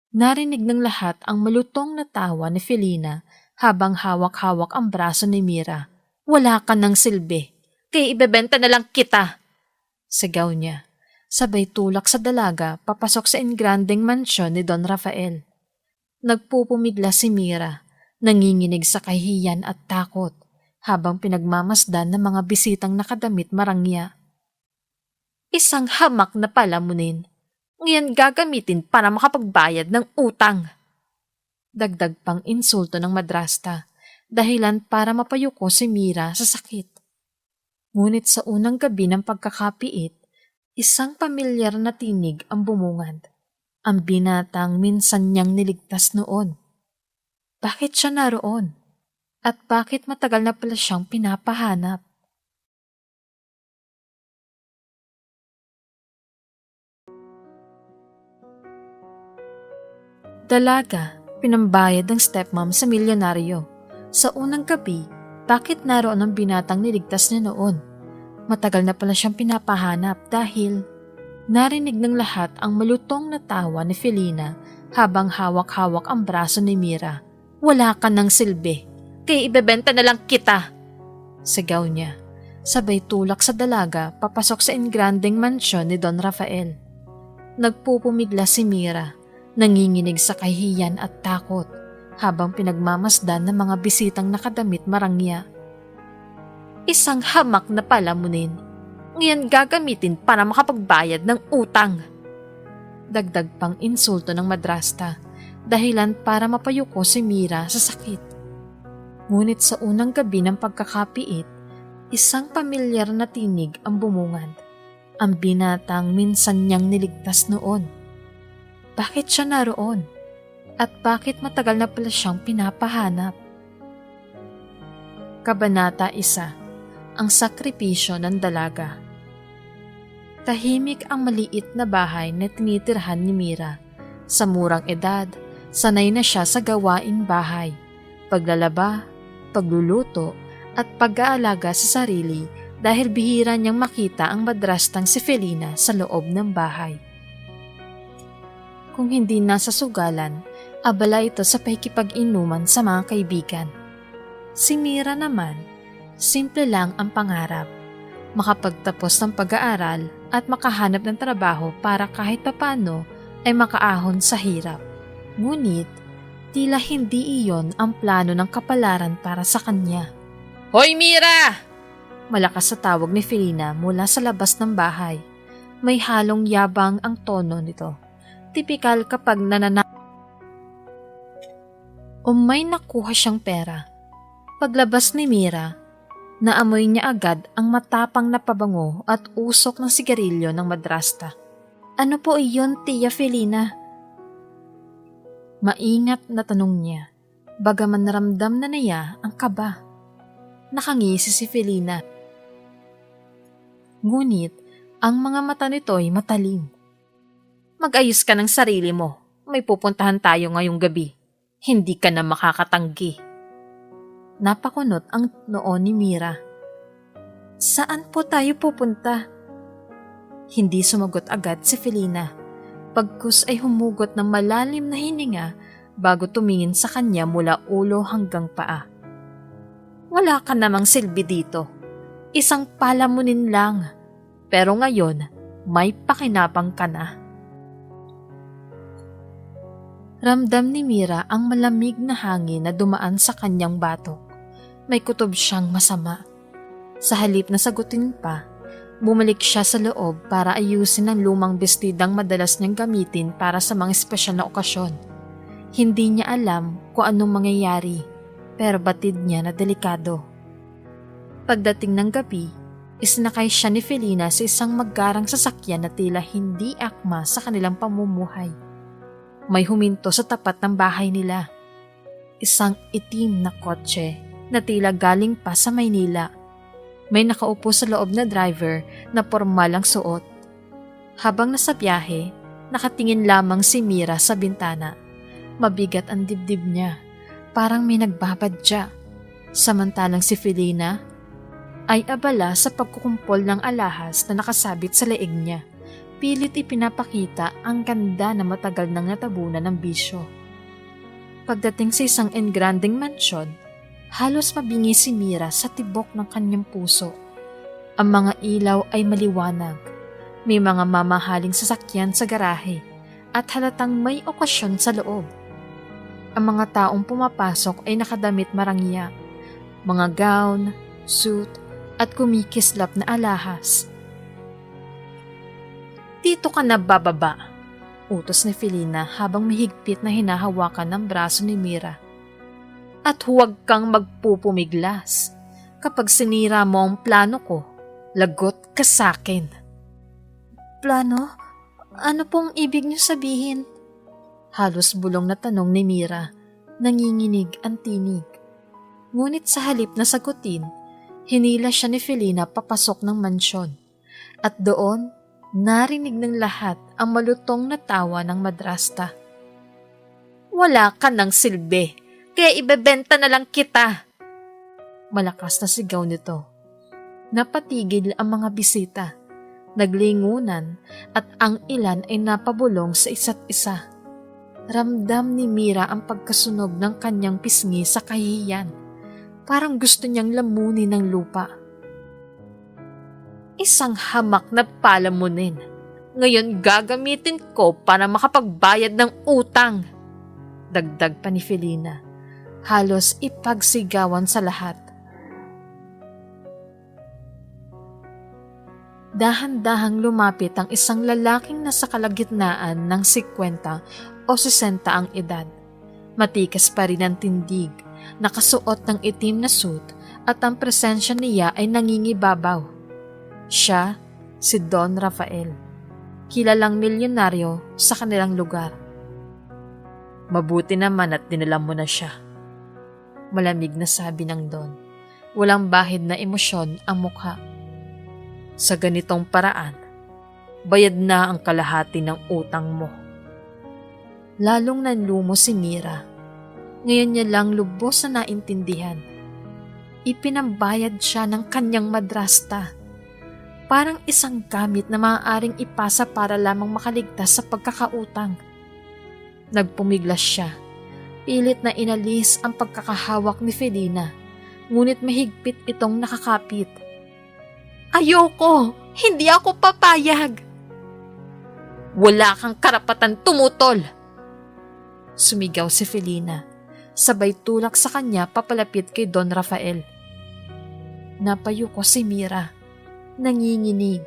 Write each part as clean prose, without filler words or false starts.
Narinig ng lahat ang malutong na tawa ni Felina habang hawak-hawak ang braso ni Mira. "Wala ka ng silbi, kaya ibebenta na lang kita!" sigaw niya. Sabay tulak sa dalaga papasok sa engrandeng mansyon ni Don Rafael. Nagpupumigla si Mira, nanginginig sa kahihiyan at takot habang pinagmamasdan ng mga bisitang nakadamit marangya. "Isang hamak na palamunin, ngayon gagamitin para makapagbayad ng utang." Dagdag pang insulto ng madrasta, dahilan para mapayuko si Mira sa sakit. Ngunit sa unang gabi ng pagkakapiit, isang pamilyar na tinig ang bumungad. Ang binatang minsan niyang niligtas noon. Bakit siya naroon? At bakit matagal na pala siyang pinapahanap? Dalaga, pinambayad ng stepmom sa milyonaryo. Sa unang gabi, bakit naroon ang binatang niligtas niya noon? Matagal na pala siyang pinapahanap dahil narinig ng lahat ang malutong na tawa ni Felina habang hawak-hawak ang braso ni Mira. "Wala ka ng silbi, kaya ibebenta na lang kita!" sigaw niya. Sabay tulak sa dalaga papasok sa engrandeng mansyon ni Don Rafael. Nagpupumigla si Mira, nanginginig sa kahihiyan at takot habang pinagmamasdan ng mga bisitang nakadamit marangya. "Isang hamak na palamunin, ngayon gagamitin para makapagbayad ng utang." Dagdag pang insulto ng madrasta, dahilan para mapayuko si Mira sa sakit. Ngunit sa unang gabi ng pagkakapiit, isang pamilyar na tinig ang bumungad. Ang binatang minsan niyang niligtas noon. Bakit siya naroon? At bakit matagal na pala siyang pinapahanap? Kabanata 1. Ang sakripisyo ng dalaga. Tahimik ang maliit na bahay na tinitirhan ni Mira. Sa murang edad, sanay na siya sa gawaing bahay, paglalaba, pagluluto, at pag-aalaga sa sarili dahil bihira niyang makita ang madrastang si Felina sa loob ng bahay. Kung hindi nasa sugalan, abala ito sa pakikipag-inuman sa mga kaibigan. Si Mira naman, simple lang ang pangarap, makapagtapos ng pag-aaral at makahanap ng trabaho para kahit papano ay makaahon sa hirap. Ngunit, tila hindi iyon ang plano ng kapalaran para sa kanya. "Hoy Mira!" Malakas sa tawag ni Felina mula sa labas ng bahay. May halong yabang ang tono nito. Tipikal kapag o may nakuha siyang pera. Paglabas ni Mira, naamoy niya agad ang matapang na pabango at usok ng sigarilyo ng madrasta. "Ano po iyon, Tia Felina?" Maingat na tanong niya, bagaman naramdam na niya ang kaba. Nakangisi si Felina. Ngunit, ang mga mata nito ay matalim. "Mag-ayos ka ng sarili mo. May pupuntahan tayo ngayong gabi. Hindi ka na makakatanggi." Napakunot ang noo ni Mira. "Saan po tayo pupunta?" Hindi sumagot agad si Felina. Pagkus ay humugot ng malalim na hininga bago tumingin sa kanya mula ulo hanggang paa. "Wala ka namang silbi dito. Isang palamunin lang. Pero ngayon, may pakinabang ka na." Ramdam ni Mira ang malamig na hangin na dumaan sa kanyang batok. May kutob siyang masama. Sa halip na sagutin pa, bumalik siya sa loob para ayusin ang lumang bestidang madalas niyang gamitin para sa mga espesyal na okasyon. Hindi niya alam kung anong mangyayari, pero batid niya na delikado. Pagdating ng gabi, isinakay siya ni Felina sa isang maggarang sasakyan na tila hindi akma sa kanilang pamumuhay. May huminto sa tapat ng bahay nila. Isang itim na kotse na tila galing pa sa Maynila. May nakaupo sa loob na driver na pormal ang suot. Habang nasa biyahe, nakatingin lamang si Mira sa bintana. Mabigat ang dibdib niya, parang may nagbabadya. Samantalang si Felina ay abala sa pagkukumpol ng alahas na nakasabit sa leeg niya. pilit ipinapakita ang ganda na matagal nang natabunan ng bisyo. Pagdating sa isang engranding mansyon, halos mabingi si Mira sa tibok ng kanyang puso. Ang mga ilaw ay maliwanag. May mga mamahaling sasakyan sa garahe at halatang may okasyon sa loob. Ang mga taong pumapasok ay nakadamit marangya, mga gown, suit, at kumikislap na alahas. "Dito ka na bababa," utos ni Felina habang mahigpit na hinahawakan ng braso ni Mira. "At huwag kang magpupumiglas. Kapag sinira mo ang plano ko, lagot ka sakin." "Plano? Ano pong ibig niyo sabihin?" Halos bulong na tanong ni Mira, nanginginig ang tinig. Ngunit sa halip na sagutin, hinila siya ni Felina papasok ng mansyon. At doon, narinig ng lahat ang malutong na tawa ng madrasta. "Wala ka ng silbi, kaya ibebenta na lang kita." Malakas na sigaw nito. Napatigil ang mga bisita, naglingunan at ang ilan ay napabulong sa isa't isa. Ramdam ni Mira ang pagkasunog ng kanyang pisngi sa kahihiyan. Parang gusto niyang lamunin ng lupa. "Isang hamak na palamunin. Ngayon gagamitin ko para makapagbayad ng utang," dagdag pa ni Felina. Halos ipagsigawan sa lahat. Dahan-dahang lumapit ang isang lalaking nasa kalagitnaan ng 50 o 60 ang edad. Matikas pa rin ang tindig, nakasuot ng itim na suit at ang presensya niya ay nangingibabaw. Siya, si Don Rafael, kilalang milyonaryo sa kanilang lugar. "Mabuti naman at dinala mo na siya," malamig na sabi ng Don. Walang bahid na emosyon ang mukha. "Sa ganitong paraan, bayad na ang kalahati ng utang mo." Lalong nanlumo si Mira. Ngayon niya lang lubos na naintindihan. Ipinambayad siya ng kanyang madrasta. Parang isang gamit na maaaring ipasa para lamang makaligtas sa pagkakautang. Nagpumiglas siya. Pilit na inalis ang pagkakahawak ni Felina, ngunit mahigpit itong nakakapit. "Ayoko! Hindi ako papayag!" "Wala kang karapatan tumutol!" Sumigaw si Felina, sabay tulak sa kanya papalapit kay Don Rafael. Napayuko si Mira, nanginginig,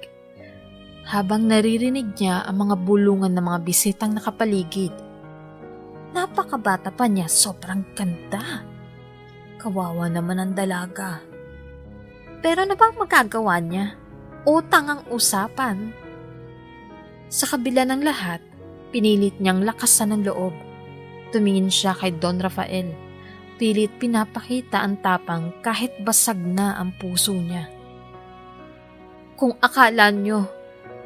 habang naririnig niya ang mga bulungan ng mga bisitang nakapaligid. Napakabata pa niya, sobrang ganda. Kawawa naman ang dalaga. Pero ano bang magagawa niya? Utang ang usapan. Sa kabila ng lahat, pinilit niyang lakasan ng loob. Tumingin siya kay Don Rafael. Pilit pinapakita ang tapang kahit basag na ang puso niya. "Kung akala niyo,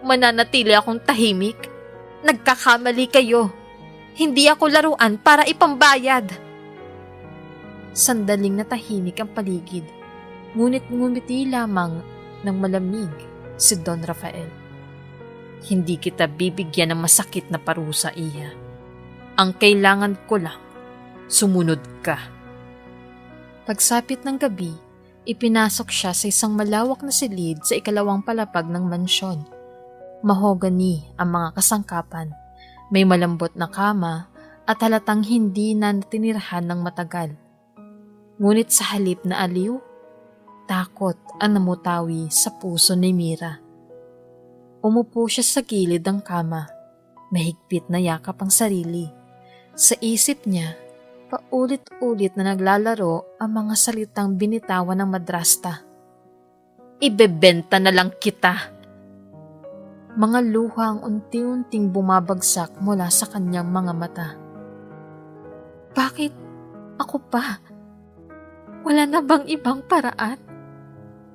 mananatili akong tahimik, nagkakamali kayo. Hindi ako laruan para ipambayad." Sandaling natahimik ang paligid. Ngunit ngumiti lamang ng malamig si Don Rafael. "Hindi kita bibigyan ng masakit na parusa, Iya. Ang kailangan ko lang, sumunod ka." Pagsapit ng gabi, ipinasok siya sa isang malawak na silid sa ikalawang palapag ng mansyon. Mahogany ang mga kasangkapan, may malambot na kama at halatang hindi na tinirhan ng matagal. Ngunit sa halip na aliw, takot ang namutawi sa puso ni Mira. Umupo siya sa gilid ng kama, mahigpit na yakap ang sarili. Sa isip niya, paulit-ulit na naglalaro ang mga salitang binitawan ng madrasta. "Ibebenta na lang kita." Mga luha ang unti-unting bumabagsak mula sa kanyang mga mata. "Bakit ako pa? Wala na bang ibang paraan?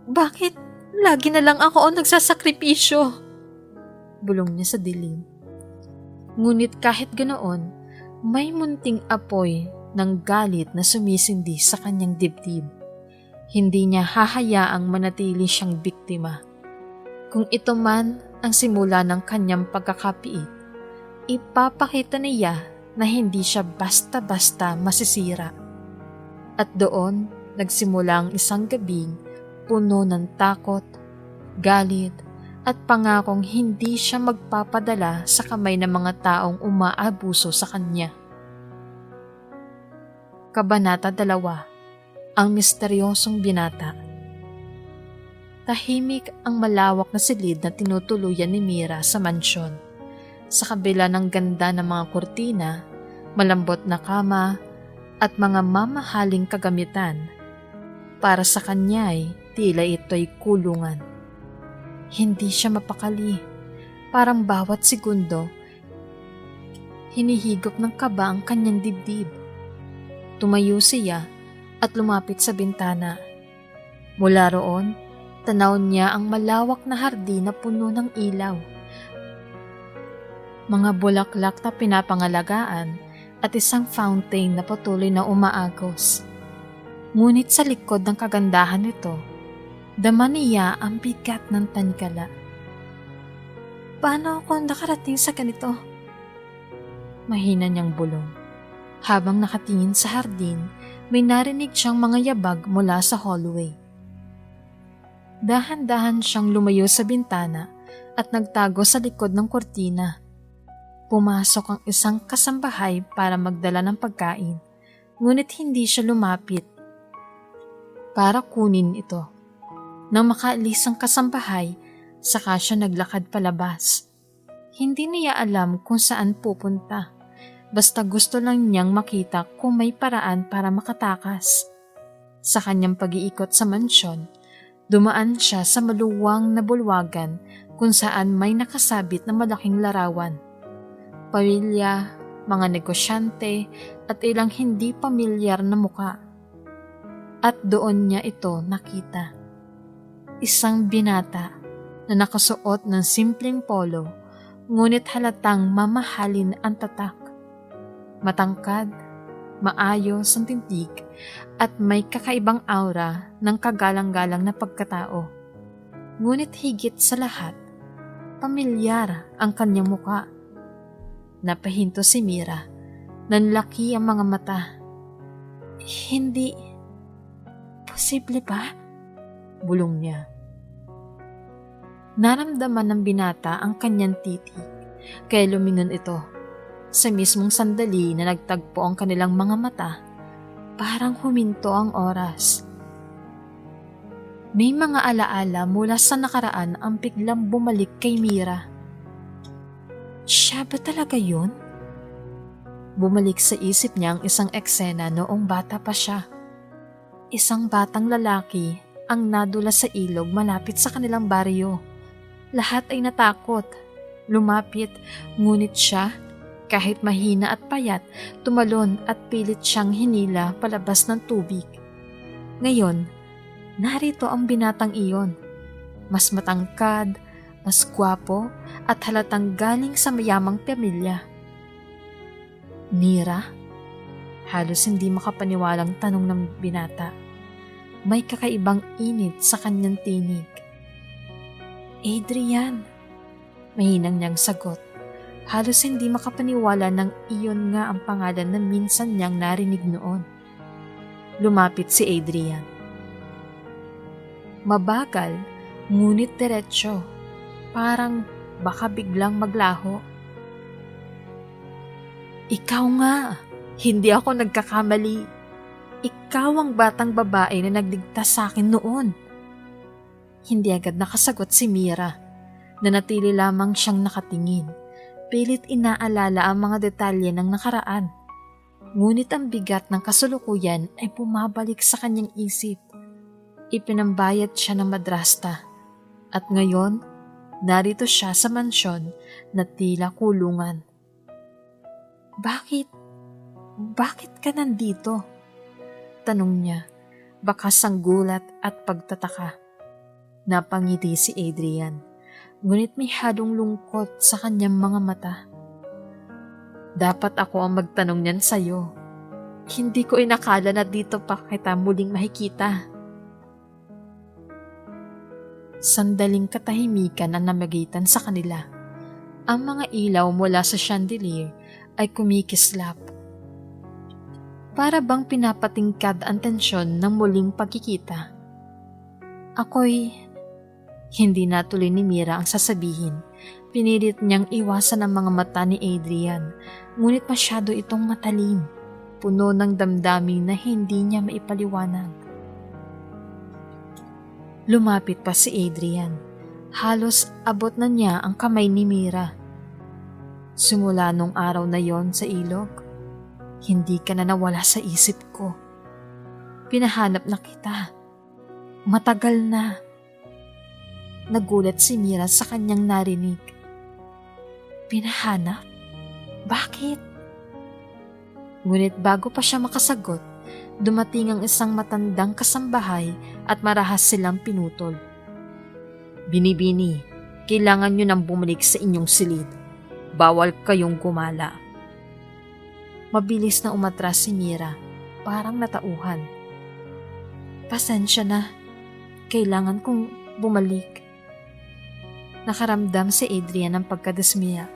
Bakit lagi na lang ako ang nagsasakripisyo?" Bulong niya sa dilim. Ngunit kahit ganoon, may munting apoy ng galit na sumisindi sa kanyang dibdib. Hindi niya hahayaang manatili siyang biktima. Kung ito man ang simula ng kanyang pagkakapiit, ipapakita niya na hindi siya basta-basta masisira. At doon nagsimula ang isang gabing puno ng takot, galit, at pangakong hindi siya magpapadala sa kamay ng mga taong umaabuso sa kanya. Kabanata 2. Ang misteryosong binata. Tahimik ang malawak na silid na tinutuluyan ni Mira sa mansyon. Sa kabila ng ganda ng mga kurtina, malambot na kama, at mga mamahaling kagamitan, para sa kanya ay tila ito'y kulungan. Hindi siya mapakali, parang bawat segundo, hinihigop ng kaba ang kanyang dibdib. Tumayo siya at lumapit sa bintana. Mula roon, tanaw niya ang malawak na hardin na puno ng ilaw. Mga bulaklak na pinapangalagaan at isang fountain na patuloy na umaagos. Ngunit sa likod ng kagandahan nito, dama niya ang bigat ng tankala. Paano ako nakarating sa ganito? Mahina niyang bulong. Habang nakatingin sa hardin, may narinig siyang mga yabag mula sa hallway. Dahan-dahan siyang lumayo sa bintana at nagtago sa likod ng kurtina. Pumasok ang isang kasambahay para magdala ng pagkain, ngunit hindi siya lumapit para kunin ito. Nang makaalis ang kasambahay, saka siya naglakad palabas. Hindi niya alam kung saan pupunta, basta gusto lang niyang makita kung may paraan para makatakas. Sa kanyang pag-iikot sa mansyon, dumaan siya sa maluwang na bulwagan kung saan may nakasabit na malaking larawan. Pamilya, mga negosyante, at ilang hindi pamilyar na muka. At doon niya ito nakita. Isang binata na nakasuot ng simpleng polo, ngunit halatang mamahalin ang tatak. Matangkad, maayos ang tindig, at may kakaibang aura ng kagalang-galang na pagkatao. Ngunit higit sa lahat, pamilyar ang kanyang muka. Napahinto si Mira. Nanlaki ang mga mata. Hindi. Posible ba? Bulong niya. Naramdaman ng binata ang kanyang titig, kaya lumingon ito. Sa mismong sandali na nagtagpo ang kanilang mga mata, parang huminto ang oras. May mga alaala mula sa nakaraan ang biglang bumalik kay Mira. Siya ba talaga yun? Bumalik sa isip niya ang isang eksena noong bata pa siya. Isang batang lalaki ang nadula sa ilog malapit sa kanilang baryo. Lahat ay natakot, lumapit, ngunit siya, kahit mahina at payat, tumalon at pilit siyang hinila palabas ng tubig. Ngayon, narito ang binatang iyon. Mas matangkad, mas gwapo, at halatang galing sa mayamang pamilya. Mira? Halos hindi makapaniwalang tanong ng binata. May kakaibang init sa kanyang tinig. Adrian, mahinang niyang sagot. Halos hindi makapaniwala ng iyon nga ang pangalan na minsan niyang narinig noon. Lumapit si Adrian. Mabagal, ngunit diretsyo. Parang baka biglang maglaho. Ikaw nga, hindi ako nagkakamali. Ikaw ang batang babae na nagligtas sa akin noon. Hindi agad nakasagot si Mira. Nanatili lamang siyang nakatingin. Pilit inaalala ang mga detalye ng nakaraan. Ngunit ang bigat ng kasulukuyan ay bumabalik sa kanyang isip. Ipinambayad siya ng madrasta. At ngayon, narito siya sa mansyon na tila kulungan. Bakit ka nandito? Tanong niya, bakas ang gulat at pagtataka. Napangiti si Adrian, ngunit may halong lungkot sa kanyang mga mata. Dapat ako ang magtanong niyan sa'yo. Hindi ko inakala na dito pa kita muling makikita. Sandaling katahimikan ang namagitan sa kanila. Ang mga ilaw mula sa chandelier ay kumikislap. Para bang pinapatingkad ang tensyon ng muling pagkikita. Hindi natuloy ni Mira ang sasabihin. Pinilit niyang iwasan ang mga mata ni Adrian, ngunit masyado itong matalim, puno ng damdamin na hindi niya maipaliwanag. Lumapit pa si Adrian. Halos abot na niya ang kamay ni Mira. Simula nung araw na yon sa ilog, hindi ka na nawala sa isip ko. Pinahanap na kita. Matagal na. Nagulat si Mira sa kanyang narinig. Pinahanap? Bakit? Ngunit bago pa siya makasagot, dumating ang isang matandang kasambahay at marahas silang pinutol. Binibini, kailangan nyo nang bumalik sa inyong silid. Bawal kayong gumala. Mabilis na umatras si Mira, parang natauhan. Pasensya na, kailangan kong bumalik. Nakaramdam si Adrian ng pagkadismaya,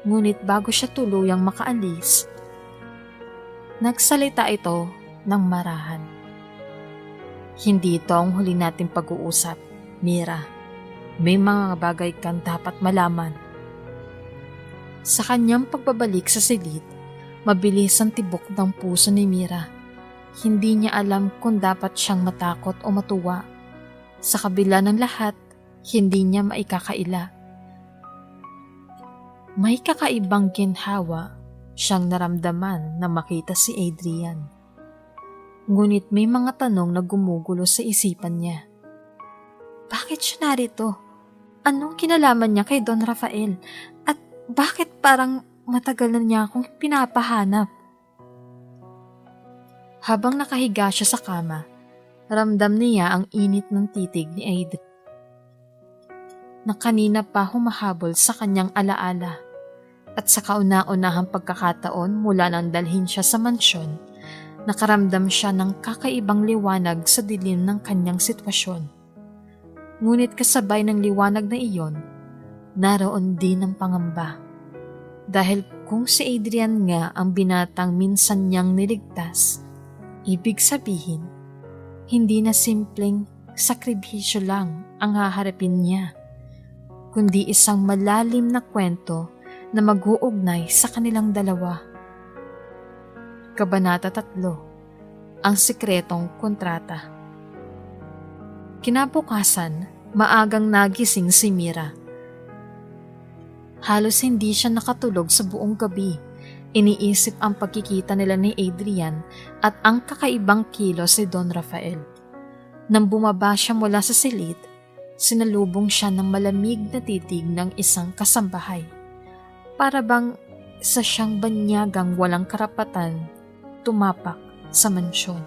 ngunit bago siya tuluyang makaalis, nagsalita ito ng marahan. Hindi ito ang huli nating pag-uusap, Mira. May mga bagay kang dapat malaman. Sa kanyang pagbabalik sa silid, mabilis ang tibok ng puso ni Mira. Hindi niya alam kung dapat siyang matakot o matuwa. Sa kabila ng lahat, hindi niya maikakaila. May kakaibang ginhawa siyang naramdaman na makita si Adrian. Ngunit may mga tanong na gumugulo sa isipan niya. Bakit siya narito? Anong kinalaman niya kay Don Rafael? At bakit parang matagal na niya akong pinapahanap? Habang nakahiga siya sa kama, ramdam niya ang init ng titig ni Adrian na kanina pa humahabol sa kanyang alaala. At sa kauna-unahang pagkakataon mula nang dalhin siya sa mansyon, nakaramdam siya ng kakaibang liwanag sa dilim ng kanyang sitwasyon. Ngunit kasabay ng liwanag na iyon, naroon din ang pangamba. Dahil kung si Adrian nga ang binatang minsan niyang niligtas, ibig sabihin, hindi na simpleng sakribisyo lang ang haharapin niya, kundi isang malalim na kwento na mag-uugnay sa kanilang dalawa. Kabanata 3, Ang Sikretong Kontrata. Kinabukasan, maagang nagising si Mira. Halos hindi siya nakatulog sa buong gabi. Iniisip ang pagkikita nila ni Adrian at ang kakaibang kilos ni Don Rafael. Nang bumaba siya mula sa silid, sinalubong siya ng malamig na titig ng isang kasambahay. Para bang isa siyang banyagang walang karapatan tumapak sa mansyon.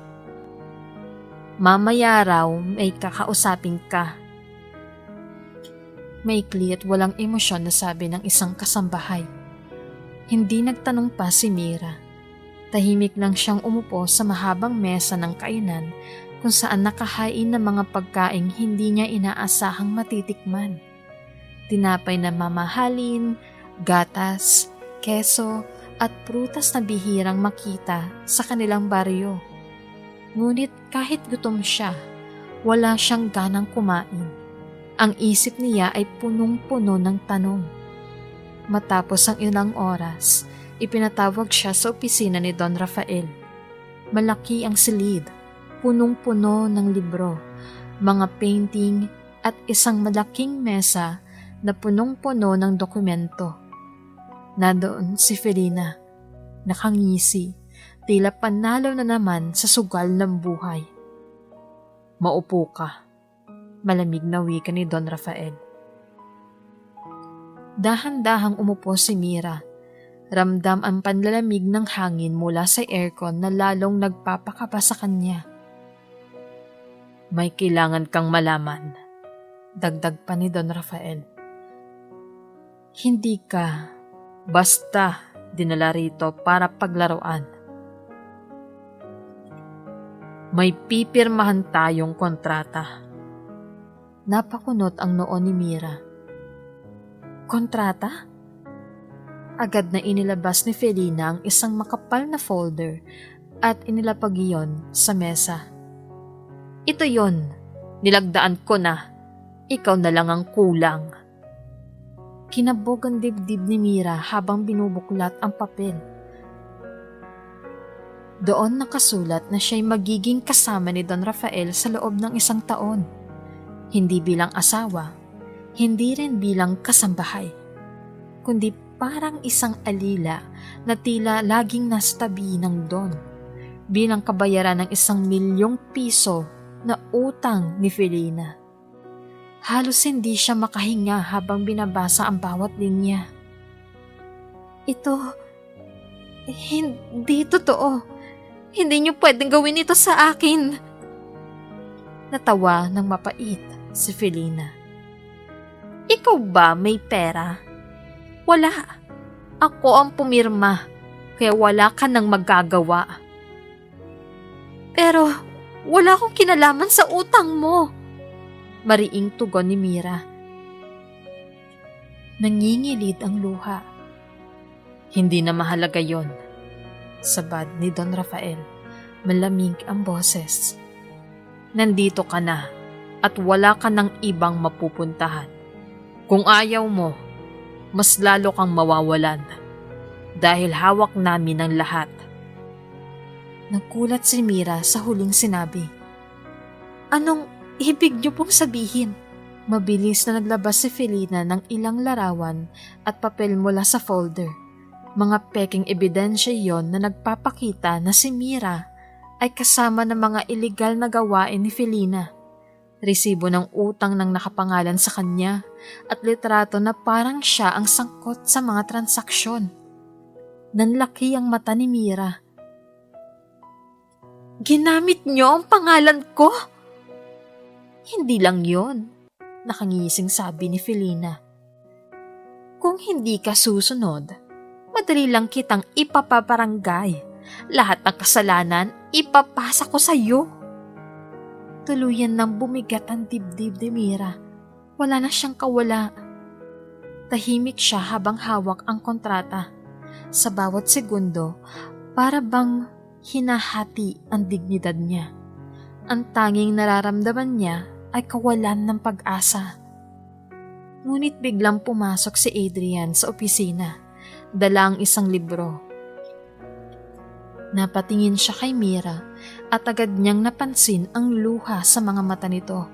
Mamaya raw may kakausapin ka. Maikli at walang emosyon na sabi ng isang kasambahay. Hindi nagtanong pa si Mira. Tahimik lang siyang umupo sa mahabang mesa ng kainan kung saan nakahain ng mga pagkaing hindi niya inaasahang matitikman. Tinapay na mamahalin, gatas, keso at prutas na bihirang makita sa kanilang baryo. Ngunit kahit gutom siya, wala siyang ganang kumain. Ang isip niya ay punong-puno ng tanong. Matapos ang ilang oras, ipinatawag siya sa opisina ni Don Rafael. Malaki ang silid, punong-puno ng libro, mga painting at isang malaking mesa na punong-puno ng dokumento. Nandoon si Felina, nakangisi, tila panalo na naman sa sugal ng buhay. Maupo ka, malamig na wika ni Don Rafael. Dahan-dahang umupo si Mira. Ramdam ang panlalamig ng hangin mula sa aircon na lalong nagpapakaba sa kanya. May kailangan kang malaman, dagdag pa ni Don Rafael. Hindi ka basta dinala rito para paglaruan. May pipirmahan tayong kontrata. Napakunot ang noo ni Mira. Kontrata? Agad na inilabas ni Felina ang isang makapal na folder at inilapag iyon sa mesa. Ito yon, nilagdaan ko na. Ikaw na lang ang kulang. Kinabog ang dibdib ni Mira habang binubuklat ang papel. Doon nakasulat na siya'y magiging kasama ni Don Rafael sa loob ng 1 taon. Hindi bilang asawa, hindi rin bilang kasambahay, kundi parang isang alila na tila laging nasa tabi ng Don bilang kabayaran ng 1,000,000 piso na utang ni Felina. Halos hindi siya makahinga habang binabasa ang bawat linya. Ito, hindi totoo. Hindi niyo pwedeng gawin ito sa akin. Natawa ng mapait si Felina. Ikaw ba may pera? Wala. Ako ang pumirma, kaya wala ka nang magagawa. Pero wala akong kinalaman sa utang mo. Mariing tugon ni Mira. Nangingilid ang luha. Hindi na mahalaga yon, sabad ni Don Rafael. Malamig ang boses. Nandito ka na at wala ka ng ibang mapupuntahan. Kung ayaw mo, mas lalo kang mawawalan dahil hawak namin ang lahat. Nagkulat si Mira sa huling sinabi. Anong ibig niyo pong sabihin? Mabilis na naglabas si Felina ng ilang larawan at papel mula sa folder. Mga peking ebidensya yon na nagpapakita na si Mira ay kasama ng mga iligal na gawain ni Felina. Resibo ng utang ng nakapangalan sa kanya at litrato na parang siya ang sangkot sa mga transaksyon. Nanlaki ang mata ni Mira. Ginamit niyo ang pangalan ko? Hindi lang yon, nakangising sabi ni Felina. Kung hindi ka susunod, madali lang kitang ipapabarangay. Lahat ng kasalanan, ipapasa ko sa iyo. Tuluyan nang bumigat ang dibdib ni Mira. Wala na siyang kawala. Tahimik siya habang hawak ang kontrata. Sa bawat segundo, para bang hinahati ang dignidad niya. Ang tanging nararamdaman niya ay kawalan ng pag-asa. Ngunit biglang pumasok si Adrian sa opisina. Dala ang isang libro. Napatingin siya kay Mira at agad niyang napansin ang luha sa mga mata nito.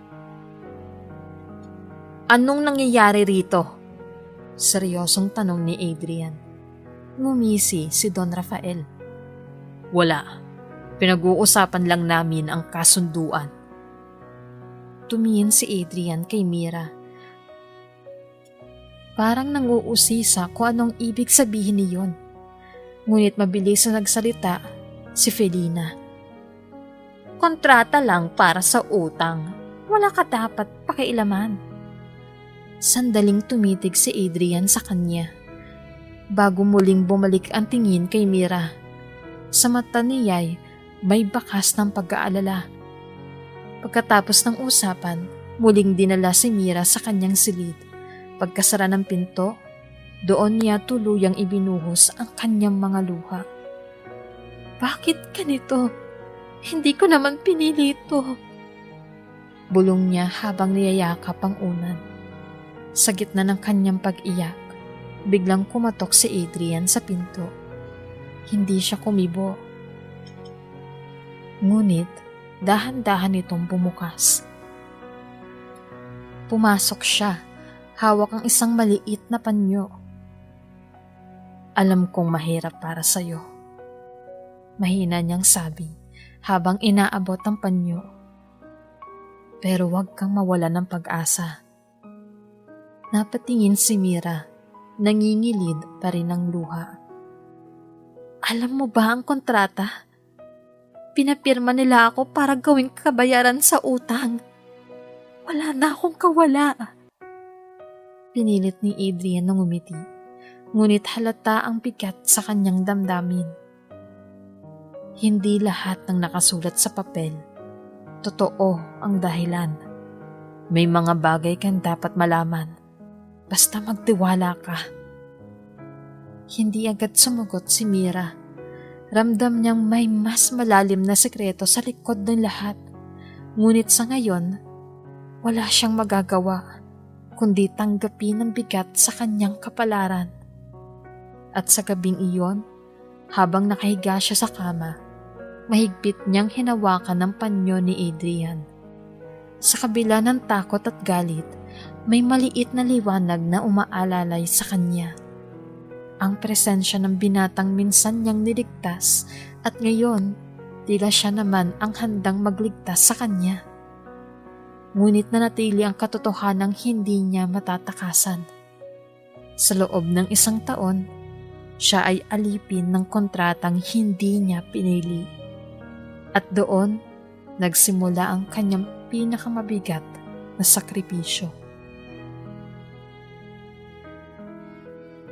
Anong nangyayari rito? Seryosong tanong ni Adrian. Ngumisi si Don Rafael. Wala. Pinag-uusapan lang namin ang kasunduan. Tumingin si Adrian kay Mira. Parang nanguusisa kung anong ibig sabihin niyon. Ngunit mabilis na nagsalita si Felina. Kontrata lang para sa utang. Wala ka dapat pakialaman. Sandaling tumitig si Adrian sa kanya. Bago muling bumalik ang tingin kay Mira. Sa mata niya'y may bakas ng pag-aalala. Pagkatapos ng usapan, muling dinala si Mira sa kanyang silid. Pagkasara ng pinto, doon niya tuluyang ibinuhos ang kanyang mga luha. Bakit ganito? Hindi ko naman pinili ito. Bulong niya habang niyayakap ang unan. Sa gitna ng kanyang pag-iyak, biglang kumatok si Adrian sa pinto. Hindi siya kumibo. Ngunit dahan-dahan itong bumukas. Pumasok siya, hawak ang isang maliit na panyo. Alam kong mahirap para sa'yo. Mahina niyang sabi habang inaabot ang panyo. Pero huwag kang mawala ng pag-asa. Napatingin si Mira, nangingilid pa rin ang luha. Alam mo ba ang kontrata? Pinapirma nila ako para gawing kabayaran sa utang. Wala na akong kawala. Pinilit ni Adrian na ngumiti. Ngunit halata ang bigat sa kanyang damdamin. Hindi lahat ng nakasulat sa papel, totoo ang dahilan. May mga bagay kang dapat malaman. Basta magtiwala ka. Hindi agad sumagot si Mira. Ramdam niyang may mas malalim na sekreto sa likod ng lahat. Ngunit sa ngayon, wala siyang magagawa kundi tanggapin ang bigat sa kanyang kapalaran. At sa gabing iyon, habang nakahiga siya sa kama, mahigpit niyang hinawakan ng panyo ni Adrian. Sa kabila ng takot at galit, may maliit na liwanag na umaalalay sa kanya. Ang presensya ng binatang minsan niyang niligtas at ngayon, tila siya naman ang handang magligtas sa kanya. Ngunit nanatili ang katotohanang hindi niya matatakasan. Sa loob ng 1 taon, siya ay alipin ng kontratang hindi niya pinili. At doon, nagsimula ang kanyang pinakamabigat na sakripisyo.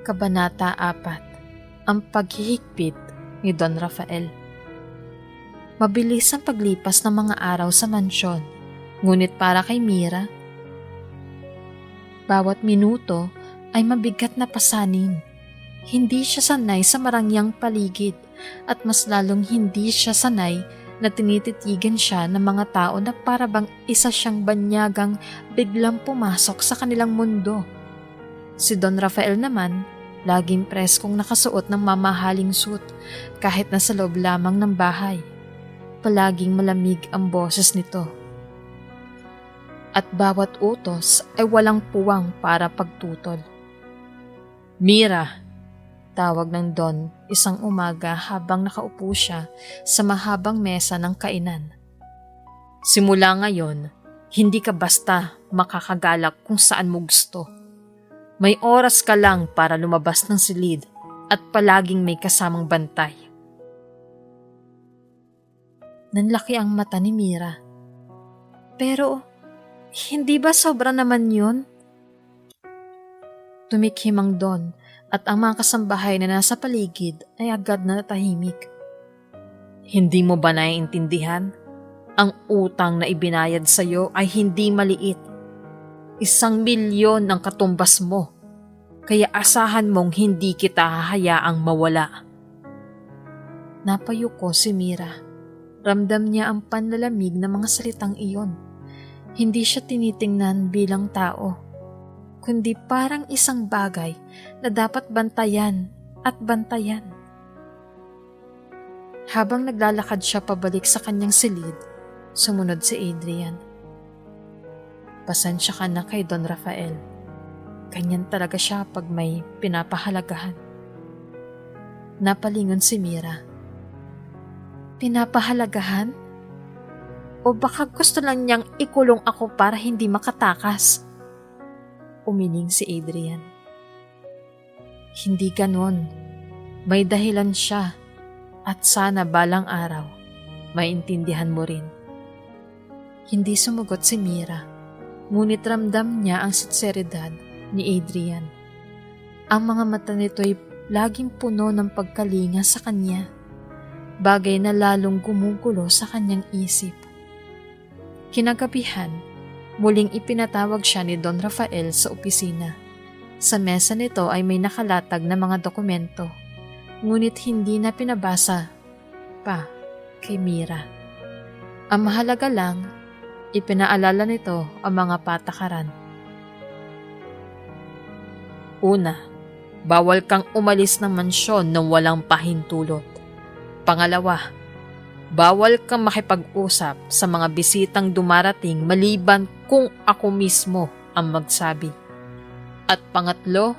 Kabanata 4. Ang paghihigpit ni Don Rafael. Mabilis ang paglipas ng mga araw sa mansyon, ngunit para kay Mira, bawat minuto ay mabigat na pasanin. Hindi siya sanay sa marangyang paligid at mas lalong hindi siya sanay na tinititigan siya ng mga tao na parabang isa siyang banyagang biglang pumasok sa kanilang mundo. Si Don Rafael naman, laging preskong nakasuot ng mamahaling suit kahit nasa loob lamang ng bahay. Palaging malamig ang boses nito. At bawat utos ay walang puwang para pagtutol. Mira! Tawag ng Don isang umaga habang nakaupo siya sa mahabang mesa ng kainan. Simula ngayon, hindi ka basta makakagalak kung saan mo gusto. May oras ka lang para lumabas ng silid at palaging may kasamang bantay. Nanlaki ang mata ni Mira. Pero, hindi ba sobra naman yun? Tumikhim ang Don at ang mga kasambahay na nasa paligid ay agad na natahimik. Hindi mo ba naiintindihan? Ang utang na ibinayad sa iyo ay hindi maliit. 1,000,000 ang katumbas mo. Kaya asahan mong hindi kita hahayaang mawala. Napayuko si Mira. Ramdam niya ang panlalamig ng mga salitang iyon. Hindi siya tinitingnan bilang tao, kundi parang isang bagay na dapat bantayan at bantayan. Habang naglalakad siya pabalik sa kanyang silid, sumunod si Adrian. Pasensya ka na kay Don Rafael. Ganyan talaga siya pag may pinapahalagahan. Napalingon si Mira. Pinapahalagahan? O baka gusto lang niyang ikulong ako para hindi makatakas? Umiling si Adrian. Hindi ganon. May dahilan siya at sana balang araw maintindihan mo rin. Hindi sumagot si Mira, ngunit ramdam niya ang sinseridad ni Adrian. Ang mga mata nito ay laging puno ng pagkalinga sa kanya, bagay na lalong gumugulo sa kanyang isip. Kinagabihan, muling ipinatawag siya ni Don Rafael sa opisina. Sa mesa nito ay may nakalatag na mga dokumento, ngunit hindi na pinabasa pa kay Mira. Ang mahalaga lang, ipinaalala nito ang mga patakaran. Una, bawal kang umalis ng mansyon nang walang pahintulot. Pangalawa, bawal kang makipag-usap sa mga bisitang dumarating maliban kung ako mismo ang magsabi. At pangatlo,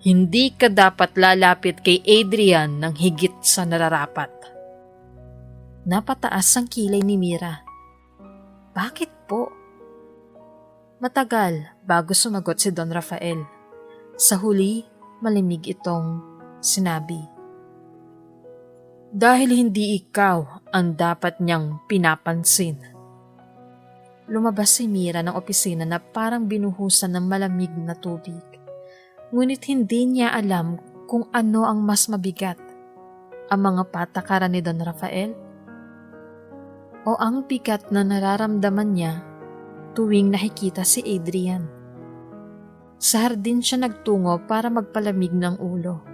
hindi ka dapat lalapit kay Adrian ng higit sa nararapat. Napataas ang kilay ni Mira. Bakit po? Matagal bago sumagot si Don Rafael. Sa huli, malimig itong sinabi. Dahil hindi ikaw ang dapat niyang pinapansin. Lumabas si Mira ng opisina na parang binuhusan ng malamig na tubig. Ngunit hindi niya alam kung ano ang mas mabigat, ang mga patakaran ni Don Rafael o ang bigat na nararamdaman niya tuwing nakikita si Adrian. Sa hardin siya nagtungo para magpalamig ng ulo.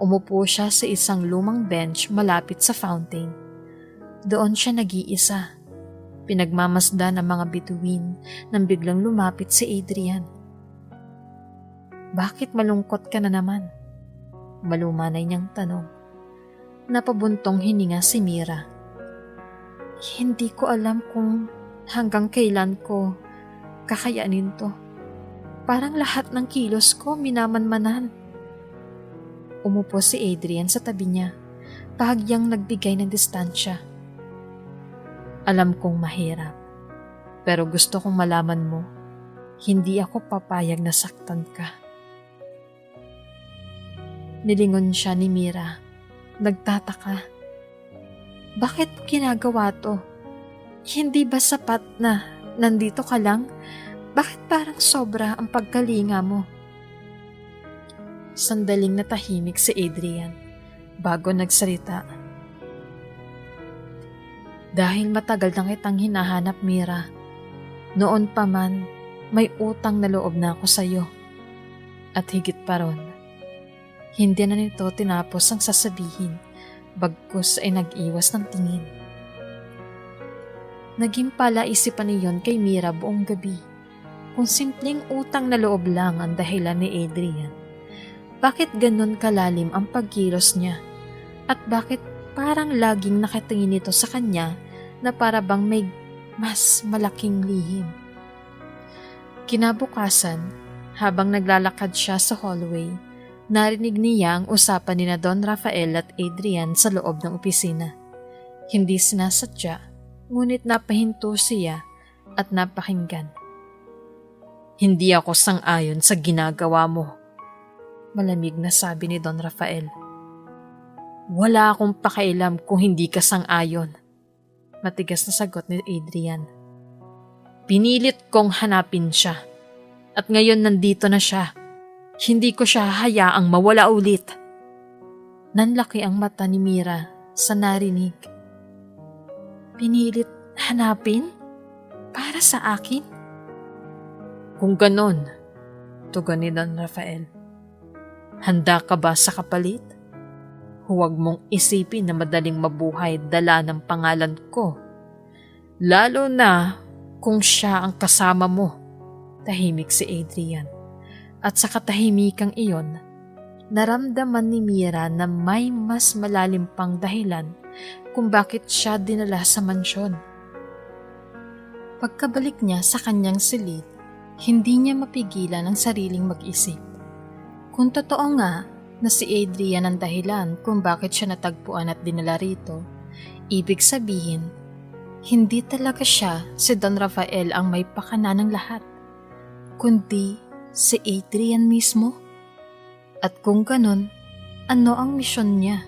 Umupo siya sa isang lumang bench malapit sa fountain. Doon siya nag-iisa. Pinagmamasdan ang mga bituin nang biglang lumapit si Adrian. "Bakit malungkot ka na naman?" Malumanay niyang tanong. Napabuntong hininga si Mira. "Hindi ko alam kung hanggang kailan ko kakayanin to. Parang lahat ng kilos ko minamanmanan." Umupo si Adrian sa tabi niya, bahagyang nagbigay ng distansya. "Alam kong mahirap, pero gusto kong malaman mo, hindi ako papayag na saktan ka." Nilingon siya ni Mira, nagtataka. "Bakit mo ginagawa to? Hindi ba sapat na nandito ka lang? Bakit parang sobra ang pagkalinga mo?" Sandaling natahimik si Adrian bago nagsalita. "Dahil matagal na kitang hinahanap, Mira. Noon pa man, may utang na loob na ako sa'yo. At higit pa ron, hindi na nito tinapos ang sasabihin, bagkus ay nag-iwas ng tingin." Naging palaisipan niyon kay Mira buong gabi. Kung simpleng utang na loob lang ang dahilan ni Adrian, bakit ganun kalalim ang pagkilos niya? At bakit parang laging nakatingin ito sa kanya na para bang may mas malaking lihim? Kinabukasan, habang naglalakad siya sa hallway, narinig niya ang usapan ni Don Rafael at Adrian sa loob ng opisina. Hindi sinasadya, ngunit napahinto siya at napakinggan. "Hindi ako sang-ayon sa ginagawa mo," malamig na sabi ni Don Rafael. "Wala akong pakialam kung hindi ka sang-ayon," matigas na sagot ni Adrian. "Pinilit kong hanapin siya, at ngayon nandito na siya. Hindi ko siya hayaang mawala ulit." Nanlaki ang mata ni Mira sa narinig. "Pinilit hanapin? Para sa akin?" "Kung ganon," tugon ni Don Rafael, "handa ka ba sa kapalit? Huwag mong isipin na madaling mabuhay dala ng pangalan ko. Lalo na kung siya ang kasama mo." Tahimik si Adrian. At sa katahimikang iyon, naramdaman ni Mira na may mas malalim pang dahilan kung bakit siya dinala sa mansyon. Pagkabalik niya sa kanyang silid, hindi niya mapigilan ang sariling mag-isip. Kung totoo nga na si Adrian ang dahilan kung bakit siya natagpuan at dinala rito, ibig sabihin, hindi talaga siya si Don Rafael ang may pakana ng lahat, kundi si Adrian mismo. At kung ganon, ano ang misyon niya?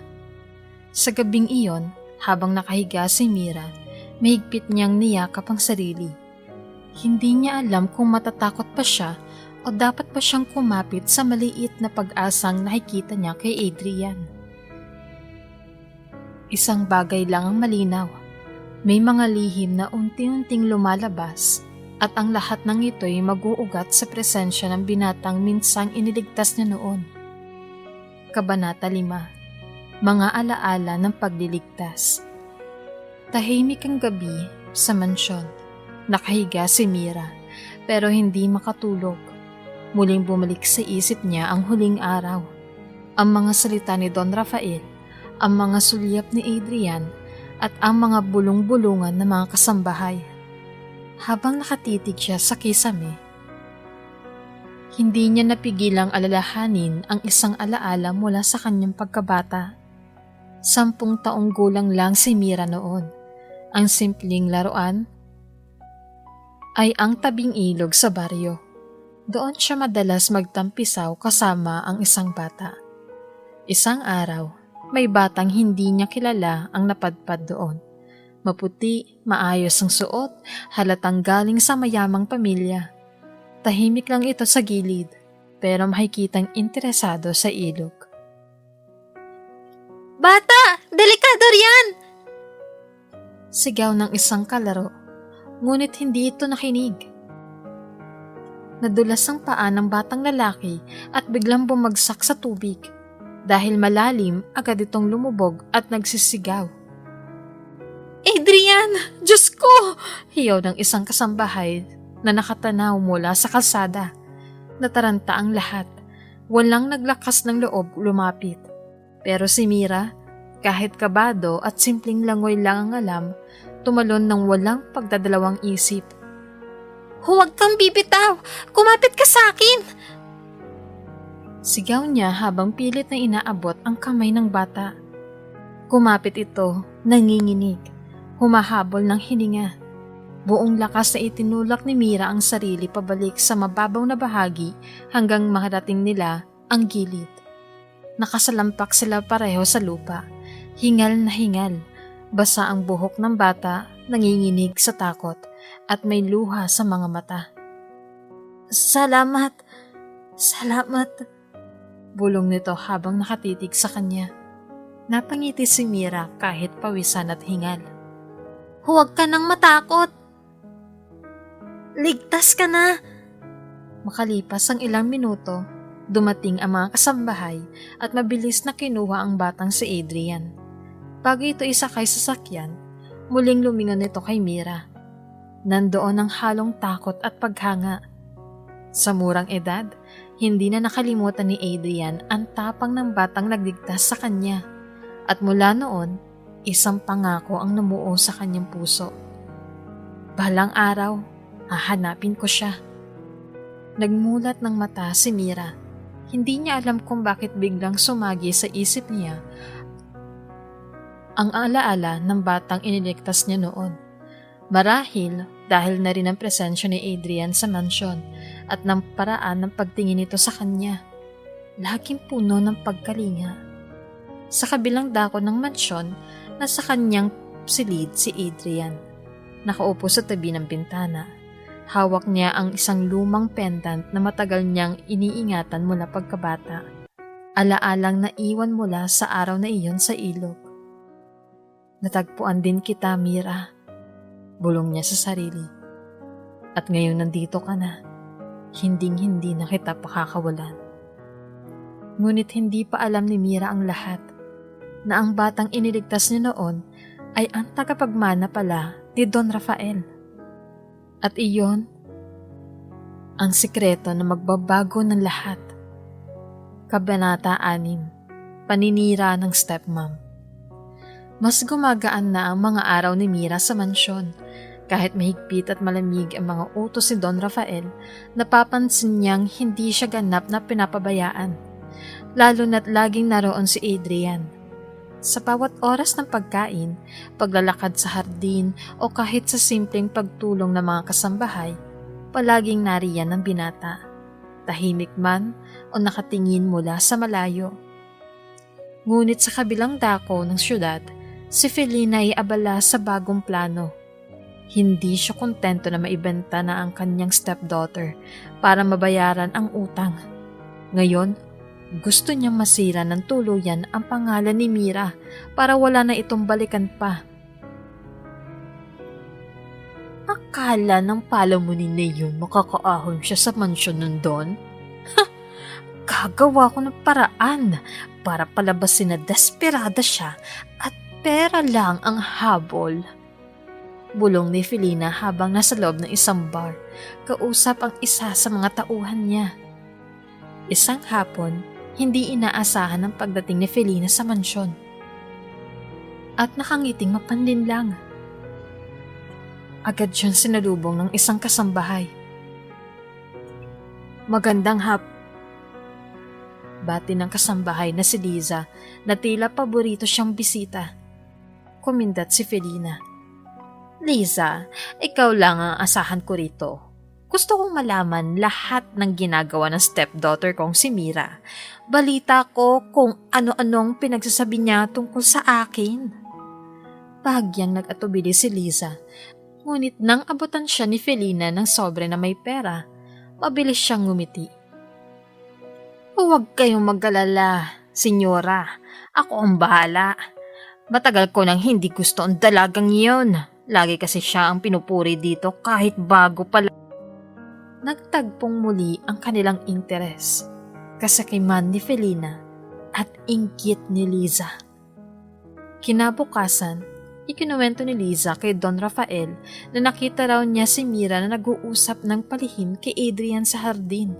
Sa gabing iyon, habang nakahiga si Mira, mahigpit niyang niyakap ang sarili. Hindi niya alam kung matatakot pa siya o dapat pa siyang kumapit sa maliit na pag-asang nakikita niya kay Adrian. Isang bagay lang ang malinaw. May mga lihim na unti-unting lumalabas at ang lahat ng ito'y mag-uugat sa presensya ng binatang minsang iniligtas niya noon. Kabanata 5. Mga alaala ng pagliligtas. Tahimik ang gabi sa mansyon. Nakahiga si Mira pero hindi makatulog. Muling bumalik sa isip niya ang huling araw. Ang mga salita ni Don Rafael, ang mga sulyap ni Adrian at ang mga bulong-bulungan ng mga kasambahay. Habang nakatitig siya sa kisame, hindi niya napigilang alalahanin ang isang alaala mula sa kanyang pagkabata. 10 taong gulang lang si Mira noon. Ang simpleng laruan ay ang tabing ilog sa baryo. Doon siya madalas magtampisaw kasama ang isang bata. Isang araw, may batang hindi niya kilala ang napadpad doon. Maputi, maayos ang suot, halatang galing sa mayamang pamilya. Tahimik lang ito sa gilid, pero makikitang interesado sa ilog. "Bata! Delikado riyan!" Sigaw ng isang kalaro, ngunit hindi ito nakinig. Nadulas ang paa ng batang lalaki at biglang bumagsak sa tubig. Dahil malalim, agad itong lumubog at nagsisigaw. Adrian! Diyos ko! Hiyaw ng isang kasambahay na nakatanaw mula sa kalsada. Nataranta ang lahat. Walang naglakas ng loob lumapit. Pero si Mira, kahit kabado at simpleng langoy lang ang alam, tumalon ng walang pagdadalawang isip. Huwag kang bibitaw! Kumapit ka sa akin! Sigaw niya habang pilit na inaabot ang kamay ng bata. Kumapit ito, nanginginig, humahabol ng hininga. Buong lakas na itinulak ni Mira ang sarili pabalik sa mababaw na bahagi hanggang makarating nila ang gilid. Nakasalampak sila pareho sa lupa, hingal na hingal, basa ang buhok ng bata, nanginginig sa takot at may luha sa mga mata. Salamat! Salamat! Bulong nito habang nakatitig sa kanya. Napangiti si Mira kahit pawisan at hingal. Huwag ka nang matakot! Ligtas ka na! Makalipas ang ilang minuto, dumating ang mga kasambahay at mabilis na kinuha ang batang si Adrian. Bago ito isakay sa sakyan, muling lumingon ito kay Mira. Nandoon ang halong takot at paghanga. Sa murang edad, hindi na nakalimutan ni Adrian ang tapang ng batang nagligtas sa kanya. At mula noon, isang pangako ang namuo sa kanyang puso. Balang araw, hahanapin ko siya. Nagmulat ng mata si Mira. Hindi niya alam kung bakit biglang sumagi sa isip niya ang alaala ng batang iniligtas niya noon. Marahil dahil na rin ang presensya ni Adrian sa mansyon at ng paraan ng pagtingin nito sa kanya. Laging puno ng pagkalinga. Sa kabilang dako ng mansyon, nasa kanyang silid si Adrian. Nakaupo sa tabi ng bintana. Hawak niya ang isang lumang pendant na matagal niyang iniingatan mula pagkabata. Alaalang naiwan mula sa araw na iyon sa ilog. Natagpuan din kita, Mira. Bulong niya sa sarili. At ngayon nandito ka na. Hinding-hindi na kita pakakawalan. Ngunit hindi pa alam ni Mira ang lahat. Na ang batang iniligtas niya noon ay ang tagapagmana pala ni Don Rafael. At iyon, ang sikreto na magbabago ng lahat. Kabanata 6, Paninira ng Stepmom. Mas gumagaan na ang mga araw ni Mira sa mansyon. Kahit mahigpit at malamig ang mga utos ni Don Rafael, napapansin niyang hindi siya ganap na pinapabayaan. Lalo na't laging naroon si Adrian. Sa bawat oras ng pagkain, paglalakad sa hardin o kahit sa simpleng pagtulong ng mga kasambahay, palaging nariyan ang binata. Tahimik man o nakatingin mula sa malayo. Ngunit sa kabilang dako ng syudad, si Felina ay abala sa bagong plano. Hindi siya kontento na maibenta na ang kanyang stepdaughter para mabayaran ang utang. Ngayon, gusto niyang masira ng tuluyan ang pangalan ni Mira para wala na itong balikan pa. Akala ng palamunin na yun makakaahon siya sa mansyon nun doon? Gagawa ko ng paraan para palabasin na desperada siya at pera lang ang habol. Bulong ni Felina habang nasa loob ng isang bar, kausap ang isa sa mga tauhan niya. Isang hapon, hindi inaasahan ang pagdating ni Felina sa mansyon. At nakangiting mapanlinlang. Agad siyang sinalubong ng isang kasambahay. Magandang bati ng kasambahay na si Liza na tila paborito siyang bisita. Kumindat si Felina. Liza, ikaw lang ang asahan ko rito. Gusto kong malaman lahat ng ginagawa ng stepdaughter kong si Mira. Balita ko kung ano-anong pinagsasabi niya tungkol sa akin. Bahagyang nag-atubili si Liza. Ngunit nang abutan siya ni Felina ng sobre na may pera, mabilis siyang ngumiti. Huwag kayong mag-alala, senyora. Ako ang bahala. Matagal ko nang hindi gusto ang dalagang iyon. Lagi kasi siya ang pinupuri dito kahit bago pa lang. nagtagpong muli ang kanilang interes, kasakiman ni Felina at inggit ni Liza. Kinabukasan, ikinuwento ni Liza kay Don Rafael na nakita raw niya si Mira na nag-uusap ng palihim kay Adrian sa hardin.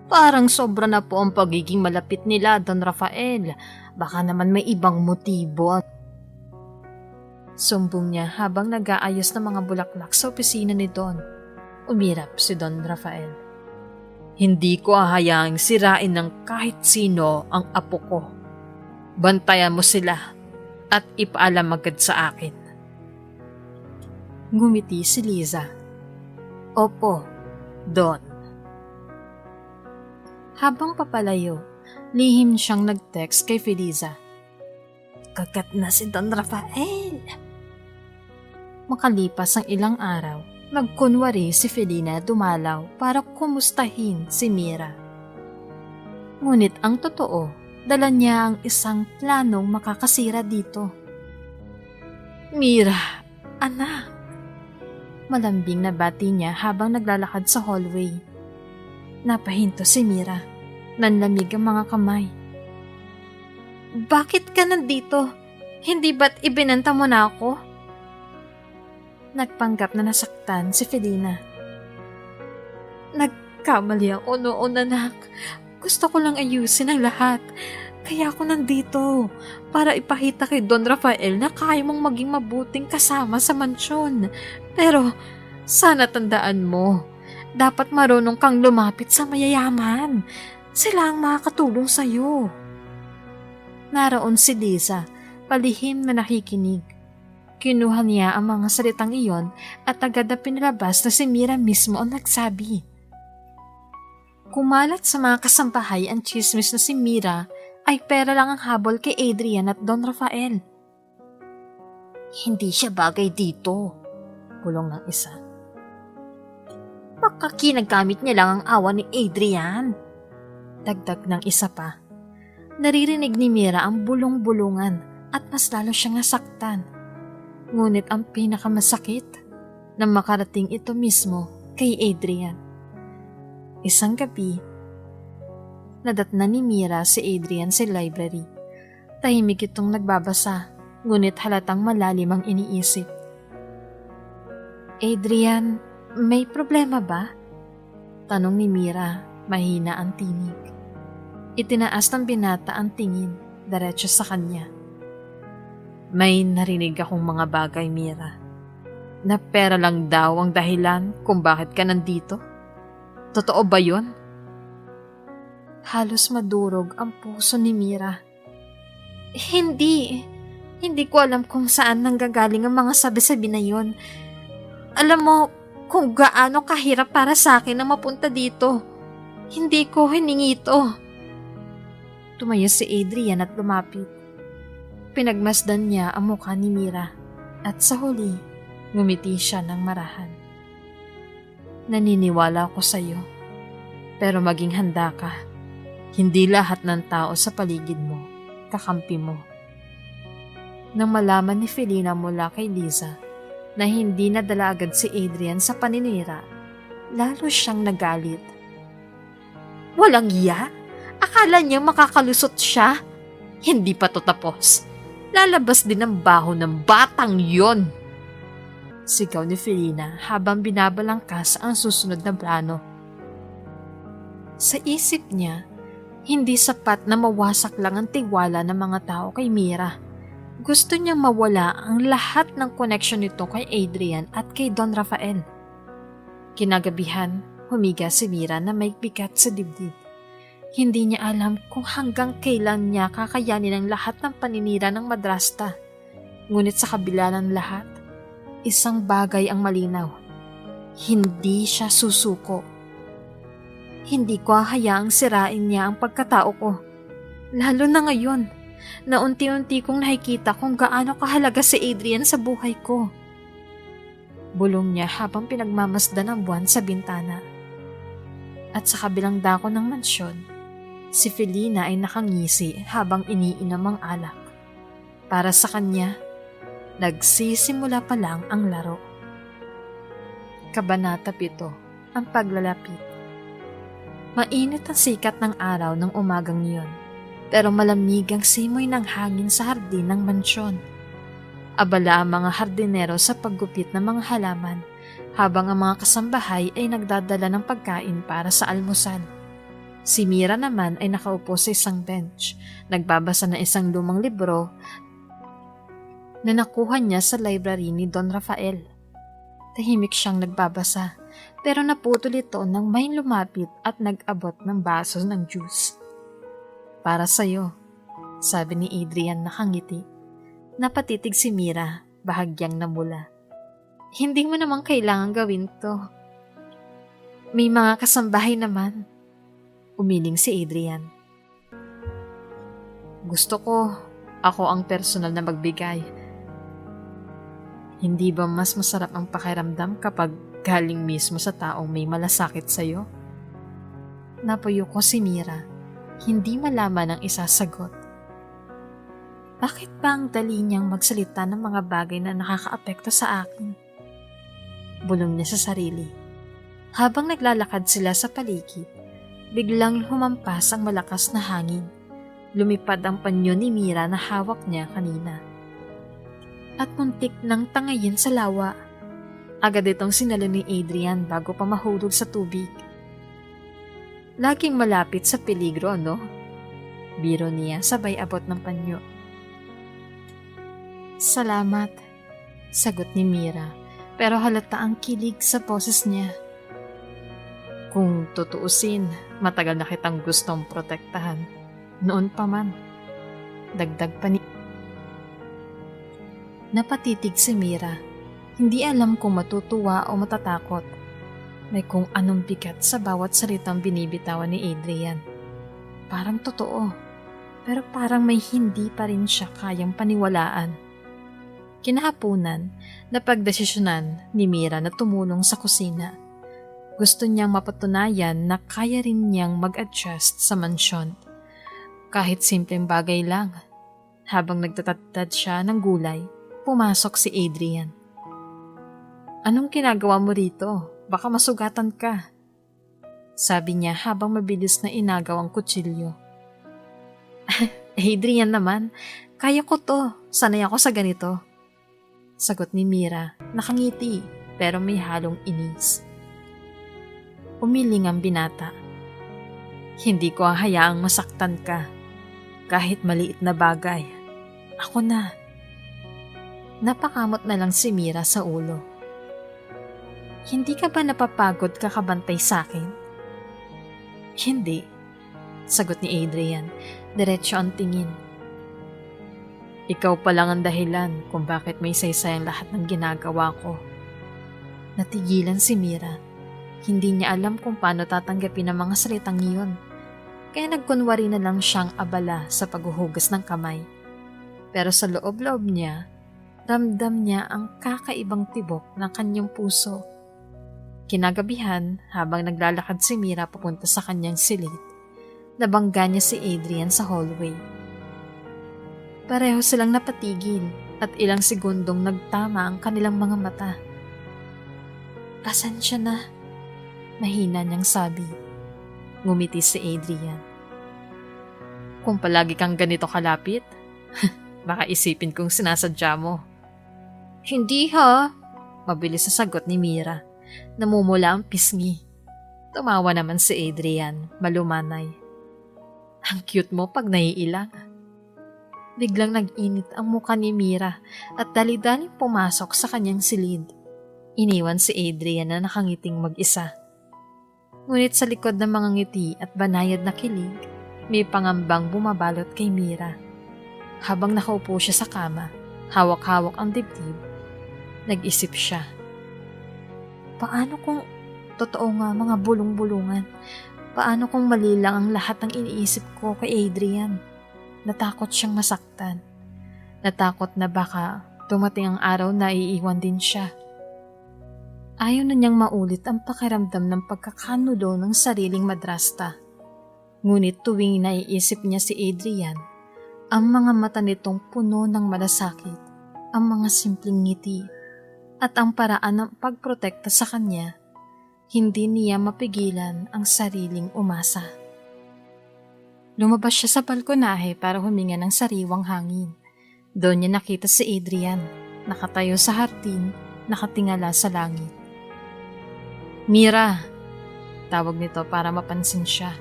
Parang sobra na po ang pagiging malapit nila, Don Rafael. Baka naman may ibang motibo. Sumbong niya habang nag-aayos ng mga bulaklak sa opisina ni Don. Umirap si Don Rafael. Hindi ko hahayaang sirain ng kahit sino ang apo ko. Bantayan mo sila at ipaalam agad sa akin. Ngumiti si Liza. Opo, Don. Habang papalayo, lihim siyang nag-text kay Feliza. Kagat na si Don Rafael. Makalipas ang ilang araw, nagkunwari si Felina dumalaw para kumustahin si Mira. Ngunit ang totoo, dala niya ang isang planong makakasira dito. Mira, anak. Malambing na bati niya habang naglalakad sa hallway. Napahinto si Mira. Nanlamig ang mga kamay. Bakit ka nandito? Hindi ba't ibinenta mo na ako? Nagpanggap na nasaktan si Felina. Nagkamali ako noon, anak. Gusto ko lang ayusin ang lahat. Kaya ako nandito para ipakita kay Don Rafael na kaya mong maging mabuting kasama sa mansyon. Pero sana tandaan mo, dapat marunong kang lumapit sa mayayaman. Sila ang makakatulong sa'yo. Naroon si Liza, palihim na nakikinig. Kinuha niya ang mga salitang iyon at agad na pinilabas na si Mira mismo ang nagsabi. Kumalat sa mga kasambahay ang chismis na si Mira ay pera lang ang habol kay Adrian at Don Rafael. Hindi siya bagay dito, bulong ng isa. Baka kinagamit niya lang ang awa ni Adrian. Dagdag ng isa pa. Naririnig ni Mira ang bulong-bulungan at mas lalo siyang nasaktan. Ngunit ang pinakamasakit na makarating ito mismo kay Adrian. Isang gabi, nadatna ni Mira si Adrian sa library. Tahimik itong nagbabasa, ngunit halatang malalim ang iniisip. Adrian, may problema ba? Tanong ni Mira, mahina ang tinig. Itinaas ng binata ang tingin, diretso sa kanya. May narinig akong mga bagay, Mira. Na pera lang daw ang dahilan kung bakit ka nandito. Totoo ba yun? Halos madurog ang puso ni Mira. Hindi. Hindi ko alam kung saan nanggagaling ang mga sabi-sabi na yun. Alam mo kung gaano kahirap para sa akin na mapunta dito. Hindi ko hiningi ito. Tumayo si Adrian at lumapit. Pinagmasdan niya ang mukha ni Mira at sa huli, ngumiti siya ng marahan. Naniniwala ako sa iyo, pero maging handa ka. Hindi lahat ng tao sa paligid mo, kakampi mo. Nang malaman ni Felina mula kay Liza na hindi nadala agad si Adrian sa paninira, lalo siyang nagalit. Walang iya? Akala niya makakalusot siya? Hindi pa to tapos. Lalabas din ang baho ng batang yon. Sigaw ni Felina habang binabalangkas ang susunod na plano. Sa isip niya, hindi sapat na mawasak lang ang tiwala ng mga tao kay Mira. Gusto niyang mawala ang lahat ng connection nito kay Adrian at kay Don Rafael. Kinagabihan, humiga si Mira na may bigat sa dibdib. Hindi niya alam kung hanggang kailan niya kakayanin ang lahat ng paninira ng madrasta. Ngunit sa kabila ng lahat, isang bagay ang malinaw. Hindi siya susuko. Hindi ko hayaang sirain niya ang pagkatao ko. Lalo na ngayon, na unti-unti kong nakikita kung gaano kahalaga si Adrian sa buhay ko. Bulong niya habang pinagmamasdan ang buwan sa bintana. At sa kabilang dako ng mansyon, si Felina ay nakangisi habang iniinom ang alak. Para sa kanya, nagsisimula pa lang ang laro. Kabanata 7. Ang paglalapit. Mainit ang sikat ng araw ng umagang iyon, pero malamig ang simoy ng hangin sa hardin ng mansyon. Abala ang mga hardinero sa paggupit ng mga halaman, habang ang mga kasambahay ay nagdadala ng pagkain para sa almusal. Si Mira naman ay nakaupo sa isang bench, nagbabasa ng isang lumang libro na nakuha niya sa library ni Don Rafael. Tahimik siyang nagbabasa, pero naputol ito nang may lumapit at nag-abot ng baso ng juice. "Para sa'yo," sabi ni Adrian nakangiti. Napatitig si Mira, bahagyang namula. "Hindi mo naman kailangan gawin to. May mga kasambahay naman," umiling si Adrian. "Gusto ko, ako ang personal na magbigay. Hindi ba mas masarap ang pakiramdam kapag galing mismo sa taong may malasakit sa'yo?" Napuyo ko si Mira, hindi malaman ang isasagot. Bakit ba ang dali niyang magsalita ng mga bagay na nakakaapekto sa akin? Bulong niya sa sarili. Habang naglalakad sila sa paligid, biglang humampas ang malakas na hangin. Lumipad ang panyo ni Mira na hawak niya kanina. At muntik nang tangayin sa lawa. Agad itong sinalo ni Adrian bago pa mahulog sa tubig. "Laging malapit sa peligro, no?" Biro niya sabay abot ng panyo. "Salamat," sagot ni Mira, pero halata ang kilig sa boses niya. "Kung tutuusin, matagal na kitang gustong protektahan. Noon pa man." Dagdag pa ni Napatitig si Mira. Hindi alam kung matutuwa o matatakot. May kung anong bigat sa bawat salitang binibitawan ni Adrian. Parang totoo, pero parang may hindi pa rin siya kayang paniwalaan. Kinahapunan, napagdesisyonan ni Mira na tumulong sa kusina. Gusto niyang mapatunayan na kaya rin niyang mag-adjust sa mansyon. Kahit simpleng bagay lang. Habang nagtatadtad siya ng gulay, pumasok si Adrian. "Anong ginagawa mo rito? Baka masugatan ka," sabi niya habang mabilis na inagaw ang kutsilyo. "Adrian naman, kaya ko to. Sanay ako sa ganito," sagot ni Mira, nakangiti pero may halong inis. Umiling ang binata. "Hindi ko hayaang masaktan ka. Kahit maliit na bagay. Ako na." Napakamot na lang si Mira sa ulo. "Hindi ka ba napapagod kakabantay sa akin?" "Hindi," sagot ni Adrian, diretso ang tingin. "Ikaw pa lang ang dahilan kung bakit may saysay ang lahat ng ginagawa ko." Natigilan si Mira. Hindi niya alam kung paano tatanggapin ang mga salitang iyon. Kaya nagkunwari na lang siyang abala sa paghuhugas ng kamay. Pero sa loob-loob niya, ramdam niya ang kakaibang tibok ng kanyang puso. Kinagabihan, habang naglalakad si Mira papunta sa kanyang silid, nabangga niya si Adrian sa hallway. Pareho silang napatigil at ilang segundong nagtama ang kanilang mga mata. "Pasensya na," mahina niyang sabi. Ngumiti si Adrian. "Kung palagi kang ganito kalapit, baka isipin kong sinasadya mo." "Hindi ha," mabilis na sagot ni Mira. Namumula ang pisngi. Tumawa naman si Adrian, malumanay. "Ang cute mo pag naiilang." Biglang nag-init ang mukha ni Mira at dali-daling pumasok sa kanyang silid. Iniwan si Adrian na nakangiting mag-isa. Ngunit sa likod ng mga ngiti at banayad na kilig, may pangambang bumabalot kay Mira. Habang nakaupo siya sa kama, hawak-hawak ang dibdib, nag-isip siya. Paano kung totoo nga mga bulong-bulungan? Paano kung mali lang ang lahat ng iniisip ko kay Adrian? Natakot siyang masaktan. Natakot na baka dumating ang araw na iiwan din siya. Ayaw na niyang maulit ang pakiramdam ng pagkakanulo ng sariling madrasta. Ngunit tuwing naiisip niya si Adrian, ang mga mata nitong puno ng malasakit, ang mga simpleng ngiti, at ang paraan ng pagprotekta sa kanya, hindi niya mapigilan ang sariling umasa. Lumabas siya sa balkonahe para huminga ng sariwang hangin. Doon niya nakita si Adrian, nakatayo sa hardin, nakatingala sa langit. "Mira," tawag nito para mapansin siya.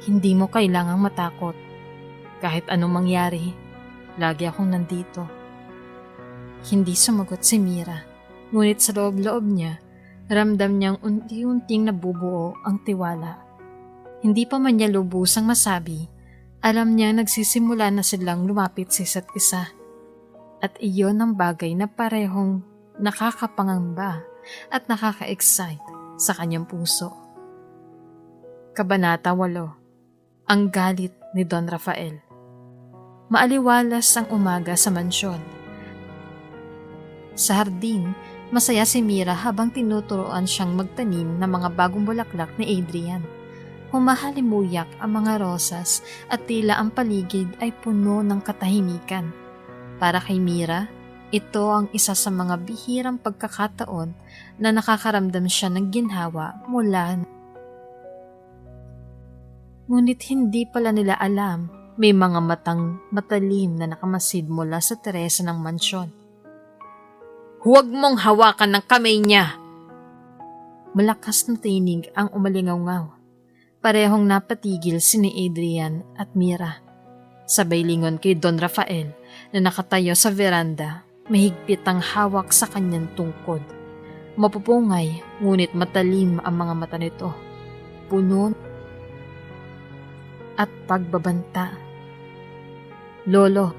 "Hindi mo kailangang matakot. Kahit anong mangyari, lagi akong nandito." Hindi sumagot si Mira, ngunit sa loob-loob niya, ramdam niyang unti-unting nabubuo ang tiwala. Hindi pa man niya lubusang masabi, alam niya nagsisimula na silang lumapit sa isa't isa. At iyon ang bagay na parehong nakakapangamba at nakaka-excite sa kanyang puso. Kabanata 8. Ang galit ni Don Rafael. Maaliwalas ang umaga sa mansyon. Sa hardin, masaya si Mira habang tinuturoan siyang magtanim ng mga bagong bulaklak ni Adrian. Humahalimuyak ang mga rosas at tila ang paligid ay puno ng katahimikan. Para kay Mira, ito ang isa sa mga bihirang pagkakataon na nakakaramdam siya ng ginhawa mula. Ngunit hindi pala nila alam, may mga matang matalim na nakamasid mula sa teresa ng mansyon. "Huwag mong hawakan ng kamay niya!" Malakas na tinig ang umalingaw-ngaw. Parehong napatigil si Adrian at Mira. Sabay lingon kay Don Rafael na nakatayo sa veranda, mahigpit ang hawak sa kanyang tungkod. Mapupungay, ngunit matalim ang mga mata nito. Puno at pagbabanta. "Lolo."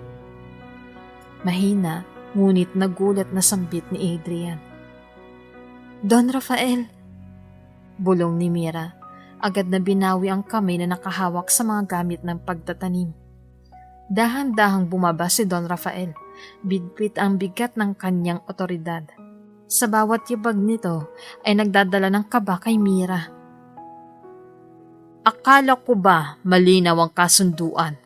Mahina, ngunit nagulat na sambit ni Adrian. "Don Rafael." Bulong ni Mira. Agad na binawi ang kamay na nakahawak sa mga gamit ng pagtatanim. Dahan-dahang bumaba si Don Rafael. Bigpit ang bigat ng kanyang otoridad. Sa bawat yabag nito ay nagdadala ng kaba kay Mira. "Akala ko ba malinaw ang kasunduan?"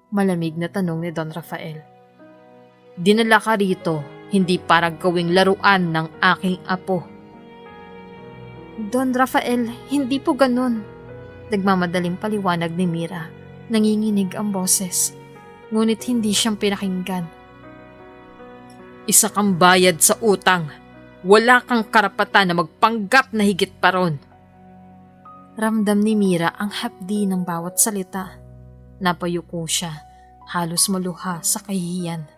Malamig na tanong ni Don Rafael. "Dinala ka rito hindi para gawing laruan ng aking apo." "Don Rafael, hindi po ganun." Nagmamadaling paliwanag ni Mira. Nanginginig ang boses, ngunit hindi siyang pinakinggan. "Isa kang bayad sa utang. Wala kang karapatan na magpanggap na higit pa ron." Ramdam ni Mira ang hapdi ng bawat salita. Napayuko siya, halos maluha sa kahihiyan.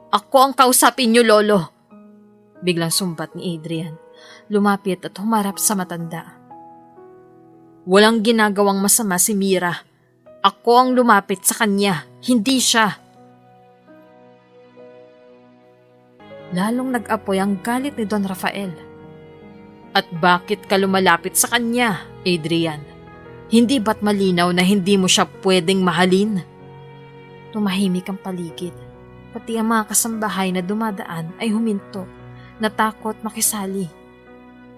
"Ako ang kausapin niyo, Lolo!" Biglang sumbat ni Adrian. Lumapit at humarap sa matanda. "Walang ginagawang masama si Mira. Ako ang lumapit sa kanya, hindi siya." Lalong nag-apoy ang galit ni Don Rafael. "At bakit ka lumalapit sa kanya, Adrian? Hindi ba't malinaw na hindi mo siya pwedeng mahalin?" Tumahimik ang paligid. Pati ang mga kasambahay na dumadaan ay huminto, natakot makisali.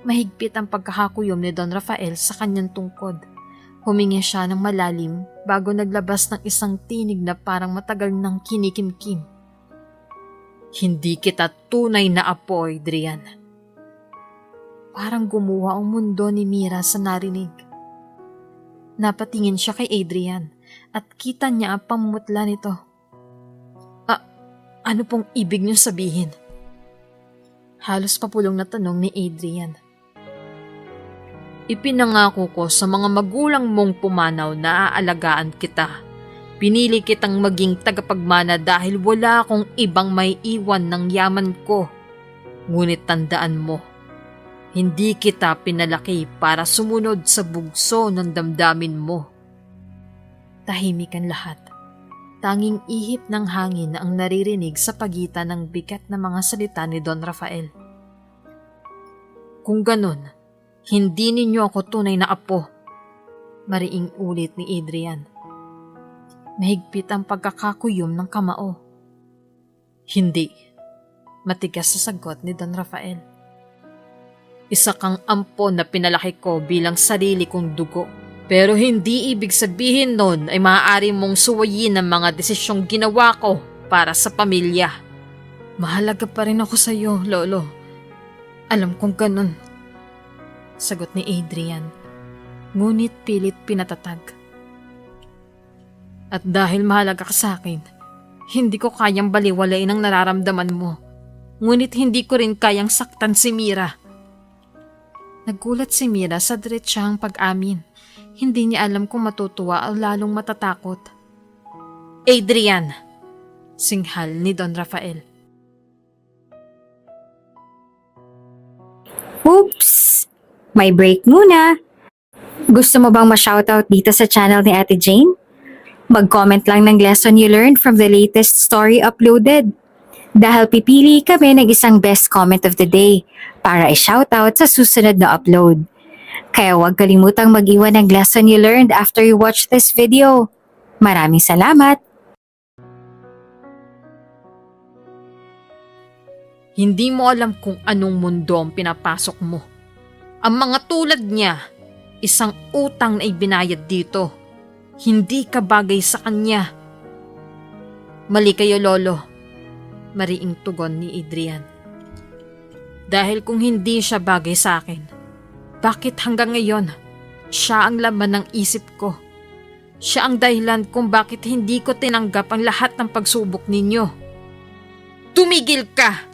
Mahigpit ang pagkakakuyom ni Don Rafael sa kanyang tungkod. Humingi siya ng malalim bago naglabas ng isang tinig na parang matagal nang kinikimkim. "Hindi kita tunay na apo, Adrian." Parang gumuha ang mundo ni Mira sa narinig. Napatingin siya kay Adrian at kita niya ang pamumutla nito. Ano pong ibig niyong sabihin?" Halos papulong na tanong ni Adrian. "Ipinangako ko sa mga magulang mong pumanaw na aalagaan kita. Pinili kitang maging tagapagmana dahil wala akong ibang may iwan ng yaman ko. Ngunit tandaan mo, hindi kita pinalaki para sumunod sa bugso ng damdamin mo." Tahimik ang lahat. Tanging ihip ng hangin ang naririnig sa pagitan ng bigat na mga salita ni Don Rafael. "Kung ganun, hindi ninyo ako tunay na apo," mariing ulit ni Adrian. Mahigpit ang pagkakakuyom ng kamao. "Hindi," matigas sa sagot ni Don Rafael. "Isa kang ampon na pinalaki ko bilang sarili kong dugo. Pero hindi ibig sabihin nun ay maaari mong suwayin ang mga desisyong ginawa ko para sa pamilya. Mahalaga pa rin ako sa iyo, Lolo. Alam kong ganun. Sagot ni Adrian, ngunit pilit pinatatag. At dahil mahalaga ka sa akin, hindi ko kayang baliwalain ang nararamdaman mo. Ngunit hindi ko rin kayang saktan si Mira. Nagulat si Mira sa diretsahang pag-amin. Hindi niya alam kung matutuwa o lalong matatakot. Adrian! Singhal ni Don Rafael. Oops! May break muna. Gusto mo bang ma-shoutout dito sa channel ni Ate Jane? Mag-comment lang ng lesson you learned from the latest story uploaded. Dahil pipili kami ng isang best comment of the day para i-shoutout sa susunod na upload. Kaya huwag kalimutang mag-iwan ng lesson you learned after you watch this video. Maraming salamat! Hindi mo alam kung anong mundo ang pinapasok mo. Ang mga tulad niya, isang utang na ibinayad dito. Hindi ka bagay sa kanya. Mali kayo, Lolo. Mariing tugon ni Adrian. Dahil kung hindi siya bagay sa akin, bakit hanggang ngayon, siya ang laman ng isip ko. Siya ang dahilan kung bakit hindi ko tinanggap ang lahat ng pagsubok ninyo. Tumigil ka!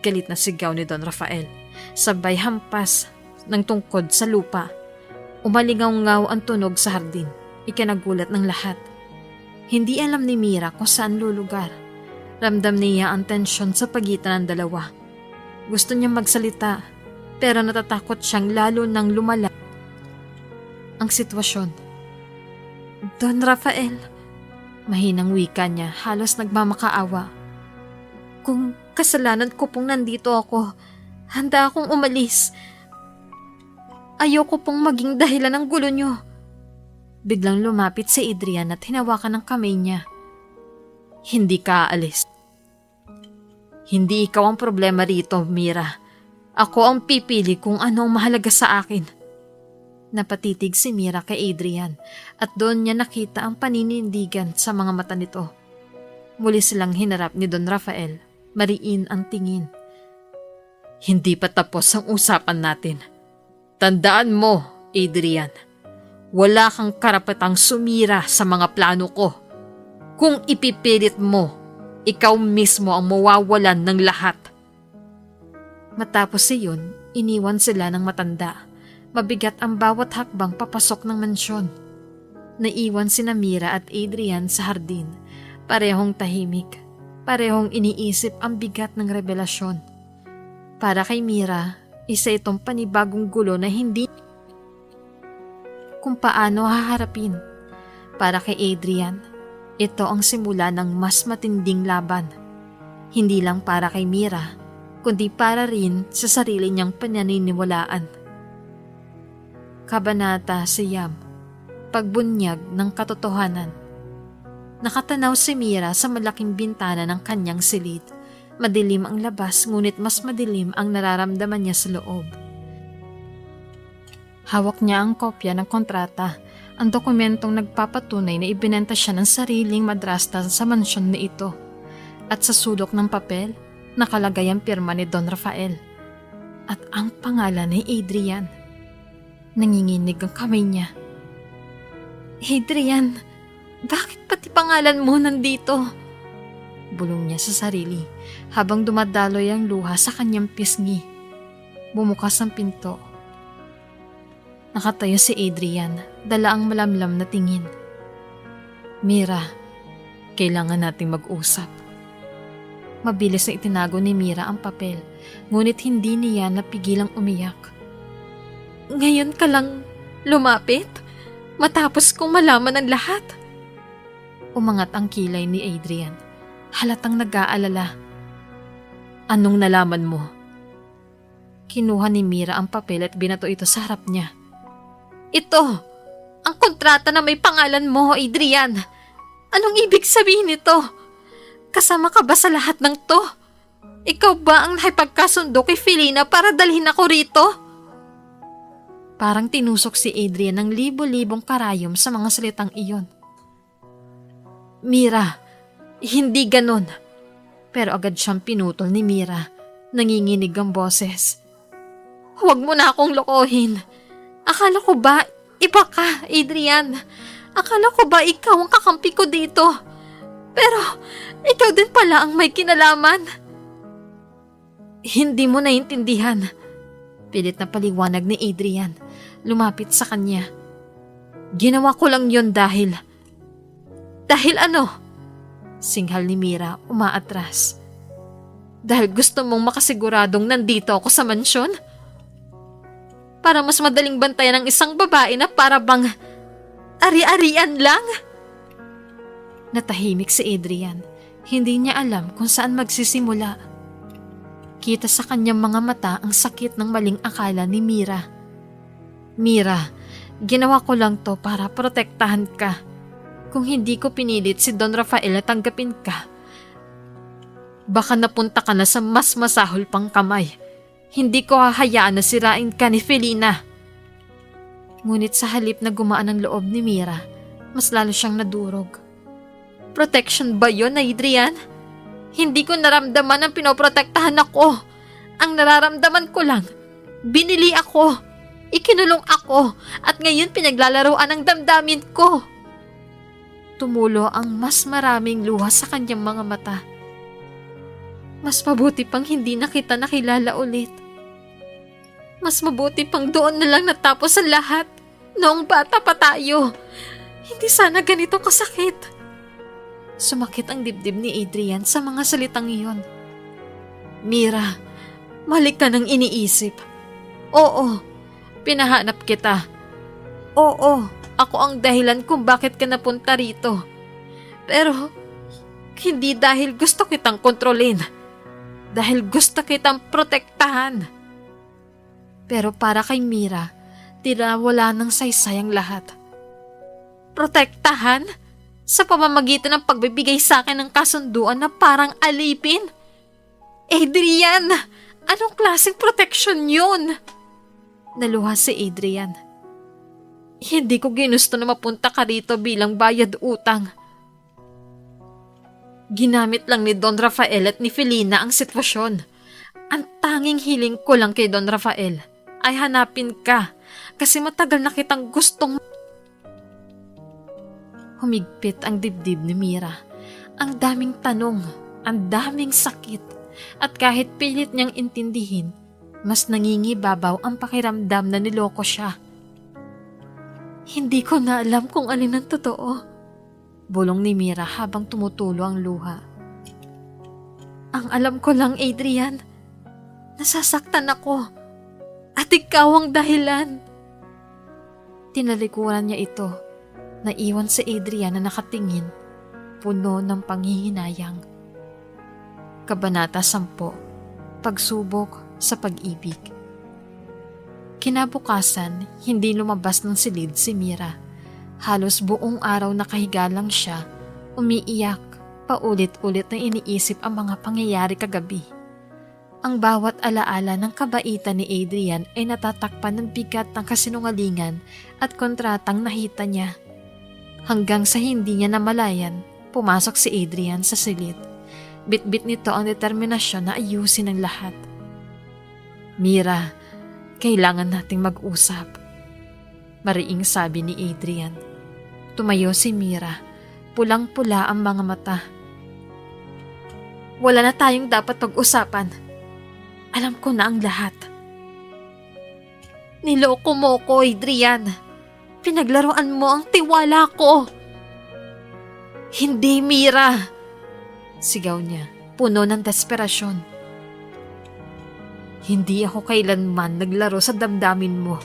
Galit na sigaw ni Don Rafael, sabay hampas ng tungkod sa lupa. Umalingaw-ngaw ang tunog sa hardin, ikinagulat ng lahat. Hindi alam ni Mira kung saan lulugar. Ramdam niya ang tensyon sa pagitan ng dalawa. Gusto niya magsalita, pero natatakot siyang lalo nang lumala ang sitwasyon. Don Rafael, mahinang wika niya, halos nagmamakaawa. Kung kasalanan ko pong nandito ako, handa akong umalis. Ayoko pong maging dahilan ng gulo niyo. Biglang lumapit si Adrian at hinawakan ng kamay niya. Hindi ka aalis. Hindi ikaw ang problema rito, Mira. Ako ang pipili kung ano ang mahalaga sa akin. Napatitig si Mira kay Adrian at doon niya nakita ang paninindigan sa mga mata nito. Muli silang hinarap ni Don Rafael, mariin ang tingin. Hindi pa tapos ang usapan natin. Tandaan mo, Adrian, wala kang karapatang sumira sa mga plano ko. Kung ipipilit mo, ikaw mismo ang mawawalan ng lahat. Matapos iyon, iniwan sila ng matanda. Mabigat ang bawat hakbang papasok ng mansyon. Naiwan sina Mira at Adrian sa hardin. Parehong tahimik. Parehong iniisip ang bigat ng revelasyon. Para kay Mira, isa itong panibagong gulo na hindi kung paano haharapin. Para kay Adrian, ito ang simula ng mas matinding laban. Hindi lang para kay Mira, kundi para rin sa sarili niyang pananiniwalaan. Kabanata Siyam, Pagbunyag ng Katotohanan. Nakatanaw si Mira sa malaking bintana ng kanyang silid. Madilim ang labas, ngunit mas madilim ang nararamdaman niya sa loob. Hawak niya ang kopya ng kontrata, ang dokumentong nagpapatunay na ibinenta siya ng sariling madrasta sa mansyon na ito. At sa sulok ng papel, nakalagay ang pirma ni Don Rafael. At ang pangalan ni Adrian. Nanginginig ang kamay niya. Adrian, bakit pati pangalan mo nandito? Bulong niya sa sarili habang dumadaloy ang luha sa kanyang pisngi. Bumukas ang pinto. Nakatayo si Adrian, dala ang malamlam na tingin. Mira, kailangan nating mag-usap. Mabilis na itinago ni Mira ang papel, ngunit hindi niya napigilang umiyak. Ngayon ka lang lumapit? Matapos kong malaman ang lahat? Umangat ang kilay ni Adrian. Halatang nag-aalala. Anong nalaman mo? Kinuha ni Mira ang papel at binato ito sa harap niya. Ito, ang kontrata na may pangalan mo, Adrian. Anong ibig sabihin nito? Kasama ka ba sa lahat ng to? Ikaw ba ang nakipagkasundo kay Felina para dalhin ako rito? Parang tinusok si Adrian ng libo-libong karayom sa mga salitang iyon. Mira, hindi ganon. Pero agad siyang pinutol ni Mira. Nanginginig ang boses. Huwag mo na akong lokohin. Akala ko ba iba ka, Adrian? Akala ko ba ikaw ang kakampi ko dito? Pero ikaw din pala ang may kinalaman. Hindi mo naintindihan. Pilit na paliwanag ni Adrian. Lumapit sa kanya. Ginawa ko lang yon dahil... Dahil ano? Singhal ni Mira, umaatras. Dahil gusto mong makasiguradong nandito ako sa mansyon? Para mas madaling bantayan ng isang babae na para bang ari-arian lang? Natahimik si Adrian. Hindi niya alam kung saan magsisimula. Kita sa kanyang mga mata ang sakit ng maling akala ni Mira. Mira, ginawa ko lang to para protektahan ka. Kung hindi ko pinilit si Don Rafael na tanggapin ka, baka napunta ka na sa mas masahol pang kamay. Hindi ko hahayaan na sirain ka ni Felina. Ngunit sa halip na gumaan ang loob ni Mira, mas lalo siyang nadurog. Protection ba yun, Adrian? Hindi ko naramdaman ang pinoprotektahan ako. Ang nararamdaman ko lang, binili ako, ikinulong ako, at ngayon pinaglalaroan ang damdamin ko. Tumulo ang mas maraming luha sa kanyang mga mata. Mas mabuti pang hindi na kita nakilala ulit. Mas mabuti pang doon na lang natapos ang lahat. Noong bata pa tayo. Hindi sana ganito kasakit. Sumakit ang dibdib ni Adrian sa mga salitang iyon. Mira, mali ka nang iniisip. Oo, pinahanap kita. Oo, ako ang dahilan kung bakit ka napunta rito. Pero, hindi dahil gusto kitang kontrolin. Dahil gusto kitang protektahan. Pero para kay Mira, tila wala ng saysay ang lahat. Protektahan? Sa pamamagitan ng pagbibigay sa akin ng kasunduan na parang alipin? Adrian, anong klaseng protection yun? Naluha si Adrian. Hindi ko ginusto na mapunta ka rito bilang bayad utang. Ginamit lang ni Don Rafael at ni Felina ang sitwasyon. Ang tanging hiling ko lang kay Don Rafael ay hanapin ka kasi matagal na kitang gustong... Humigpit ang dibdib ni Mira. Ang daming tanong, ang daming sakit, at kahit pilit niyang intindihin, mas nangingibabaw ang pakiramdam na niloko siya. Hindi ko na alam kung alin ang totoo. Bulong ni Mira habang tumutulo ang luha. Ang alam ko lang, Adrian, nasasaktan ako at ikaw ang dahilan. Tinalikuran niya ito. Naiwan si Adrian na nakatingin, puno ng panghihinayang. Kabanata 10, Pagsubok sa pag-ibig. Kinabukasan, hindi lumabas ng silid si Mira. Halos buong araw nakahiga lang siya, umiiyak, paulit-ulit na iniisip ang mga pangyayari kagabi. Ang bawat alaala ng kabaitan ni Adrian ay natatakpan ng bigat ng kasinungalingan at kontratang nahita niya. Hanggang sa hindi niya namalayan, pumasok si Adrian sa silid. Bit-bit nito ang determinasyon na ayusin ang lahat. Mira, kailangan nating mag-usap. Mariing sabi ni Adrian. Tumayo si Mira, pulang-pula ang mga mata. Wala na tayong dapat pag-usapan. Alam ko na ang lahat. Niloko mo ko, Adrian. Pinaglaruan mo ang tiwala ko. Hindi, Mira. Sigaw niya, puno ng desperasyon. Hindi ako kailanman naglaro sa damdamin mo.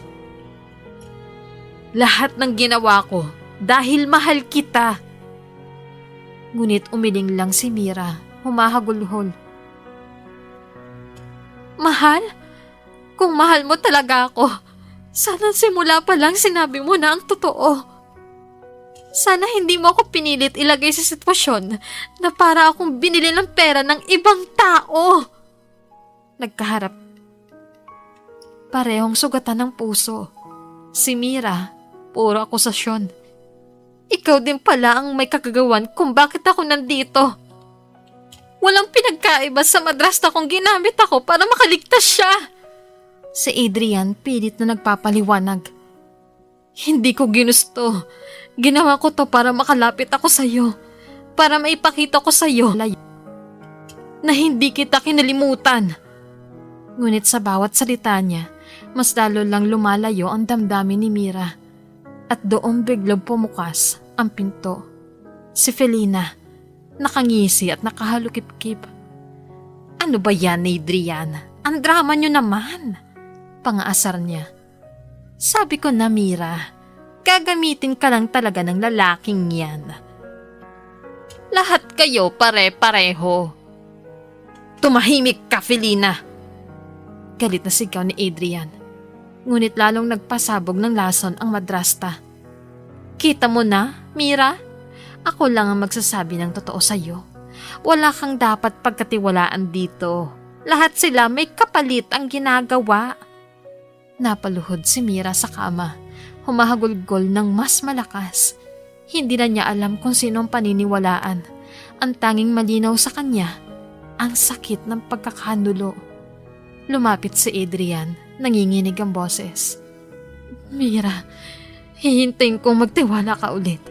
Lahat ng ginawa ko dahil mahal kita. Ngunit umiling lang si Mira, humahagulhol. Mahal? Kung mahal mo talaga ako, sana simula pa lang sinabi mo na ang totoo. Sana hindi mo ako pinilit ilagay sa sitwasyon na para akong binili ng pera ng ibang tao. Nagkaharap. Parehong sugatan ng puso. Si Mira, puro akusasyon. Ikaw din pala ang may kagagawan kung bakit ako nandito. Walang pinagkaiba sa madrasta kung ginamit ako para makaligtas siya. Si Adrian pilit na nagpapaliwanag. Hindi ko ginusto. Ginawa ko to para makalapit ako sa'yo. Para maipakita ko sa'yo na hindi kita kinalimutan. Ngunit sa bawat salita niya, mas lalo lang lumalayo ang damdamin ni Mira. At doon biglang pumukas ang pinto. Si Felina, nakangisi at nakahalukip-kip. Ano ba yan, Adrian? Ang drama nyo naman. Pangaasar niya. Sabi ko na, Mira, gagamitin ka lang talaga ng lalaking yan. Lahat kayo pare-pareho. Tumahimik ka, Felina. Galit na sigaw ni Adrian. Ngunit lalong nagpasabog ng lason ang madrasta. Kita mo na, Mira? Ako lang ang magsasabi ng totoo sa'yo. Wala kang dapat pagkatiwalaan dito. Lahat sila may kapalit ang ginagawa. Napaluhod si Mira sa kama, humahagulgol ng mas malakas. Hindi na niya alam kung sino ang paniniwalaan. Ang tanging malinaw sa kanya, ang sakit ng pagkakanulo. Lumapit si Adrian, nanginginig ang boses. Mira, hihintayin kong magtiwala ka ulit.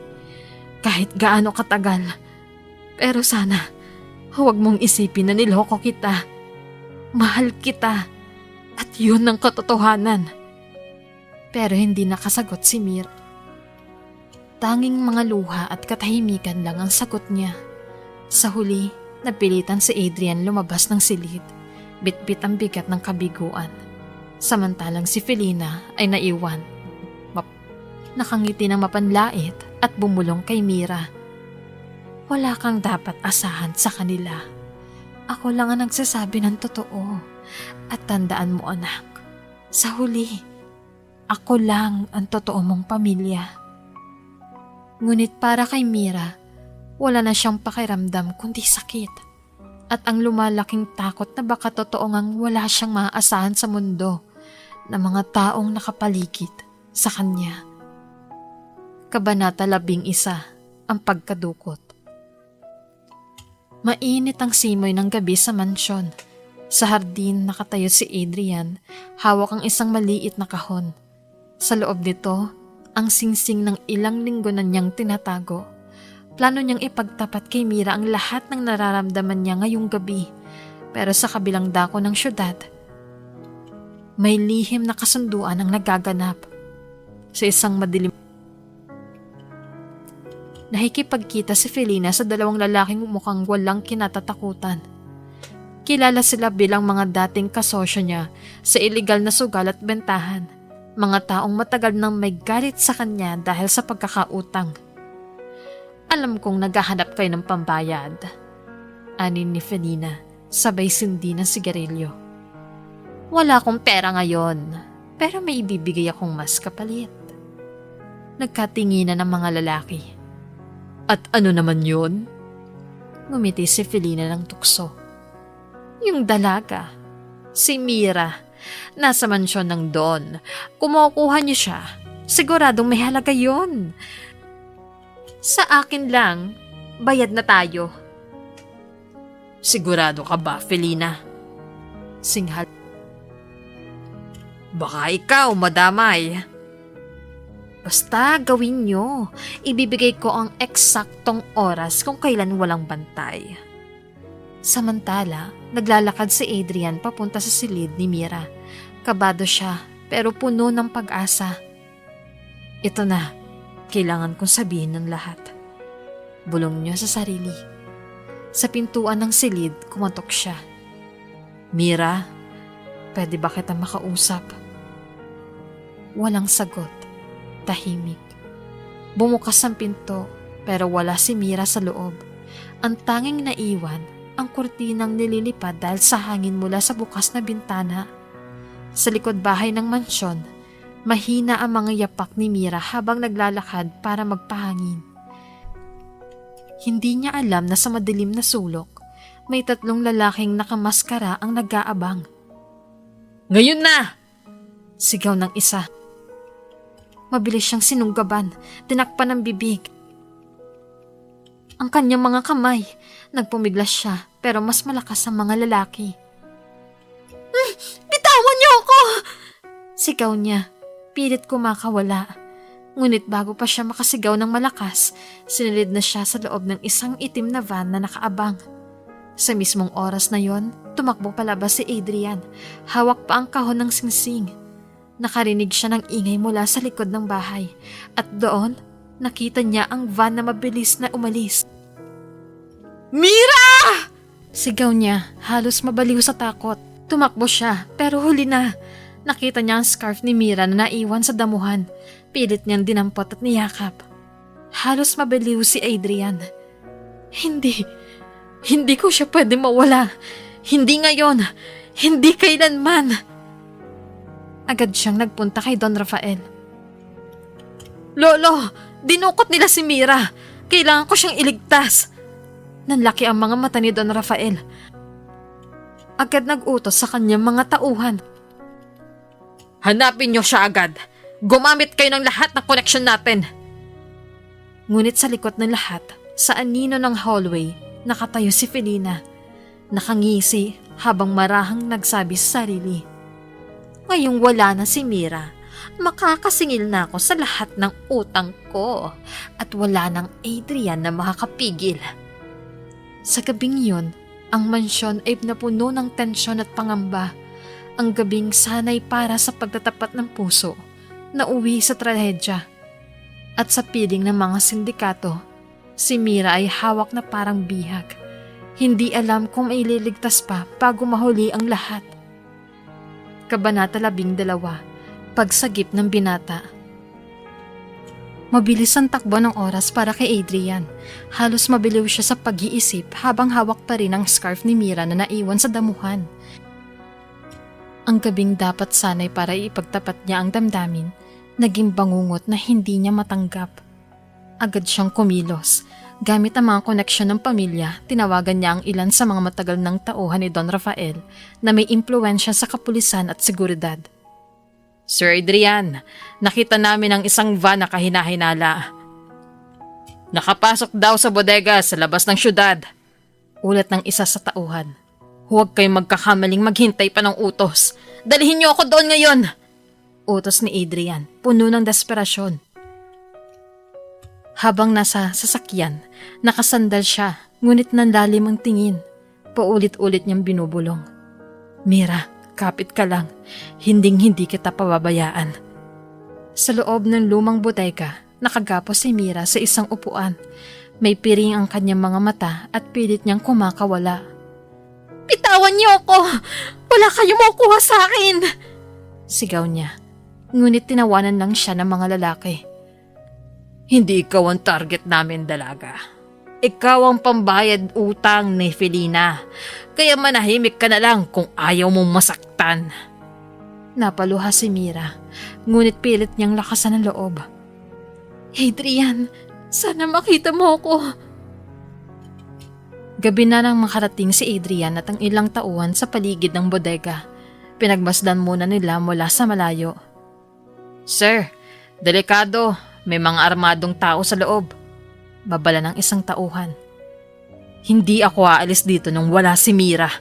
Kahit gaano katagal. Pero sana, huwag mong isipin na niloko kita. Mahal kita. At yun ang katotohanan. Pero hindi nakasagot si Mira. Tanging mga luha at katahimikan lang ang sagot niya. Sa huli, napilitan si Adrian lumabas ng silid. Bitbit ang bigat ng kabiguan. Samantalang si Felina ay naiwan. Nakangiti ng mapanlait at bumulong kay Mira. Wala kang dapat asahan sa kanila. Ako lang ang nagsasabi ng totoo. At tandaan mo, anak, sa huli, ako lang ang totoo mong pamilya. Ngunit para kay Mira, wala na siyang pakiramdam kundi sakit. At ang lumalaking takot na baka totoo ngang wala siyang maaasahan sa mundo na mga taong nakapaligid sa kanya. Kabanata 11, ang pagkadukot. Mainit ang simoy ng gabi sa mansyon. Sa hardin nakatayo si Adrian, hawak ang isang maliit na kahon. Sa loob nito, ang singsing ng ilang linggo na niyang tinatago. Plano niyang ipagtapat kay Mira ang lahat ng nararamdaman niya ngayong gabi. Pero sa kabilang dako ng syudad, may lihim na kasunduan ang nagaganap. Sa isang madilim, nakikipagkita si Felina sa dalawang lalaking mukhang walang kinatatakutan. Kilala sila bilang mga dating kasosyo niya sa iligal na sugal at bentahan. Mga taong matagal nang may galit sa kanya dahil sa pagkakautang. Alam kong naghahanap kayo ng pambayad. Anin ni Felina, sabay sindi ng sigarilyo. Wala akong pera ngayon, pero may ibibigay akong mas kapalit. Nagkatinginan ng mga lalaki. At ano naman yun? Ngumiti si Felina ng tukso. Yung dalaga, si Mira, nasa mansyon ng Don. Kumukuha niyo siya. Siguradong may halaga yon. Sa akin lang, bayad na tayo. Sigurado ka ba, Felina? Singhal. Baka ikaw madamay. Basta gawin nyo. Ibibigay ko ang eksaktong oras kung kailan walang bantay. Samantala, naglalakad si Adrian papunta sa silid ni Mira. Kabado siya, pero puno ng pag-asa. Ito na, kailangan kong sabihin ng lahat. Bulong niya sa sarili. Sa pintuan ng silid, kumatok siya. Mira, pwede ba kita makausap? Walang sagot. Tahimik. Bumukas ang pinto, pero wala si Mira sa loob. Ang tanging naiwan, ang kurtinang nililipad dahil sa hangin mula sa bukas na bintana. Sa likod bahay ng mansyon, mahina ang mga yapak ni Mira habang naglalakad para magpahangin. Hindi niya alam na sa madilim na sulok, may 3 lalaking nakamaskara ang nag-aabang. Ngayon na! Sigaw ng isa. Mabilis siyang sinunggaban, tinakpan ng bibig. ang kanyang mga kamay. Nagpumiglas siya pero mas malakas ang mga lalaki. Bitawan niyo ako! Sigaw niya. Pilit kumakawala. Ngunit bago pa siya makasigaw ng malakas, sinilid na siya sa loob ng isang itim na van na nakaabang. Sa mismong oras na yon, tumakbo palabas si Adrian. Hawak pa ang kahon ng singsing. Nakarinig siya ng ingay mula sa likod ng bahay. At doon, nakita niya ang van na mabilis na umalis. Mira! Sigaw niya, halos mabaliw sa takot. Tumakbo siya, pero huli na. Nakita niya ang scarf ni Mira na naiwan sa damuhan. Pilit niyang dinampot at niyakap. Halos mabaliw si Adrian. Hindi ko siya pwede mawala. Hindi ngayon. Hindi kailanman. Agad siyang nagpunta kay Don Rafael. Lolo, dinukot nila si Mira. Kailangan ko siyang iligtas. Nanlaki ang mga mata ni Don Rafael. Agad nag-utos sa kanyang mga tauhan. Hanapin niyo siya agad. Gumamit kayo ng lahat ng koneksyon natin. Ngunit sa likod ng lahat, sa anino ng hallway, nakatayo si Felina. Nakangisi habang marahang nagsabi sa sarili. Ngayong wala na si Mira, makakasingil na ako sa lahat ng utang ko at wala ng Adrian na makakapigil. Sa gabing yun, ang mansyon ay napuno ng tensyon at pangamba. Ang gabing sanay para sa pagtatapat ng puso na uwi sa trahedya. At sa piling ng mga sindikato, si Mira ay hawak na parang bihag. Hindi alam kung maililigtas pa bago mahuli ang lahat. Kabanata 12, Pagsagip ng binata. Mabilis ang takbo ng oras para kay Adrian. Halos mabiliw siya sa pag-iisip habang hawak pa rin ang scarf ni Mira na naiwan sa damuhan. Ang gabing dapat sanay para ipagtapat niya ang damdamin, naging bangungot na hindi niya matanggap. Agad siyang kumilos. Gamit ang mga koneksyon ng pamilya, tinawagan niya ang ilan sa mga matagal ng tauhan ni Don Rafael na may impluwensya sa kapulisan at seguridad. Sir Adrian, nakita namin ang isang van na kahinahinala. Nakapasok daw sa bodega sa labas ng syudad. Ulat ng isa sa tauhan. Huwag kayong magkakamaling maghintay pa ng utos. Dalhin niyo ako doon ngayon! Utos ni Adrian, puno ng desperasyon. Habang nasa sasakyan, nakasandal siya, ngunit nanlalim ang tingin. Paulit-ulit niyang binubulong. Mira, kapit ka lang. Hinding-hindi kita pababayaan. Sa loob ng lumang bodega, nakagapos si Mira sa isang upuan. May piring ang kanyang mga mata at pilit niyang kumakawala. Bitawan niyo ako! Wala kayong makukuha sa akin! Sigaw niya. Ngunit tinawanan lang siya ng mga lalaki. Hindi ikaw ang target namin, dalaga. Ikaw ang pambayad utang ni Felina. Kaya manahimik ka na lang kung ayaw mong masaktan. Napaluha si Mira, ngunit pilit niyang lakasan ang loob. Adrian, sana makita mo ako. Gabi na nang makarating si Adrian at ang ilang tauhan sa paligid ng bodega. Pinagmasdan muna nila mula sa malayo. Sir, delikado. May mga armadong tao sa loob. Babala ng isang tauhan. Hindi ako aalis dito nung wala si Mira.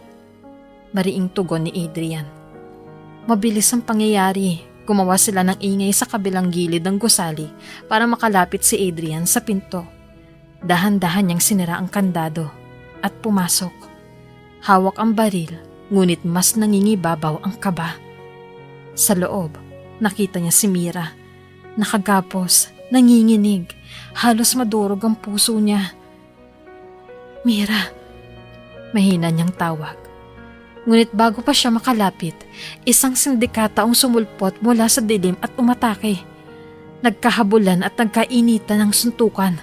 Mariing tugon ni Adrian. Mabilis ang pangyayari. Gumawa sila ng ingay sa kabilang gilid ng gusali para makalapit si Adrian sa pinto. Dahan-dahan niyang sinira ang kandado at pumasok. Hawak ang baril, ngunit mas nangingibabaw ang kaba. Sa loob, nakita niya si Mira. Nakagapos, nanginginig, halos madurog ang puso niya. Mira, mahina niyang tawag. Ngunit bago pa siya makalapit, isang sindikata ang sumulpot mula sa dilim at umatake. Nagkahabulan at nagkainitan ng suntukan.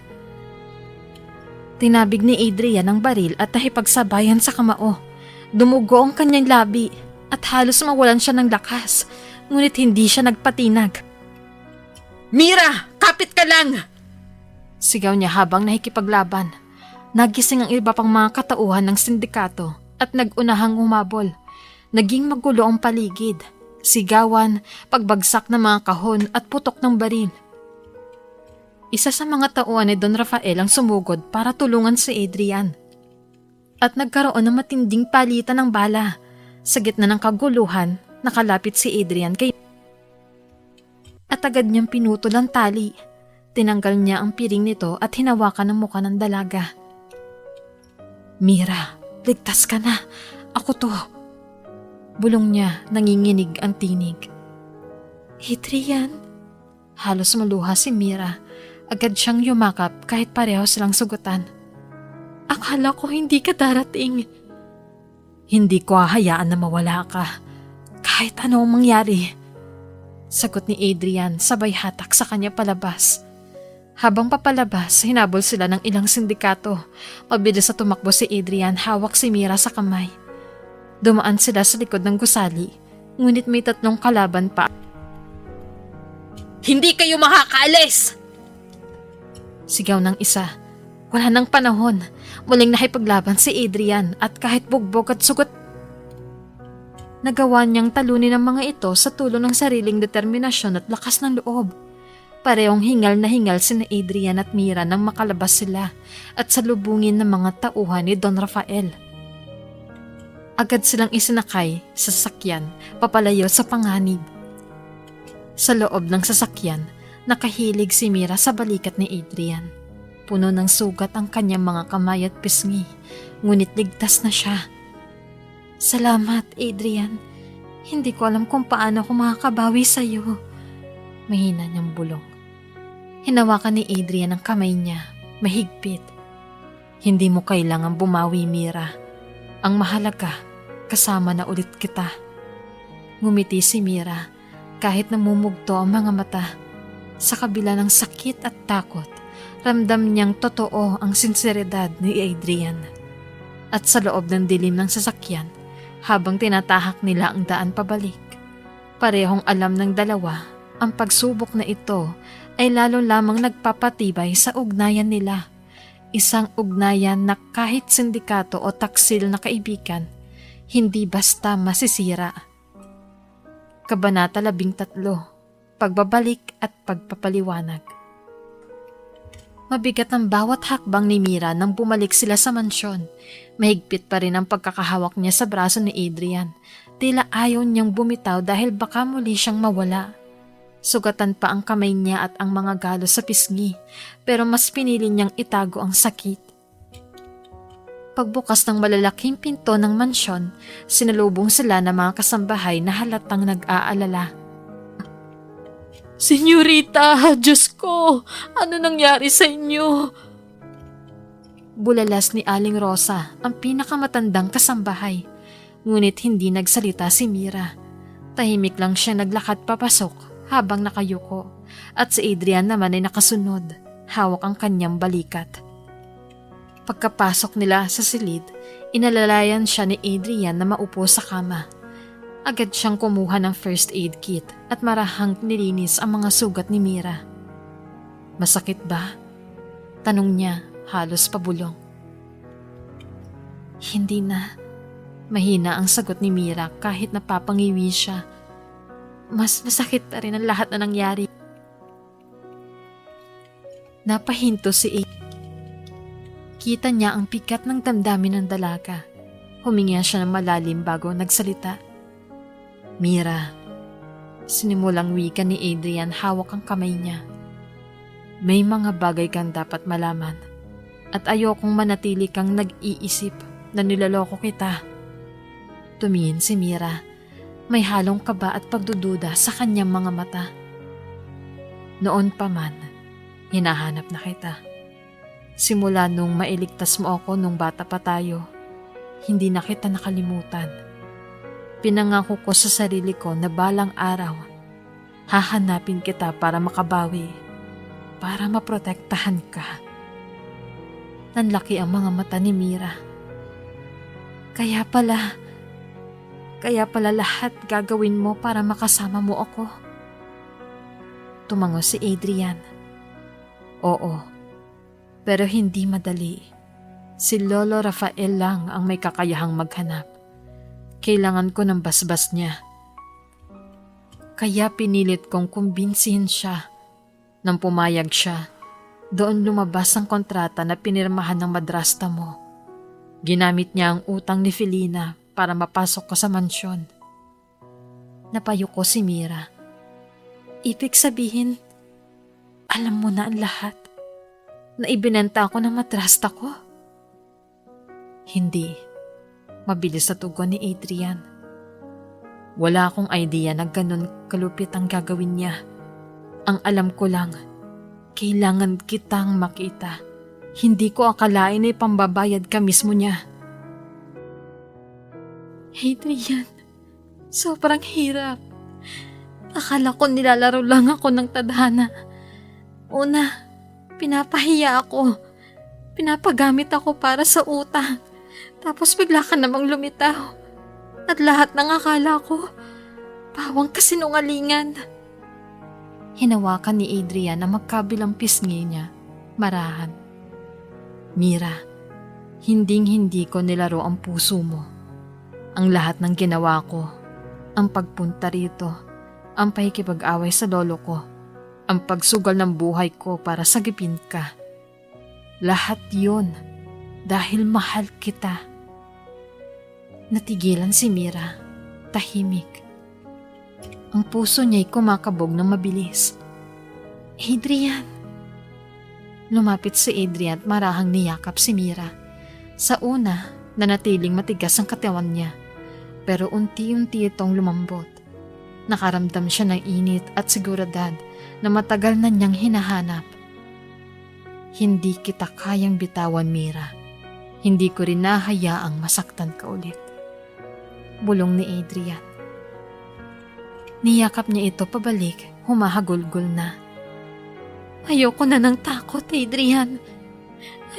Tinabig ni Adrian ang baril at nakipagsabayan sa kamao. Dumugo ang kanyang labi at halos mawalan siya ng lakas, ngunit hindi siya nagpatinag. Mira! Kapit ka lang! Sigaw niya habang nakikipaglaban. Nagising ang iba pang mga katauhan ng sindikato at nag-unahang umabol. Naging magulo ang paligid. Sigawan, pagbagsak ng mga kahon at putok ng baril. Isa sa mga tauhan ni Don Rafael ang sumugod para tulungan si Adrian. At nagkaroon ng matinding palitan ng bala. Sa gitna ng kaguluhan, nakalapit si Adrian kay at agad niyang pinutol ang tali. Tinanggal niya ang piring nito at hinawakan ang mukha ng dalaga. Mira, ligtas ka na. Ako to. Bulong niya, nanginginig ang tinig. Adrian? Halos maluha si Mira. Agad siyang yumakap kahit pareho silang sugutan. Akala ko hindi ka darating. Hindi ko hahayaan na mawala ka. Kahit ano ang mangyari. Sagot ni Adrian sabay hatak sa kanya palabas. Habang papalabas, hinabol sila ng ilang sindikato. Mabilis na tumakbo si Adrian, hawak si Mira sa kamay. Dumaan sila sa likod ng gusali, ngunit may 3 kalaban pa. Hindi kayo makakaalis! Sigaw ng isa. Wala nang panahon. Muling nakipaglaban si Adrian at kahit bugbog at sugat, nagawa niyang talunin ang mga ito sa tulong ng sariling determinasyon at lakas ng loob. Parehong hingal na hingal sina Adrian at Mira nang makalabas sila at salubungin ng mga tauhan ni Don Rafael. Agad silang isinakay sa sasakyan papalayo sa panganib. Sa loob ng sasakyan, nakahilig si Mira sa balikat ni Adrian. Puno ng sugat ang kanyang mga kamay at pisngi, ngunit ligtas na siya. Salamat, Adrian. Hindi ko alam kung paano ako makakabawi sa iyo. Mahina niyang bulong. Hinawakan ni Adrian ang kamay niya, mahigpit. Hindi mo kailangang bumawi, Mira. Ang mahalaga, kasama na ulit kita. Ngumiti si Mira kahit namumugto ang mga mata. Sa kabila ng sakit at takot, ramdam niyang totoo ang sinseridad ni Adrian. At sa loob ng dilim ng sasakyan, habang tinatahak nila ang daan pabalik, parehong alam ng dalawa ang pagsubok na ito ay lalo lamang nagpapatibay sa ugnayan nila. Isang ugnayan na kahit sindikato o taksil na kaibigan, hindi basta masisira. Kabanata 13, Pagbabalik at Pagpapaliwanag. Mabigat ang bawat hakbang ni Mira nang bumalik sila sa mansyon. Mahigpit pa rin ang pagkakahawak niya sa braso ni Adrian. Tila ayaw niyang bumitaw dahil baka muli siyang mawala. Sugatan pa ang kamay niya at ang mga galos sa pisngi, pero mas pinili niyang itago ang sakit. Pagbukas ng malalaking pinto ng mansyon, sinalubong sila ng mga kasambahay na halatang nag-aalala. Senyorita, Diyos ko, ano nangyari sa inyo? Bulalas ni Aling Rosa, ang pinakamatandang kasambahay. Ngunit hindi nagsalita si Mira. Tahimik lang siya naglakad papasok habang nakayuko, at si Adrian naman ay nakasunod, hawak ang kanyang balikat. Pagkapasok nila sa silid, inalalayan siya ni Adrian na maupo sa kama. Agad siyang kumuha ng first aid kit at marahang nilinis ang mga sugat ni Mira. Masakit ba? Tanong niya, halos pabulong. Hindi na. Mahina ang sagot ni Mira kahit napapangiwi siya. Mas masakit pa rin ang lahat na nangyari. Napahinto si A. Kita niya ang pikat ng damdamin ng dalaga. Huminga siya ng malalim bago nagsalita. Mira, sinimulang wika ni Adrian, hawak ang kamay niya. May mga bagay kang dapat malaman at ayokong manatili kang nag-iisip na niloloko kita. Tumingin si Mira, may halong kaba at pagdududa sa kanyang mga mata. Noon pa man, hinahanap na kita. Simula nung mailigtas mo ako nung bata pa tayo, hindi na kita nakalimutan. Pinangako ko sa sarili ko na balang araw, hahanapin kita para makabawi, para maprotektahan ka. Nanlaki ang mga mata ni Mira. Kaya pala lahat gagawin mo para makasama mo ako. Tumango si Adrian. Oo, pero hindi madali. Si Lolo Rafael lang ang may kakayahang maghanap. Kailangan ko ng basbas niya. Kaya pinilit kong kumbinsihin siya. Nang pumayag siya, Doon lumabas ang kontrata na pinirmahan ng madrasta mo. Ginamit niya ang utang ni Felina para mapasok ko sa mansyon. Napayo ko si Mira. Ibig sabihin, alam mo na ang lahat? Na ibinenta ako ng madrasta ko? Hindi. Mabilis na tugon ni Adrian. Wala akong idea na ganun kalupit ang gagawin niya. Ang alam ko lang, kailangan kitang makita. Hindi ko akalain ay pambabayad ka mismo niya. Adrian, sobrang hirap. Akala ko nilalaro lang ako ng tadhana. Una, pinapahiya ako. Pinapagamit ako para sa utang. Tapos bigla ka namang lumitaw. At lahat ng akala ko, pawang kasinungalingan. Hinawakan ni Adrian ang magkabilang pisngi niya, marahan. Mira, hinding-hindi ko nilaro ang puso mo. Ang lahat ng ginawa ko, ang pagpunta rito, ang pakikipag-away sa lolo ko, ang pagsugal ng buhay ko para sagipin ka. Lahat yun dahil mahal kita. Natigilan si Mira, tahimik. Ang puso niya'y kumakabog ng mabilis. Adrian! Lumapit si Adrian at marahang niyakap si Mira. Sa una, nanatiling matigas ang katawan niya, pero unti-unti itong lumambot. Nakaramdam siya ng init at seguridad na matagal na niyang hinahanap. Hindi kita kayang bitawan, Mira. Hindi ko rin nahayaang masaktan ka ulit. Bulong ni Adrian. Niyakap niya ito pabalik, humahagulgol na. Ayoko na ng takot, Adrian.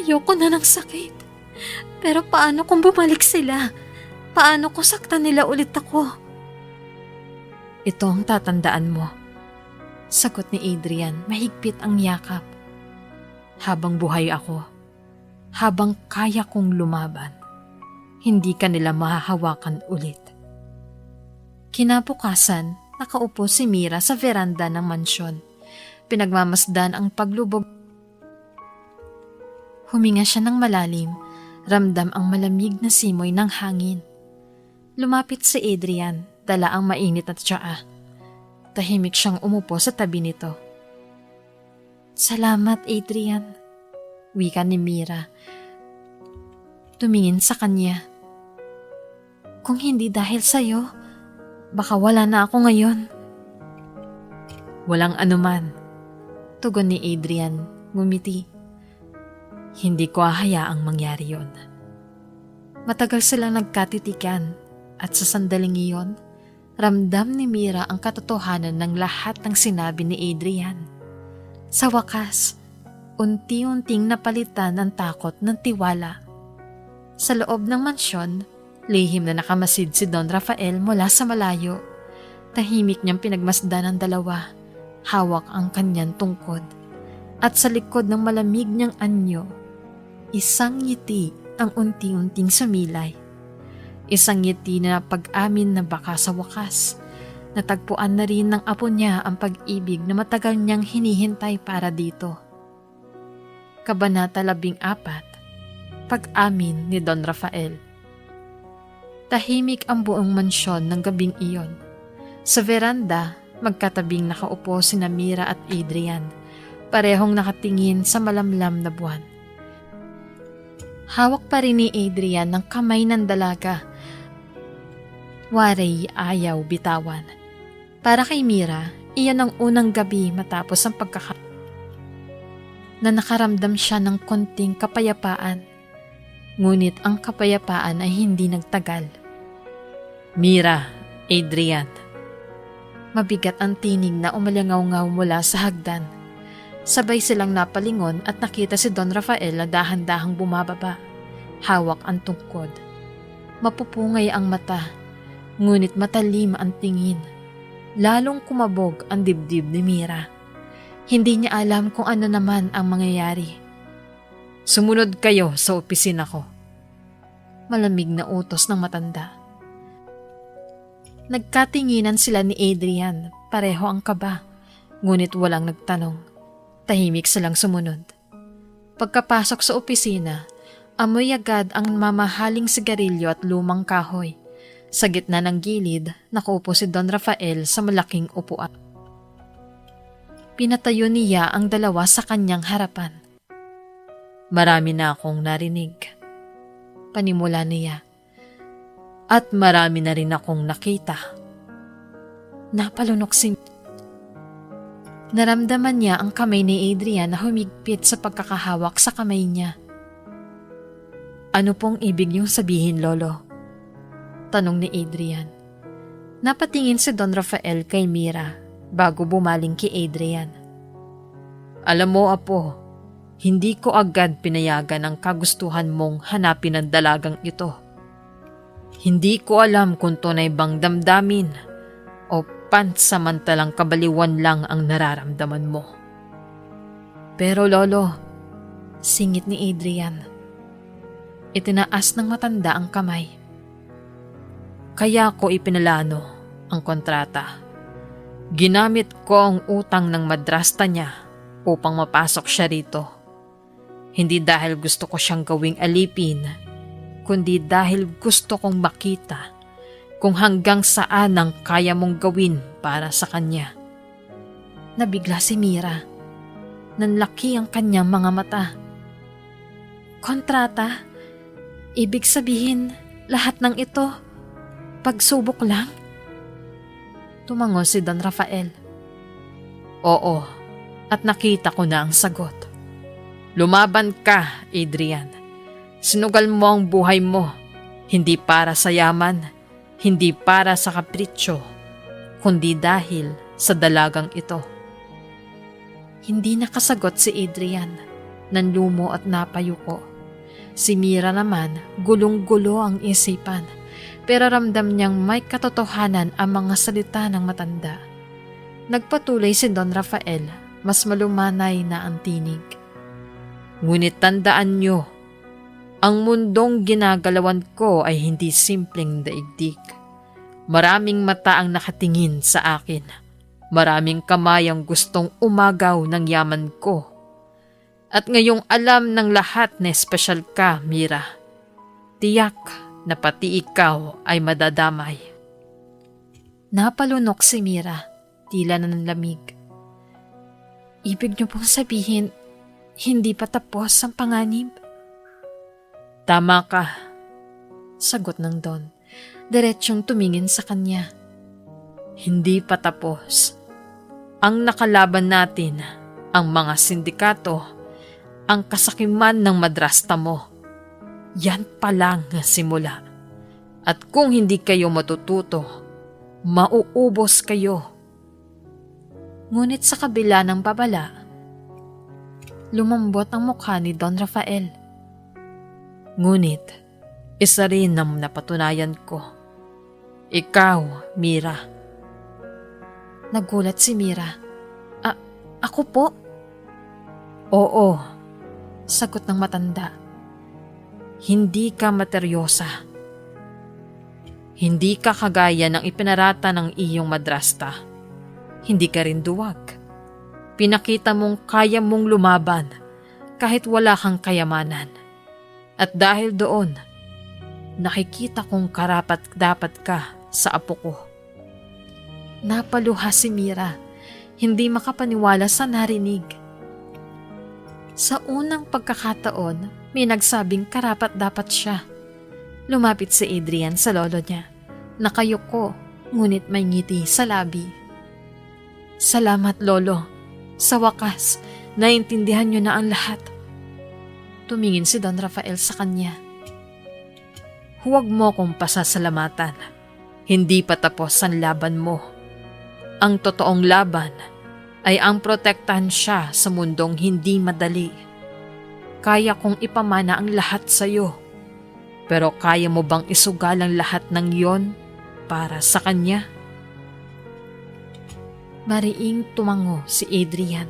Ayoko na ng sakit. Pero paano kung bumalik sila? Paano kung saktan nila ulit ako? Ito ang tatandaan mo. Sagot ni Adrian, mahigpit ang yakap. Habang buhay ako, habang kaya kong lumaban, hindi ka nila mahahawakan ulit. Kinabukasan, nakaupo si Mira sa veranda ng mansyon. Pinagmamasdan ang paglubog. Huminga siya ng malalim, ramdam ang malamig na simoy ng hangin. Lumapit si Adrian, dala ang mainit at tsaa. Tahimik siyang umupo sa tabi nito. Salamat, Adrian, wika ni Mira. Tumingin sa kanya. Kung hindi dahil sa'yo, baka wala na ako ngayon. Walang anuman, tugon ni Adrian, ngumiti. Hindi ko hahayaang mangyari yon. Matagal silang nagkatitikan at sa sandaling iyon, ramdam ni Mira ang katotohanan ng lahat ng sinabi ni Adrian. Sa wakas, unti-unting napalitan ang takot ng tiwala. Sa loob ng mansyon, lihim na nakamasid si Don Rafael mula sa malayo. Tahimik niyang pinagmasdan ang dalawa, hawak ang kanyang tungkod. At sa likod ng malamig niyang anyo, isang ngiti ang unti-unting sumilay. Isang ngiti na pag-amin na baka sa wakas, natagpuan na rin ng apo niya ang pag-ibig na matagal niyang hinihintay para dito. Kabanata 14, Pag-amin ni Don Rafael. Tahimik ang buong mansyon ng gabing iyon. Sa veranda, magkatabing nakaupo sina Mira at Adrian, parehong nakatingin sa malamlam na buwan. Hawak pa rin ni Adrian ng kamay ng dalaga. Waray ayaw bitawan. Para kay Mira, iyan ang unang gabi matapos ang na nakaramdam siya ng konting kapayapaan. Ngunit ang kapayapaan ay hindi nagtagal. Mira, Adrian. Mabigat ang tinig na umalangaw-ngaw mula sa hagdan. Sabay silang napalingon at nakita si Don Rafael na dahan-dahang bumababa. Hawak ang tungkod. Mapupungay ang mata, ngunit matalim ang tingin. Lalong kumabog ang dibdib ni Mira. Hindi niya alam kung ano naman ang mangyayari. Sumunod kayo sa opisina ko. Malamig na utos ng matanda. Nagkatinginan sila ni Adrian, pareho ang kaba, ngunit walang nagtanong. Tahimik silang sumunod. Pagkapasok sa opisina, amoy agad ang mamahaling sigarilyo at lumang kahoy. Sa gitna ng gilid, nakaupo si Don Rafael sa malaking upuan. Pinatayo niya ang dalawa sa kanyang harapan. Marami na akong narinig. Panimula niya. At marami na rin akong nakita. Napalunok si Naramdaman niya ang kamay ni Adrian na humigpit sa pagkakahawak sa kamay niya. Ano pong ibig niyong sabihin, Lolo? Tanong ni Adrian. Napatingin si Don Rafael kay Mira bago bumaling kay Adrian. Alam mo, Apo, hindi ko agad pinayagan ang kagustuhan mong hanapin ang dalagang ito. Hindi ko alam kung tunay bang damdamin o pansamantalang kabaliwan lang ang nararamdaman mo. Pero Lolo, singit ni Adrian. Itinaas ng matanda ang kamay. Kaya ko ipinalano ang kontrata. Ginamit ko ang utang ng madrasta niya upang mapasok siya rito. Hindi dahil gusto ko siyang gawing alipin, kundi dahil gusto kong makita kung hanggang saan ang kaya mong gawin para sa kanya. Nabigla si Mira. Nanlaki ang kanyang mga mata. Kontrata? Ibig sabihin, lahat ng ito, pagsubok lang? Tumango si Don Rafael. Oo, at nakita ko na ang sagot. Lumaban ka, Adrian. Sinugal mo ang buhay mo, hindi para sa yaman, hindi para sa kapritsyo, kundi dahil sa dalagang ito. Hindi nakasagot si Adrian. Nanlumo at napayuko. Si Mira naman, gulong-gulo ang isipan, pero ramdam niyang may katotohanan ang mga salita ng matanda. Nagpatuloy si Don Rafael, mas malumanay na ang tinig. Ngunit tandaan niyo, ang mundong ginagalawan ko ay hindi simpleng daigdig. Maraming mata ang nakatingin sa akin. Maraming kamay ang gustong umagaw ng yaman ko. At ngayong alam ng lahat na espesyal ka, Mira. Tiyak na pati ikaw ay madadamay. Napalunok si Mira, tila nanlamig. Ibig niyo pong sabihin, hindi pa tapos ang panganib? Tama ka, sagot ng Don. Diretsyong tumingin sa kanya. Hindi pa tapos. Ang nakalaban natin, ang mga sindikato, ang kasakiman ng madrasta mo. Yan pa lang ang simula. At kung hindi kayo matututo, mauubos kayo. Ngunit sa kabila ng babala, lumambot ang mukha ni Don Rafael. Ngunit, isa rin ang napatunayan ko. Ikaw, Mira. Nagulat si Mira. Ako po? Oo, sagot ng matanda. Hindi ka materyosa. Hindi ka kagaya ng ipinarata ng iyong madrasta. Hindi ka rin duwag. Pinakita mong kaya mong lumaban kahit wala kang kayamanan. At dahil doon, nakikita kong karapat-dapat ka sa apo ko. Napaluha si Mira, hindi makapaniwala sa narinig. Sa unang pagkakataon, may nagsabing karapat-dapat siya. Lumapit si Adrian sa lolo niya. Nakayuko, ngunit may ngiti sa labi. Salamat, Lolo. Sa wakas, naintindihan niyo na ang lahat. Tumingin si Don Rafael sa kanya. Huwag mo kong pasasalamatan. Hindi pa tapos ang laban mo. Ang totoong laban ay ang protektahan siya sa mundong hindi madali. Kaya kong ipamana ang lahat sa iyo. Pero kaya mo bang isugal ang lahat ng iyon para sa kanya? Mariing tumango si Adrian.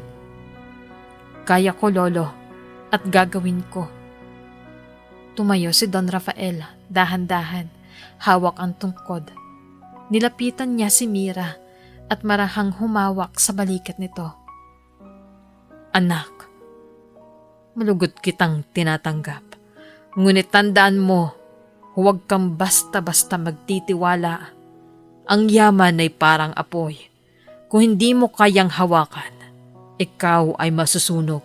Kaya ko, Lolo. At gagawin ko. Tumayo si Don Rafael, dahan-dahan, hawak ang tungkod. Nilapitan niya si Mira at marahang humawak sa balikat nito. Anak, Malugod kitang tinatanggap. Ngunit tandaan mo, huwag kang basta-basta magtitiwala. Ang yaman ay parang apoy. Kung hindi mo kayang hawakan, ikaw ay masusunog.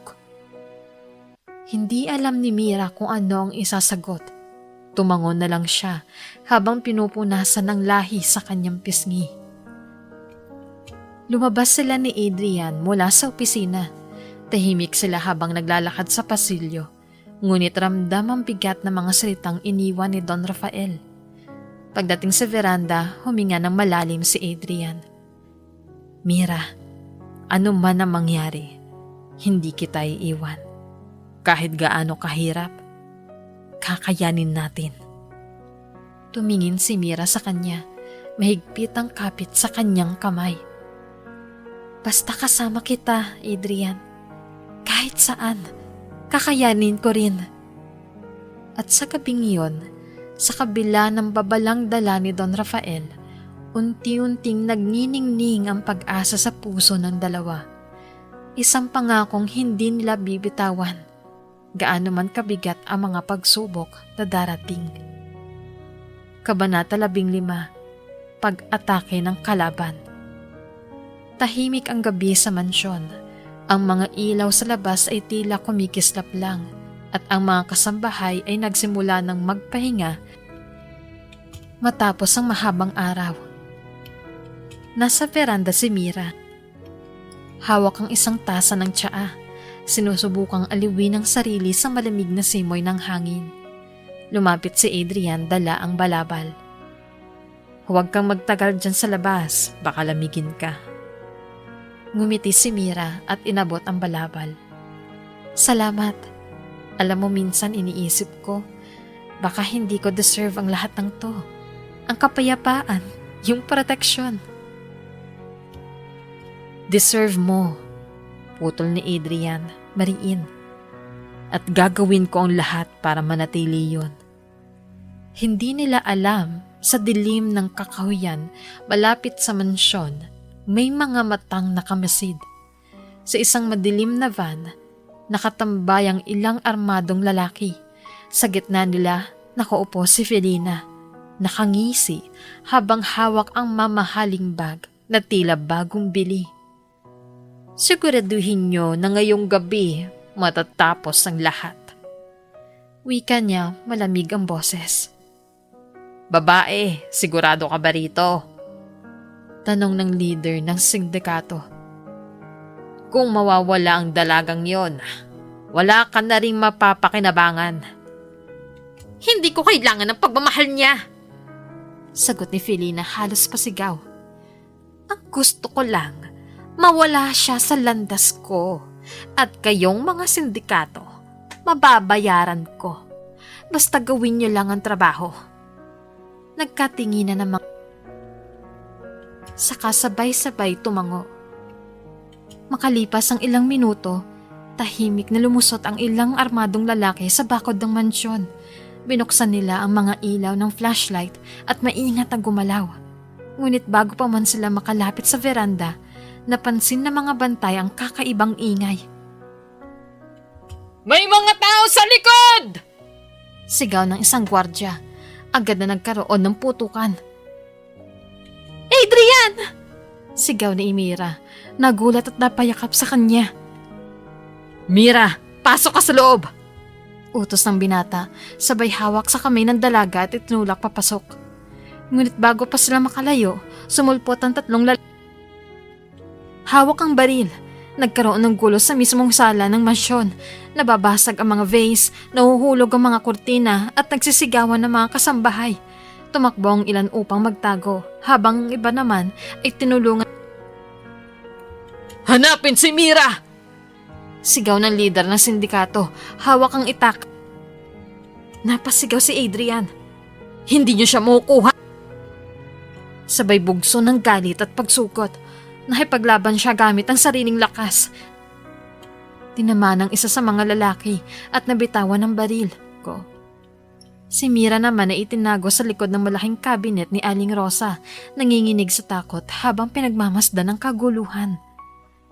Hindi alam ni Mira kung ano ang isasagot. Tumangon na lang siya habang pinupunasan ng lahi sa kanyang pisngi. Lumabas sila ni Adrian mula sa opisina. Tahimik sila habang naglalakad sa pasilyo. Ngunit ramdam ang bigat na mga salitang iniwan ni Don Rafael. Pagdating sa veranda, huminga ng malalim si Adrian. Mira, ano man ang mangyari, hindi kita iiwan. Kahit gaano kahirap, kakayanin natin. Tumingin si Mira sa kanya, mahigpit ang kapit sa kanyang kamay. Basta kasama kita, Adrian. Kahit saan, kakayanin ko rin. At sa gabing iyon, sa kabila ng babalang dala ni Don Rafael, unti-unting nagniningning ang pag-asa sa puso ng dalawa. Isang pangakong hindi nila bibitawan, gaano man kabigat ang mga pagsubok na darating. Kabanata 15, Pag-atake ng kalaban. Tahimik ang gabi sa mansyon. Ang mga ilaw sa labas ay tila kumikislap lang at ang mga kasambahay ay nagsimula ng magpahinga matapos ang mahabang araw. Nasa veranda si Mira. Hawak ang isang tasa ng tsaa. Sinusubukang aliwin ang sarili sa malamig na simoy ng hangin. Lumapit si Adrian, dala ang balabal. Huwag kang magtagal dyan sa labas, baka lamigin ka. Ngumiti si Mira at inabot ang balabal. Salamat. Alam mo, minsan iniisip ko, baka hindi ko deserve ang lahat ng to. Ang kapayapaan, yung proteksyon. Deserve mo, putol ni Adrian, mariin. At gagawin ko ang lahat para manatili yon. Hindi nila alam, sa dilim ng kakahuyan, malapit sa mansyon, may mga matang nakamasid. Sa isang madilim na van, nakatambay ang ilang armadong lalaki. Sa gitna nila, nakaupo si Felina. Nakangisi habang hawak ang mamahaling bag na tila bagong bili. Siguraduhin nyo na ngayong gabi matatapos ang lahat. Wika niya, malamig ang boses. Babae, sigurado ka ba rito? Tanong ng leader ng sindikato. Kung mawawala ang dalagang yon, wala ka na rin mapapakinabangan. Hindi ko kailangan ng pagmamahal niya. Sagot ni Felina halos pasigaw. Ang gusto ko lang, mawala siya sa landas ko at kayong mga sindikato, mababayaran ko. Basta gawin niyo lang ang trabaho. Nagkatinginan ng mga saka sabay-sabay tumango. Makalipas ang ilang minuto, tahimik na lumusot ang ilang armadong lalaki sa bakod ng mansyon. Binuksan nila ang mga ilaw ng flashlight at maingat ang gumalaw. Ngunit bago pa man sila makalapit sa veranda, napansin ng mga bantay ang kakaibang ingay. May mga tao sa likod! Sigaw ng isang gwardya. Agad na nagkaroon ng putukan. Adrian! Sigaw ni Mira. Nagulat at napayakap sa kanya. Mira, pasok ka sa loob! Utos ng binata, sabay hawak sa kamay ng dalaga at itinulak papasok. Ngunit bago pa sila makalayo, sumulpot ang tatlong lalaki. Hawak ang baril. Nagkaroon ng gulo sa mismong sala ng mansyon. Nababasag ang mga vase, nahuhulog ang mga kurtina at nagsisigawan ng mga kasambahay. Tumakbo ang ilan upang magtago, habang ang iba naman ay tinulungan. Hanapin si Mira! Sigaw ng leader ng sindikato, hawak ang itak. Napasigaw si Adrian. Hindi niyo siya makukuha. Sabay bugso ng galit at pagsukot. Nakipaglaban siya gamit ang sariling lakas. Tinama ng isa sa mga lalaki at nabitawan ng baril ko. Si Mira naman ay itinago sa likod ng malaking kabinet ni Aling Rosa, nanginginig sa takot habang pinagmamasdan ng kaguluhan.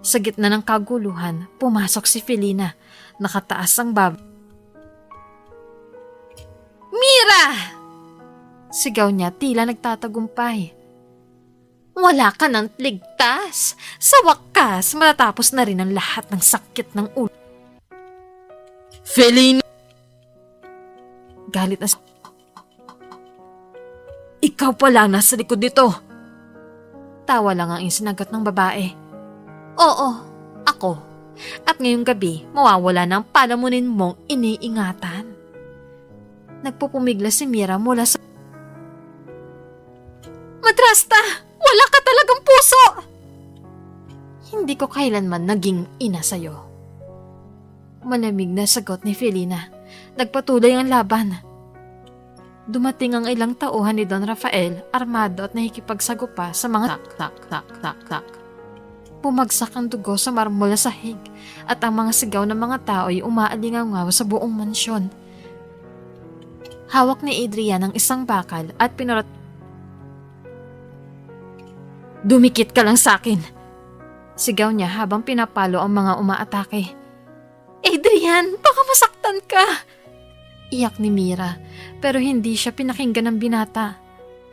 Sa gitna ng kaguluhan, pumasok si Felina. Nakataas ang bab. Mira! Sigaw niya tila nagtatagumpay. Wala ka nang ligtas. Sa wakas, matatapos na rin ang lahat ng sakit ng ulo. Felina! Galit na Ikaw pala nasa likod nito. Tawa lang ang sinagot ng babae. Oo, ako. At ngayong gabi, mawawala ng palamunin mong iniingatan. Nagpupumigla si Mira mula sa... Madrasta! Wala ka talagang puso! Hindi ko kailanman naging ina sa'yo. Malamig na sagot ni Felina. Nagpatuloy ang laban. Dumating ang ilang tauhan ni Don Rafael, armado at nakikipagsagupa sa mga tak. Bumagsak ang dugo sa marmol na sahig at ang mga sigaw ng mga tao ay umaalingaw sa buong mansyon. Hawak ni Adrian ang isang bakal at pinarot. Dumikit ka lang sa akin! Sigaw niya habang pinapalo ang mga umaatake. Adrian, baka masaktan ka! Iyak ni Mira pero hindi siya pinakinggan ng binata.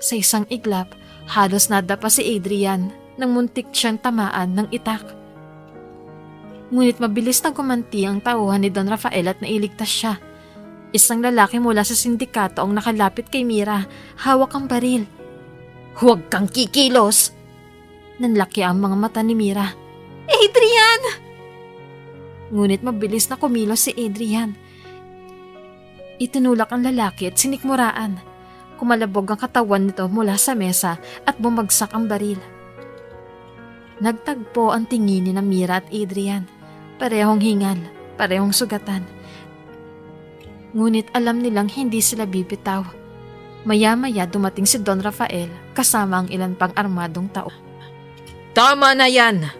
Sa isang iglap, halos nadapa si Adrian nang muntik siyang tamaan ng itak. Ngunit mabilis na gumanti ang tauhan ni Don Rafael at nailigtas siya. Isang lalaki mula sa sindikato ang nakalapit kay Mira, hawak ang baril. Huwag kang kikilos! Nanlaki ang mga mata ni Mira. Adrian! Ngunit mabilis na kumilos si Adrian. Itinulak ang lalaki at sinikmuraan. Kumalabog ang katawan nito mula sa mesa at bumagsak ang baril. Nagtagpo ang tingin ni Mira at Adrian. Parehong hingal, parehong sugatan. Ngunit alam nilang hindi sila bibitaw. Maya-maya dumating si Don Rafael kasama ang ilan pang armadong tao. Tama na yan!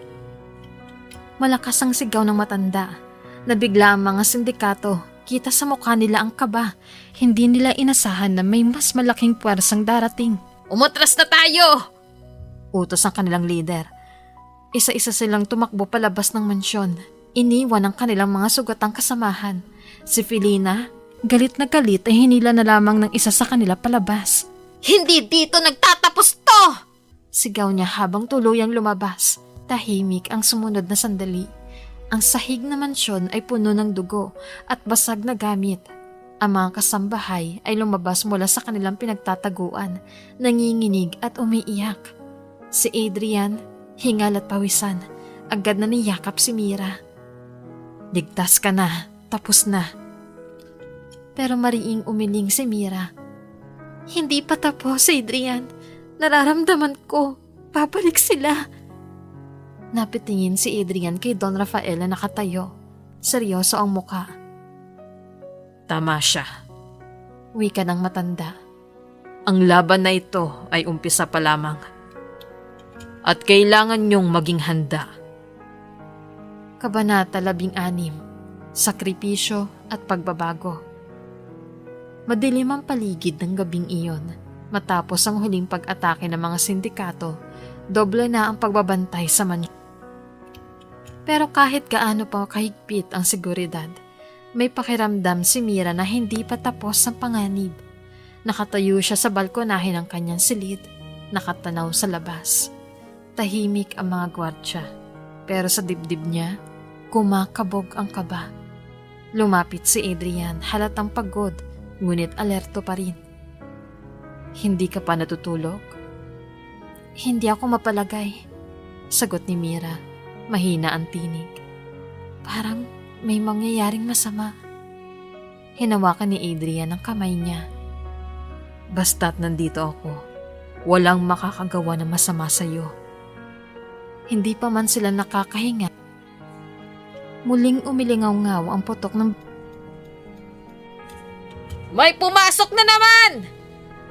Malakas ang sigaw ng matanda. Nabigla ang mga sindikato. Kita sa mukha nila ang kaba. Hindi nila inasahan na may mas malaking puwersang darating. Umatras na tayo! Utos ang kanilang leader. Isa-isa silang tumakbo palabas ng mansyon. Iniwan ang kanilang mga sugatang kasamahan. Si Felina, galit na galit ay hinila na lamang ng isa sa kanila palabas. Hindi dito nagtatapos to! Sigaw niya habang tuluyang lumabas. Tahimik ang sumunod na sandali. Ang sahig na mansyon ay puno ng dugo at basag na gamit. Ang mga kasambahay ay lumabas mula sa kanilang pinagtataguan, nanginginig at umiiyak. Si Adrian, hingal at pawisan, agad na niyakap si Mira. Ligtas ka na, tapos na. Pero mariing umiling si Mira. Hindi pa tapos, Adrian. Nararamdaman ko, babalik sila. Napitingin si Adrian kay Don Rafael na nakatayo. Seryoso ang muka. Tama siya. Wika ng matanda. Ang laban na ito ay umpisa pa lamang. At kailangan niyong maging handa. Kabanata 16. Sakripisyo at pagbabago. Madilim ang paligid ng gabing iyon. Matapos ang huling pag-atake ng mga sindikato, doble na ang pagbabantay sa mansyon. Pero kahit gaano pa kahigpit ang seguridad, may pakiramdam si Mira na hindi pa tapos ang panganib. Nakatayo siya sa balkonahe ng kanyang silid, nakatanaw sa labas. Tahimik ang mga gwardya, pero sa dibdib niya, kumakabog ang kaba. Lumapit si Adrian, halatang pagod, ngunit alerto pa rin. Hindi ka pa natutulog? Hindi ako mapalagay, sagot ni Mira. Mahina ang tinig. Parang may mangyayaring masama. Hinawakan ni Adrian ang kamay niya. Basta't nandito ako, walang makakagawa ng masama sa'yo. Hindi pa man sila nakakahinga. Muling umilingaw-ngaw ang putok ng... May pumasok na naman!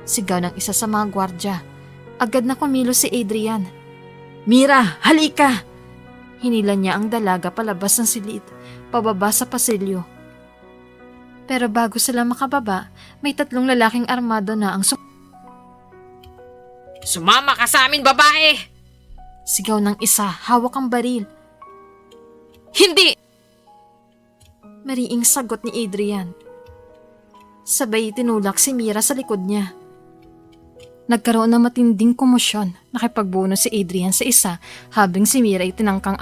Sigaw ng isa sa mga gwardya. Agad na kumilos si Adrian. Mira, halika! Hinila niya ang dalaga palabas ng silid, pababa sa pasilyo. Pero bago sila makababa, may 3 lalaking armado na ang Sumama ka sa amin, babae! Sigaw ng isa, hawak ang baril. Hindi! Mariing sagot ni Adrian. Sabay tinulak si Mira sa likod niya. Nagkaroon ng matinding komosyon. Nakipagbuno si Adrian sa isa habang si Mira ay tinangkang.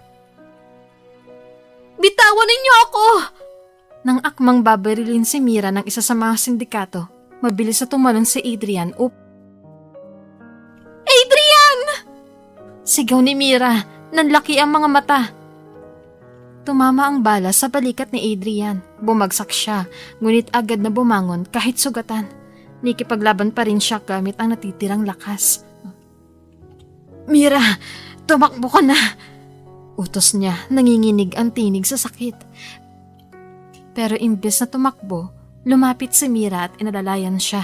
Bitawan ninyo ako! Nang akmang babarilin si Mira ng isa sa mga sindikato, mabilis na tumalon si Adrian Adrian! Sigaw ni Mira, nanlaki ang mga mata. Tumama ang bala sa balikat ni Adrian. Bumagsak siya, ngunit agad na bumangon kahit sugatan. Nikipaglaban pa rin siya gamit ang natitirang lakas. Mira, tumakbo ka na! Utos niya, nanginginig ang tinig sa sakit. Pero imbes na tumakbo, lumapit si Mira at inalalayan siya.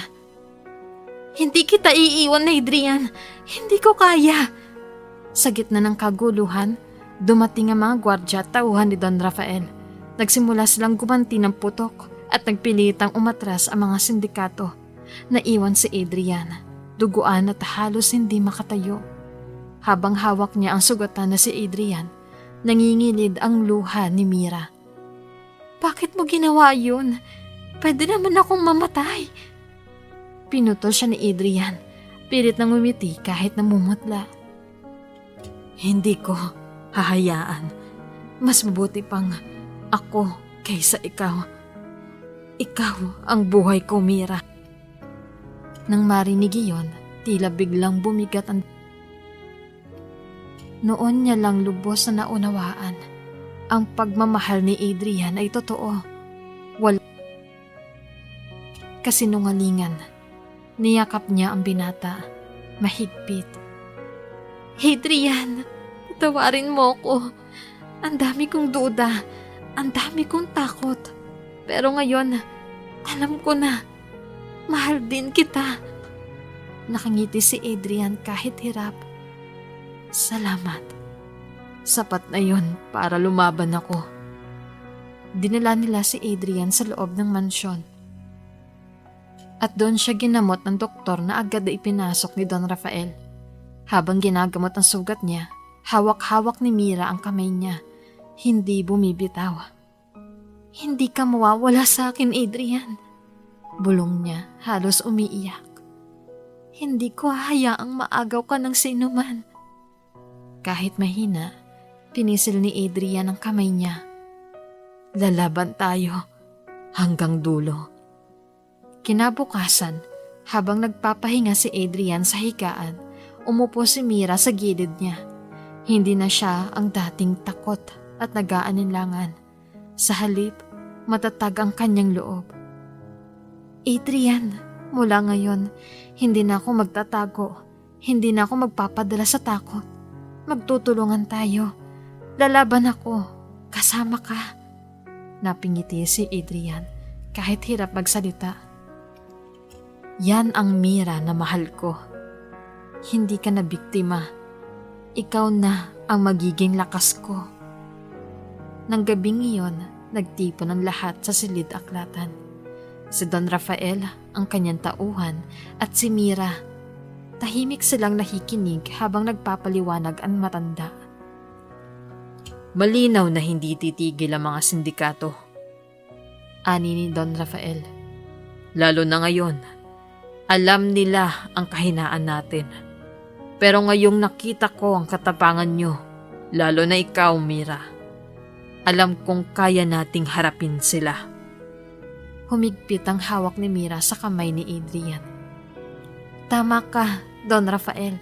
Hindi kita iiwan, Adrian. Hindi ko kaya. Sa gitna ng kaguluhan, dumating ang mga gwardya at tauhan ni Don Rafael. Nagsimula silang gumanti ng putok at nagpilitang umatras ang mga sindikato. Naiwan si Adrian, duguan at halos hindi makatayo. Habang hawak niya ang sugatan na si Adrian, nangingilid ang luha ni Mira. Bakit mo ginawa yun? Pwede naman akong mamatay. Pinutol siya ni Adrian, pilit nang umiti kahit namumutla. Hindi ko hahayaan. Mas mabuti pang ako kaysa ikaw. Ikaw ang buhay ko, Mira. Nang marinig iyon, tila biglang bumigat ang... Noon niya lang lubos na naunawaan. Ang pagmamahal ni Adrian ay totoo. Kasinungalingan. Niyakap niya ang binata. Mahigpit. Adrian, tawarin mo ko. Ang dami kong duda. Ang dami kong takot. Pero ngayon, alam ko na. Mahal din kita. Nakangiti si Adrian kahit hirap. Salamat. Sapat na yun para lumaban ako. Dinala nila si Adrian sa loob ng mansyon. At doon siya ginamot ng doktor na agad na ipinasok ni Don Rafael. Habang ginagamot ang sugat niya, hawak-hawak ni Mira ang kamay niya. Hindi bumibitaw. Hindi ka mawawala sa akin, Adrian. Bulong niya, halos umiiyak. Hindi ko hayaang maagaw ka ng sinuman. Kahit mahina, pinisil ni Adrian ang kamay niya. Lalaban tayo hanggang dulo. Kinabukasan, habang nagpapahinga si Adrian sa higaan, umupo si Mira sa gilid niya. Hindi na siya ang dating takot at nag-aalinlangan. Sa halip, matatag ang kanyang loob. Adrian, mula ngayon, hindi na ako magtatago. Hindi na ako magpapadala sa takot. Magtutulungan tayo. Lalaban ako. Kasama ka. Napingiti si Adrian kahit hirap magsalita. Yan ang Mira na mahal ko. Hindi ka na biktima. Ikaw na ang magiging lakas ko. Nang gabing iyon, nagtipon ang lahat sa silid aklatan. Si Don Rafael, ang kanyang tauhan, at si Mira. Tahimik silang nakikinig habang nagpapaliwanag ang matanda. Malinaw na hindi titigil ang mga sindikato. Ani ni Don Rafael. Lalo na ngayon, alam nila ang kahinaan natin. Pero ngayong nakita ko ang katapangan nyo, lalo na ikaw, Mira. Alam kong kaya nating harapin sila. Humigpit ang hawak ni Mira sa kamay ni Adrian. Tama ka, Don Rafael.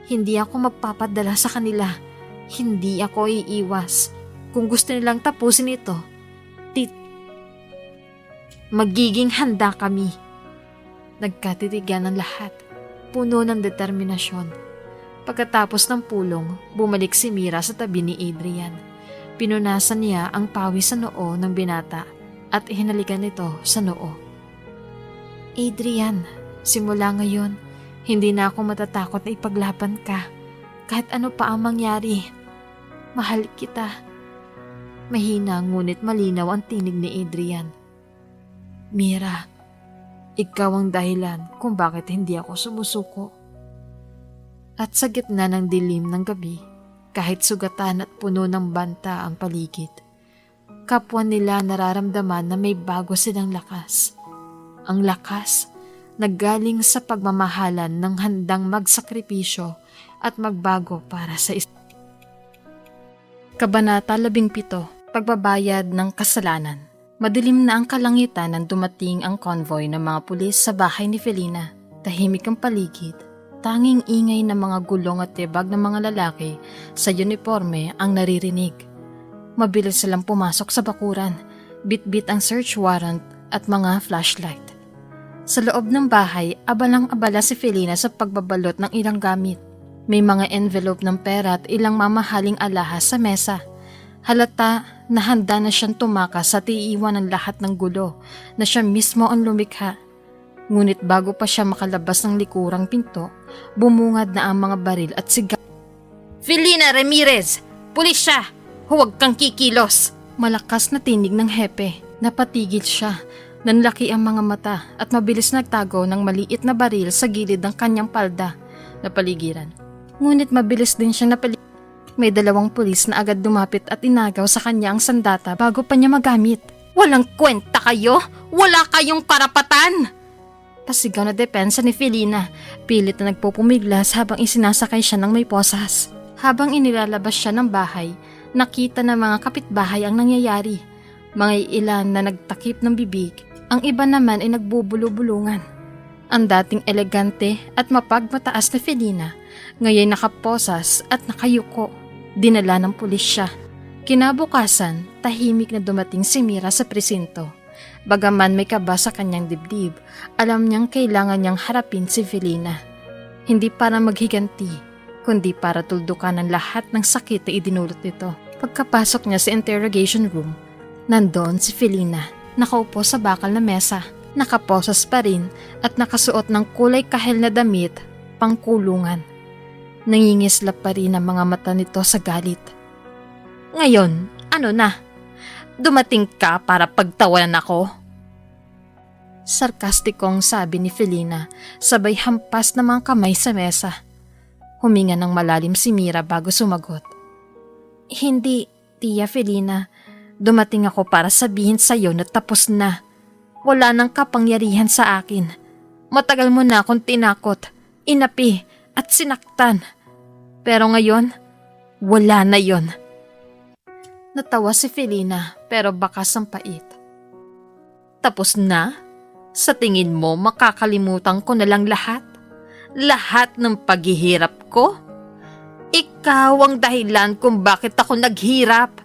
Hindi ako magpapadala sa kanila. Hindi ako iiwas. Kung gusto nilang tapusin ito, magiging handa kami. Nagkatitigan ng lahat, puno ng determinasyon. Pagkatapos ng pulong, bumalik si Mira sa tabi ni Adrian. Pinunasan niya ang pawis sa noo ng binata at hinalikan ito sa noo. Adrian, simula ngayon, hindi na ako matatakot na ipaglaban ka. Kahit ano pa ang mangyari, mahal kita. Mahina ngunit malinaw ang tinig ni Adrian. Mira, ikaw ang dahilan kung bakit hindi ako sumusuko. At sa gitna ng dilim ng gabi, kahit sugatan at puno ng banta ang paligid, Kapwa nila nararamdaman na may bago silang lakas. Ang lakas na galing sa pagmamahalan ng handang magsakripisyo at magbago para sa isa. Kabanata 17, Pagbabayad ng Kasalanan. Madilim na ang kalangitan nang dumating ang convoy ng mga pulis sa bahay ni Felina. Tahimik ang paligid. Tanging ingay ng mga gulong at tibag ng mga lalaki sa uniforme ang naririnig. Mabilis silang pumasok sa bakuran, bit-bit ang search warrant at mga flashlight. Sa loob ng bahay, abalang-abala si Felina sa pagbabalot ng ilang gamit. May mga envelope ng pera at ilang mamahaling alahas sa mesa. Halata na handa na siyang tumakas at iiwan ang lahat ng gulo na siya mismo ang lumikha. Ngunit bago pa siya makalabas ng likurang pinto, bumungad na ang mga baril at sigaw. Felina Ramirez! Pulis siya! Huwag kang kikilos! Malakas na tinig ng hepe. Napatigil siya. Nanlaki ang mga mata at mabilis nagtago ng maliit na baril sa gilid ng kanyang palda na paligiran. Ngunit mabilis din siya napaligid. May 2 pulis na agad dumapit at inagaw sa kanya ang sandata bago pa niya magamit. Walang kwenta kayo! Wala kayong karapatan! Pasigaw na depensa ni Felina. Pilit na nagpupumiglas habang isinasakay siya ng may posas. Habang inilalabas siya ng bahay, nakita ng mga kapitbahay ang nangyayari. Mga ilan na nagtakip ng bibig, ang iba naman ay nagbubulubulungan. Ang dating elegante at mapagmataas na Felina, ngayon nakaposas at nakayuko. Dinala ng pulis siya. Kinabukasan, tahimik na dumating si Mira sa presinto. Bagaman may kaba sa kanyang dibdib, alam niyang kailangan niyang harapin si Felina. Hindi para maghiganti, kundi para tuldukan ang lahat ng sakit na idinulot nito. Pagkapasok niya sa interrogation room, nandoon si Felina, nakaupo sa bakal na mesa, nakaposas pa rin at nakasuot ng kulay kahel na damit, pangkulungan. Nangingislap pa rin ang mga mata nito sa galit. Ngayon, ano na? Dumating ka para pagtawanan ako? Sarkastikong sabi ni Felina, sabay hampas ng mga kamay sa mesa. Huminga ng malalim si Mira bago sumagot. Hindi, Tia Felina. Dumating ako para sabihin sa'yo na tapos na. Wala nang kapangyarihan sa akin. Matagal mo na akong tinakot, inapi at sinaktan. Pero ngayon, wala na yon. Natawa si Felina pero bakas ang pait. Tapos na? Sa tingin mo makakalimutan ko na lang lahat? Lahat ng paghihirap ko? Ikaw ang dahilan kung bakit ako naghirap.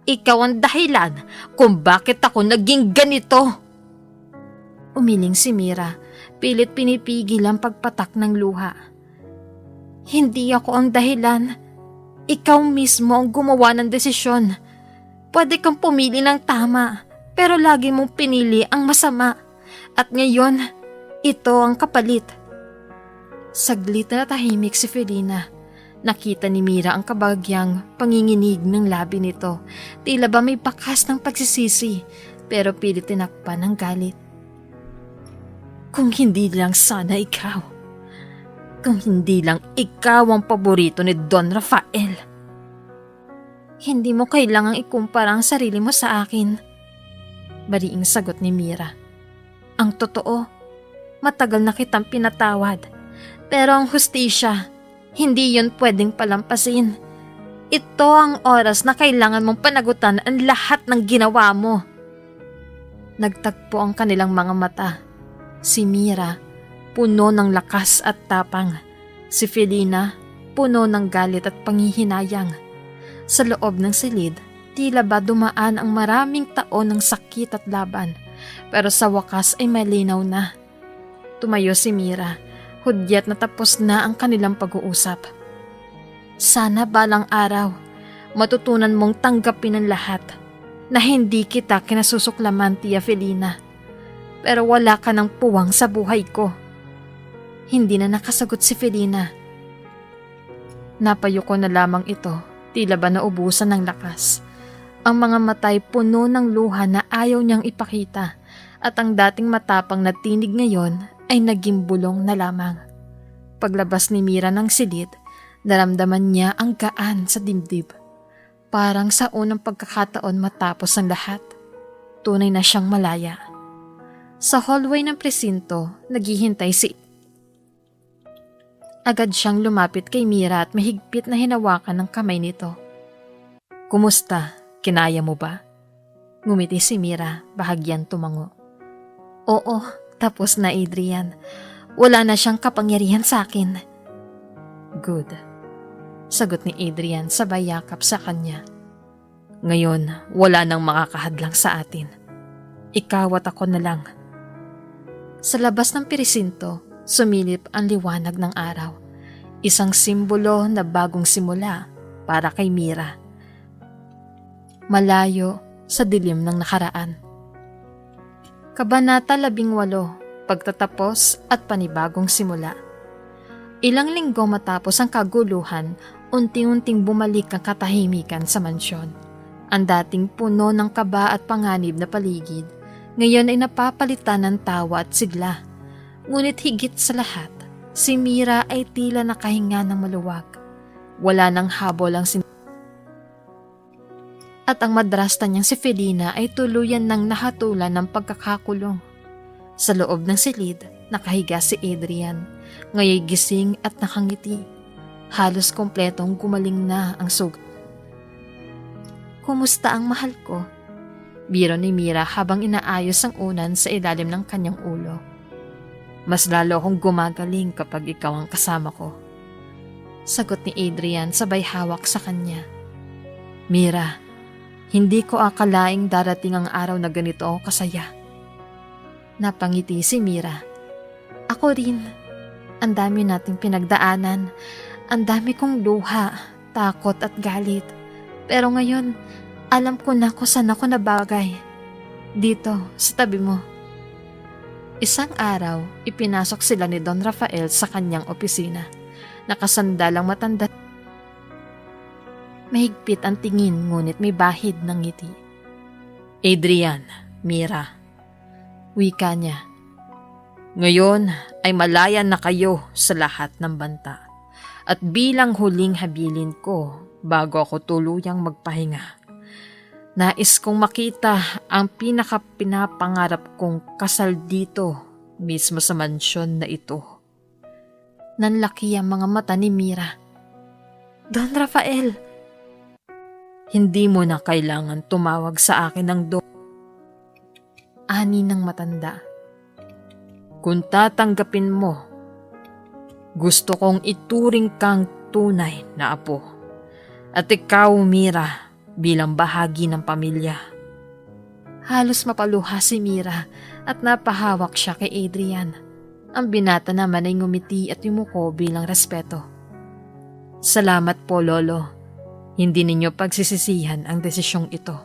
Ikaw ang dahilan kung bakit ako naging ganito. Umiling si Mira, pilit pinipigil ang pagpatak ng luha. Hindi ako ang dahilan. Ikaw mismo ang gumawa ng desisyon. Pwede kang pumili ng tama, pero lagi mong pinili ang masama. At ngayon, ito ang kapalit. Saglit na tahimik si Felina. Nakita ni Mira ang kabagyang panginginig ng labi nito. Tila ba may bakas ng pagsisisi, pero pilit tinakpan ng galit. Kung hindi lang sana ikaw. Kung hindi lang ikaw ang paborito ni Don Rafael. Hindi mo kailangang ikumpara ang sarili mo sa akin. Bariing sagot ni Mira. Ang totoo, matagal na kitang pinatawad. Pero ang hustisya, hindi yon pwedeng palampasin. Ito ang oras na kailangan mong panagutan ang lahat ng ginawa mo. Nagtagpo ang kanilang mga mata. Si Mira, puno ng lakas at tapang. Si Felina, puno ng galit at panghihinayang. Sa loob ng silid, tila ba dumaan ang maraming taon ng sakit at laban. Pero sa wakas ay malinaw na. Tumayo si Mira, hudyat na tapos na ang kanilang pag-uusap. Sana balang araw, matutunan mong tanggapin ang lahat na hindi kita kinasusuklaman, Tia Felina. Pero wala ka ng puwang sa buhay ko. Hindi na nakasagot si Felina. Napayuko na lamang ito, tila ba naubusan ng lakas. Ang mga matay puno ng luha na ayaw niyang ipakita at ang dating matapang na tinig ngayon ay naging bulong na lamang. Paglabas ni Mira ng silid, naramdaman niya ang gaan sa dibdib. Parang sa unang pagkakataon matapos ang lahat, tunay na siyang malaya. Sa hallway ng presinto, naghihintay si... Agad siyang lumapit kay Mira at mahigpit na hinawakan ng kamay nito. "Kumusta? Kinaya mo ba?" Ngumiti si Mira, bahagyan tumango. "Oo, tapos na, Adrian. Wala na siyang kapangyarihan sa akin." "Good," sagot ni Adrian sabay yakap sa kanya. "Ngayon, wala nang makakahadlang sa atin. Ikaw at ako na lang." Sa labas ng presinto, sumilip ang liwanag ng araw. Isang simbolo na bagong simula para kay Mira. Malayo sa dilim ng nakaraan. Kabanata 18, Pagtatapos at panibagong simula. Ilang linggo matapos ang kaguluhan, unti-unting bumalik ang katahimikan sa mansyon. Ang dating puno ng kaba at panganib na paligid, ngayon ay napapalitan ng tawa at sigla. Ngunit higit sa lahat, si Mira ay tila nakahinga ng maluwag. Wala nang habol ang at ang madrasta niyang si Felina ay tuluyan ng nahatulan ng pagkakakulong. Sa loob ng silid, nakahiga si Adrian, ngayon gising at nakangiti. Halos kompletong gumaling na ang sugat. "Kumusta ang mahal ko?" Biro ni Mira habang inaayos ang unan sa ilalim ng kanyang ulo. "Mas lalo akong gumagaling kapag ikaw ang kasama ko," sagot ni Adrian sabay hawak sa kanya. "Mira, hindi ko akalaing darating ang araw na ganito ako kasaya." Napangiti si Mira. "Ako rin. Ang dami nating pinagdaanan. Ang dami kong luha, takot at galit. Pero ngayon, alam ko na kung saan ako nabagay. Dito, sa tabi mo." Isang araw, ipinasok sila ni Don Rafael sa kanyang opisina. Nakasandalang matanda. Mahigpit ang tingin ngunit may bahid ng ngiti. "Adrian, Mira," wika niya. "Ngayon ay malaya na kayo sa lahat ng banta. At bilang huling habilin ko bago ako tuluyang magpahinga, nais kong makita ang pinakapinapangarap kong kasal dito mismo sa mansyon na ito." Nanlaki ang mga mata ni Mira. "Don Rafael!" "Hindi mo na kailangan tumawag sa akin ng ani ng matanda. Kung tatanggapin mo, gusto kong ituring kang tunay na apo. At ikaw, Mira, bilang bahagi ng pamilya." Halos mapaluha si Mira at napahawak siya kay Adrian. Ang binata naman ay ngumiti at yumuko bilang respeto. "Salamat po, Lolo. Hindi ninyo pagsisisihan ang desisyong ito."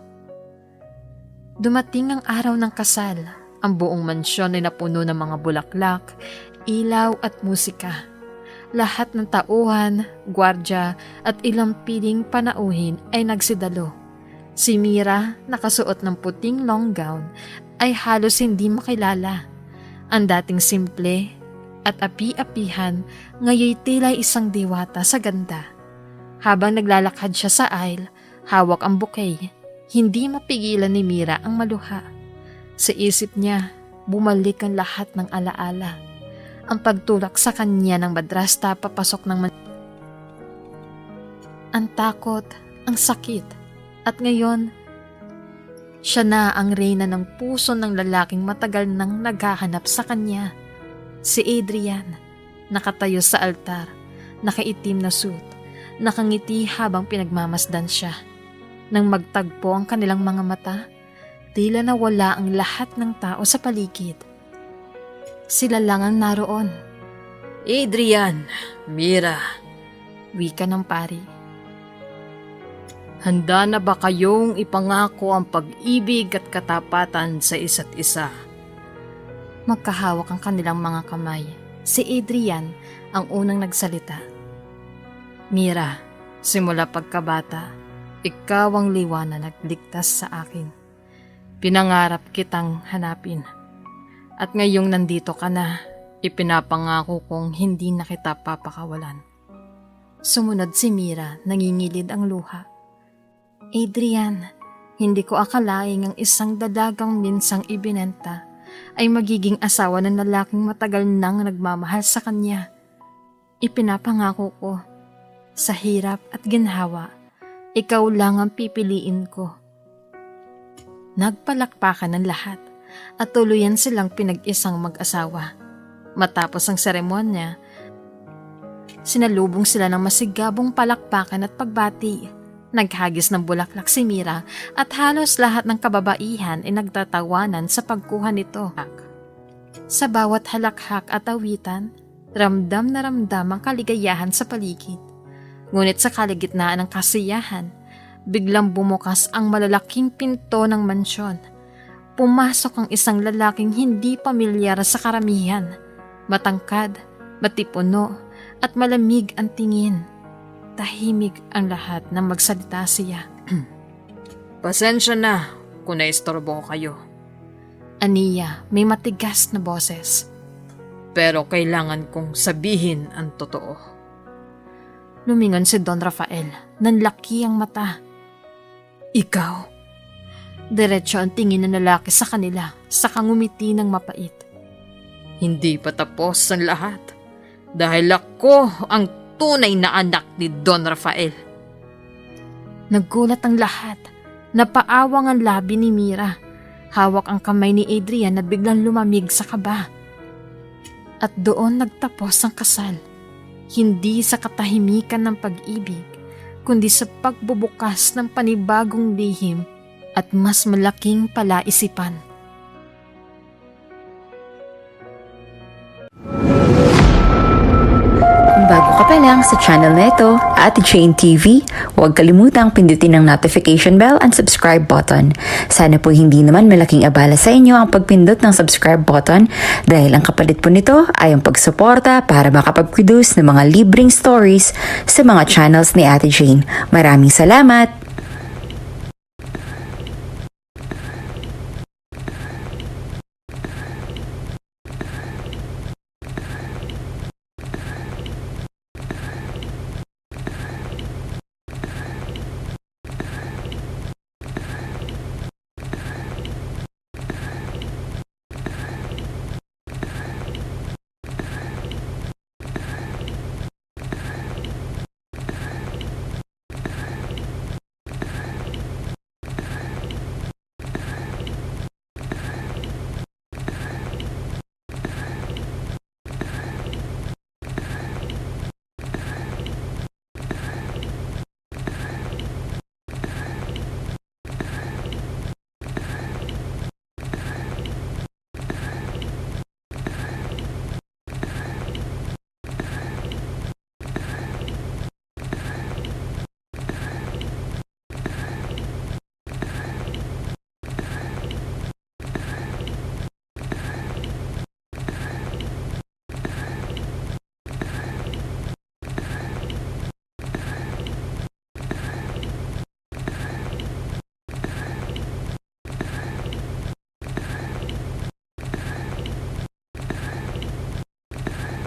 Dumating ang araw ng kasal. Ang buong mansyon ay napuno ng mga bulaklak, ilaw at musika. Lahat ng tauhan, gwardya at ilang piling panauhin ay nagsidalo. Si Mira, nakasuot ng puting long gown, ay halos hindi makilala. Ang dating simple at api-apihan, ngayon tila isang diwata sa ganda. Habang naglalakad siya sa aisle, hawak ang bouquet, hindi mapigilan ni Mira ang maluha. Sa isip niya, bumalik ang lahat ng alaala. Ang pagtulak sa kanya ng madrasta papasok ng ang takot, ang sakit, at ngayon, siya na ang reyna ng puso ng lalaking matagal nang naghahanap sa kanya. Si Adrian, nakatayo sa altar, nakaitim na suit, nakangiti habang pinagmamasdan siya. Nang magtagpo ang kanilang mga mata, tila nawala ang lahat ng tao sa paligid. Sila lang ang naroon. "Adrian, Mira," wika ng pari. "handa na ba kayong ipangako ang pag-ibig at katapatan sa isa't isa?" Magkahawak ang kanilang mga kamay. Si Adrian ang unang nagsalita. "Mira, simula pagkabata, ikaw ang liwanag na nagligtas sa akin. Pinangarap kitang hanapin. At ngayong nandito ka na, ipinapangako kong hindi na kita papakawalan." Sumunod si Mira, nangingilid ang luha. Adrian, hindi ko akalaing ang isang dalagang minsang ibinenta ay magiging asawa ng lalaking matagal nang nagmamahal sa kanya. Ipinapangako ko, sa hirap at ginhawa, ikaw lang ang pipiliin ko. Nagpalakpakan ng lahat at tuluyan silang pinag-isang mag-asawa. Matapos ang seremonya, sinalubong sila ng masigabong palakpakan at pagbati. Naghagis ng bulaklak si Mira at halos lahat ng kababaihan ay nagtatawanan sa pagkuha nito. Sa bawat halakhak at awitan, ramdam na ramdam ang kaligayahan sa paligid. Ngunit sa kalagitnaan ng kasiyahan, biglang bumukas ang malalaking pinto ng mansyon. Pumasok ang isang lalaking hindi pamilyar sa karamihan. Matangkad, matipuno, at malamig ang tingin. Tahimik ang lahat nang magsalita siya. Pasensya na kung naistorbo ko kayo. Aniya, may matigas na boses. Pero kailangan kong sabihin ang totoo. Lumingon si Don Rafael, nanlaki ang mata. Ikaw? Diretso ang tingin ng lalaki sa kanila, saka ngumiti ng mapait. Hindi pa tapos ang lahat. Dahil ako ang tunay na anak ni Don Rafael. Naggulat ang lahat. Napaawang ang labi ni Mira. Hawak ang kamay ni Adrian at biglang lumamig sa kaba. At doon nagtapos ang kasal. Hindi sa katahimikan ng pag-ibig, kundi sa pagbubukas ng panibagong lihim at mas malaking palaisipan. Bago ka pa lang sa channel na ito, Ate Jane TV, huwag kalimutang pindutin ang notification bell and subscribe button. Sana po hindi naman malaking abala sa inyo ang pagpindot ng subscribe button dahil ang kapalit po nito ay ang pagsuporta para makapag-produce ng mga libreng stories sa mga channels ni Ate Jane. Maraming salamat!